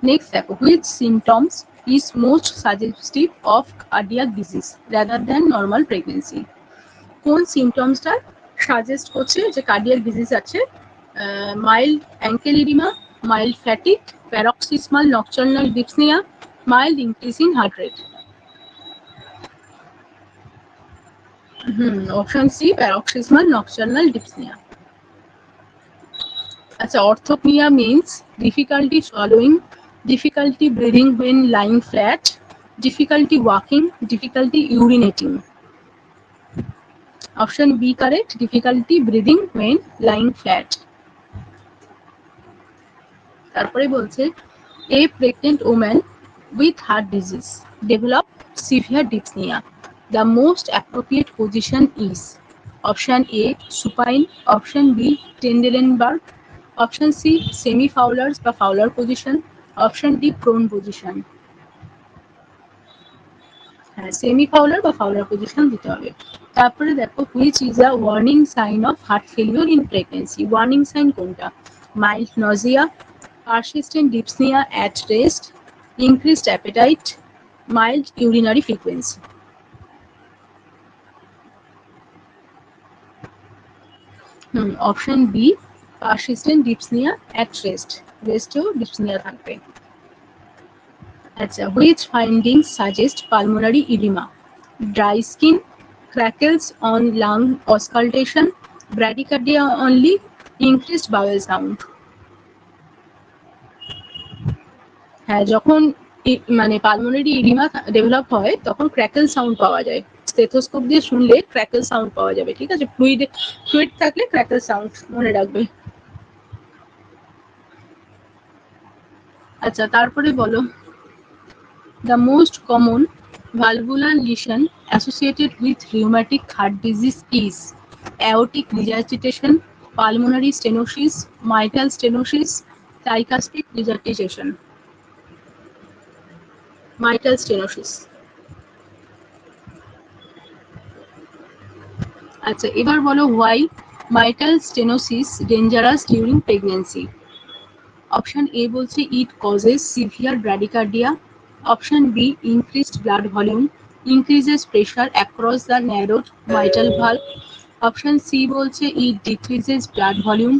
নেক্সট দেখো, which symptoms is most suggestive of cardiac disease rather than normal pregnancy? কোন সিমটমসটা সাজেস্ট করছে যে কার্ডিয়াক ডিজিজ আছে? Mild ankle edema, mild fatigue, paroxysmal nocturnal dyspnea, mild increase in heart rate. Option C paroxysmal nocturnal dyspnea. আচ্ছা, orthopnea means difficulty swallowing, difficulty breathing when lying flat, difficulty walking, difficulty urinating. Option B correct, difficulty breathing when lying flat. তারপরে বলছে a pregnant woman with heart disease develop severe dyspnea. The most appropriate position is option A supine, option B Trendelenburg, option C semi Fowler's বা Fowler position, option D prone position. হ্যাঁ, semi Fowler বা Fowler position দিতে হবে। তারপরে দেখো which is a warning sign of heart failure in pregnancy? Warning sign কোনটা? Mild nausea, persistent dyspnea at rest, increased appetite, mild urinary frequency. Option B persistent dyspnea at rest, রেস্টেও dyspnea থাকবে। আচ্ছা, which findings suggest pulmonary edema? Dry skin, crackles on lung auscultation, bradycardia only, increased bowel sound. হ্যাঁ, যখন মানে pulmonary oedema develop হয় তখন crackle sound পাওয়া যায়। স্টেথোস্কোপ দিয়ে শুনলে ক্র্যাকেল সাউন্ড পাওয়া যাবে, ঠিক আছে? ফ্লুইড থাকলে ক্র্যাকেল সাউন্ড মনে রাখবে। আচ্ছা, তারপরে বলো, the most common valvular lesion associated with rheumatic heart disease is aortic regurgitation, pulmonary stenosis, mitral stenosis, tricuspid regurgitation. Mitral stenosis. আচ্ছা, এবার বলো, why mitral stenosis dangerous during pregnancy? Option A বলছে it causes severe bradycardia. Option B increased blood volume, increases pressure across the narrowed mitral valve. Option C বলছে it decreases blood volume.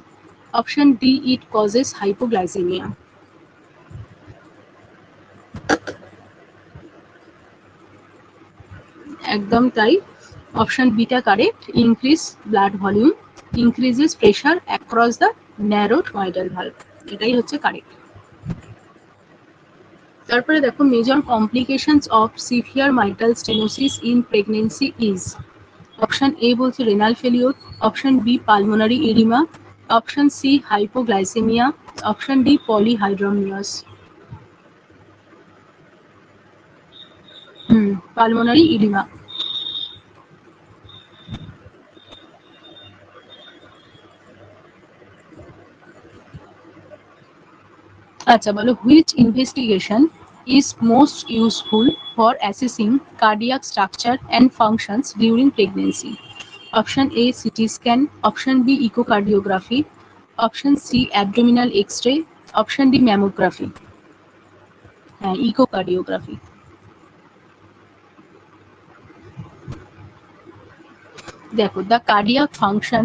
Option D it causes hypoglycemia. একদম তাই, option বিটা correct, increase blood volume, increases pressure across the narrowed mitral valve, এটাই হচ্ছে correct. তারপরে দেখো, major complications of severe mitral stenosis in pregnancy is, option A বলছে renal failure, option B pulmonary edema, option C hypoglycaemia, option D polyhydramnios. Pulmonary edema. আচ্ছা বলো, which investigation is most useful for assessing cardiac structure and functions during pregnancy? Option A CT scan, option B echocardiography, option C abdominal X-ray, option D mammography. হ্যাঁ, echocardiography. দেখো, the cardiac function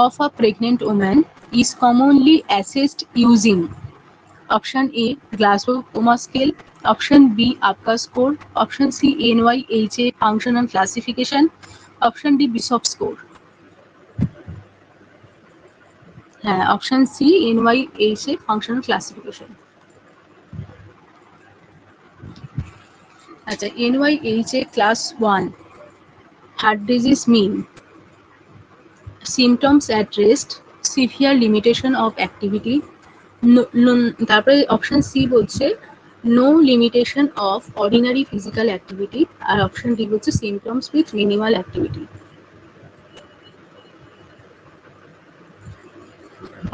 of a pregnant woman is commonly assessed using option A Glasgow Coma Scale, option B APGAR score, option C NYHA functional classification, option D Bishop score. হ্যাঁ, option C NYHA functional classification. আচ্ছা, NYHA class 1 heart disease mean symptoms at rest, severe limitation of activity. তারপরে option C বলছে no limitation of ordinary physical activity, আর option D বলছে symptoms with minimal activity.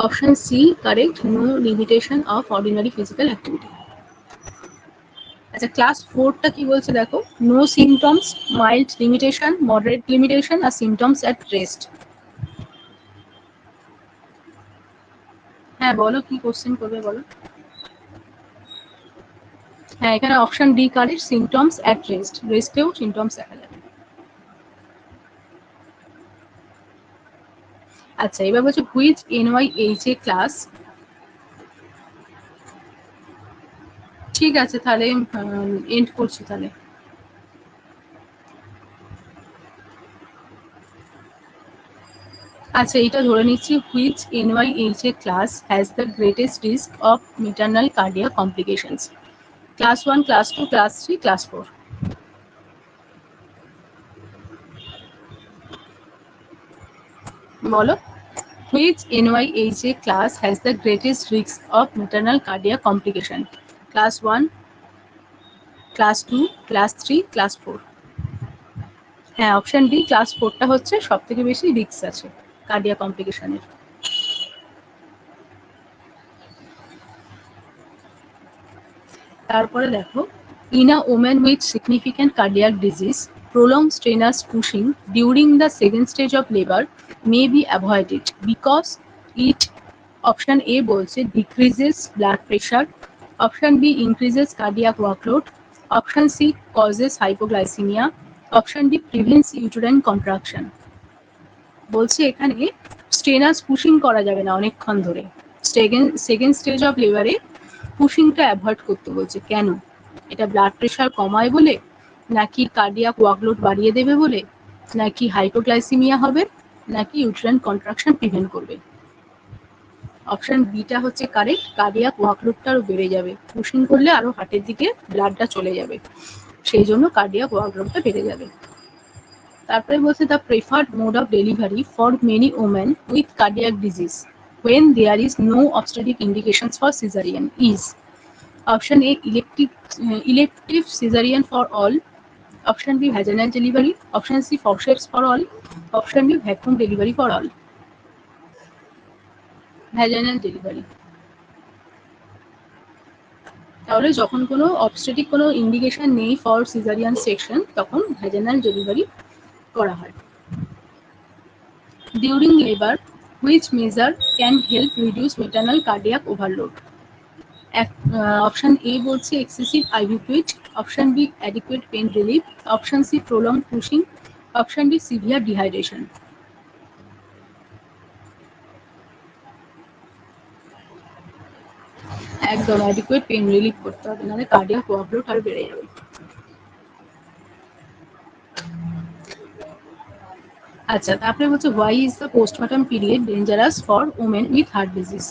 Option C correct, no limitation of ordinary physical activity. আচ্ছা, class 4টা কি বলছে দেখো, no symptoms, mild limitation, moderate limitation আর সিমটমস অ্যাট রেস্ট। হ্যাঁ বলো, কি কোশ্চেন করবে বলো। হ্যাঁ, এখানে option D correct, symptoms at rest, রেস্টেও সিমটমস দেখা যাবে। আচ্ছা, এবার বলছে হুইচ NYHA ক্লাস, ঠিক আছে তাহলে এন্ড করছি তাহলে। আচ্ছা, এটা ধরে নিচ্ছি which NYHA class has the greatest risk of maternal cardiac complications? Class 1, class 2, class 3, class 4। বলো, which NYHA class has the greatest risk of maternal cardiac complication? Class 1, class 2, class 3, class 4. হ্যাঁ, option D class 4টা হচ্ছে সবথেকে বেশি risk আছে cardiac কমপ্লিকেশনের। তারপরে দেখো, in a woman with significant cardiac disease, prolonged strenuous pushing during the second stage of labor may be avoided because it option A বলছে decreases blood pressure, option B increases cardiac workload, option C causes hypoglycaemia, option D prevents uterine contraction. বলছে এখানে strenuous pushing করা যাবে না অনেকক্ষণ ধরে, second stage of লেবারে পুশিংটা অ্যাভয়েড করতে বলছে। কেন? এটা ব্লাড প্রেশার কমায় বলে, নাকি কার্ডিয়াক ওয়ার্কলোড বাড়িয়ে দেবে বলে, নাকি হাইপোগ্লাইসিমিয়া হবে, নাকি ইউটেরাইন কন্ট্রাকশন প্রিভেন্ট করবে? অপশন বিটা হচ্ছে কারেক্ট, কার্ডিয়াক ওয়ার্কলোডটা আরো বেড়ে যাবে, পুশিং করলে আরো হার্টের দিকে ব্লাডটা চলে যাবে, সেই জন্য কার্ডিয়াক ওয়ার্কলোডটা বেড়ে যাবে। তারপরে বলছে the preferred mode of delivery for many women with cardiac disease when there is no obstetric indications for cesarean is option A elective cesarean for all, option B vaginal delivery, option C forceps for all, option D vacuum delivery for all. Vaginal delivery. তাহলে যখন কোনো obstetric কোনো indication নেই for caesarean section তখন vaginal delivery করা হয়। During labour which measure can help reduce maternal cardiac overload? Option A বলছে excessive IV fluid, option B adequate pain relief, option C prolong pushing, option D severe dehydration. একদম adequate pain relief করতে হবে, নাহলে cardiac overload আরো বেড়ে যাবে। আচ্ছা, তারপরে হচ্ছে why is the postmortem period dangerous for women with heart disease?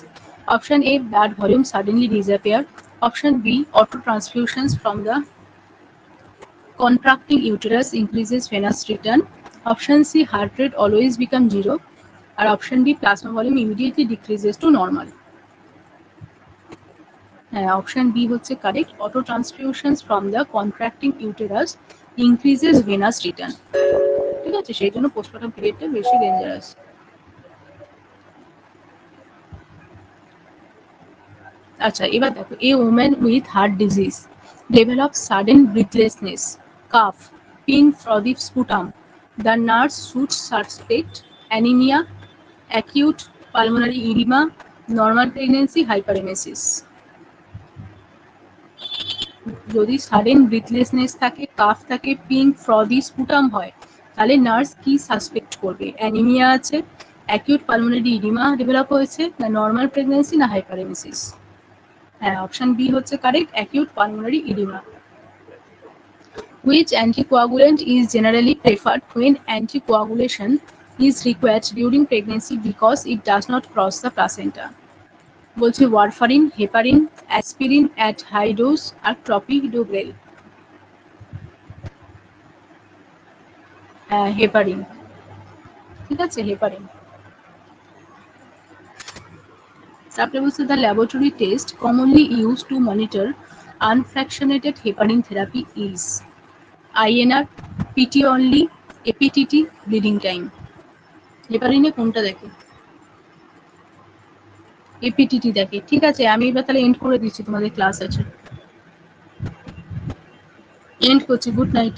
Option A blood volume suddenly disappear, option B auto transfusions from the contracting uterus increases venous return, option C heart rate always become zero, আর option D plasma volume immediately decreases to normal. হ্যাঁ, option B হচ্ছে correct, auto transfusions from the contracting uterus increases venous return. ঠিক আছে, সেই জন্য post-mortem পিরিয়ডটা বেশি dangerous. আচ্ছা, এবার দেখো, a women with heart disease develop sudden breathlessness, cough, pink frothy sputum, the nurse should suspect anaemia, acute pulmonary edema, normal pregnancy, hyperemesis. যদি sudden ব্রিথলেসনেস থাকে, কাফ থাকে, পিঙ্ক ফ্রদি স্পুটাম হয়, তাহলে নার্স কি সাসপেক্ট করবে? অ্যানিমিয়া আছে, অ্যাকিউট পালমোনারি ইডিমা ডেভেলপ হয়েছে, না নর্মাল প্রেগনেন্সি, না হাইপারেমেসিস? হ্যাঁ, অপশন বি হচ্ছে correct, acute pulmonary oedema. Which anticoagulant is generally preferred when anticoagulation is required during pregnancy because it does not cross the placenta? বলছে warfarin, heparin, aspirin at high dose, আর clopidogrel. Heparin. ঠিক আছে, heparin. তারপরে বলছে the laboratory test commonly use to monitor unfractionated heparin therapy is INR, PT only, APTT, bleeding time. হেপারিনে কোনটা দেখে? APTT দেখে। ঠিক আছে, আমি এবার তাহলে এন্ড করে দিচ্ছি, তোমাদের ক্লাস আছে। এন্ড করছি, গুড নাইট।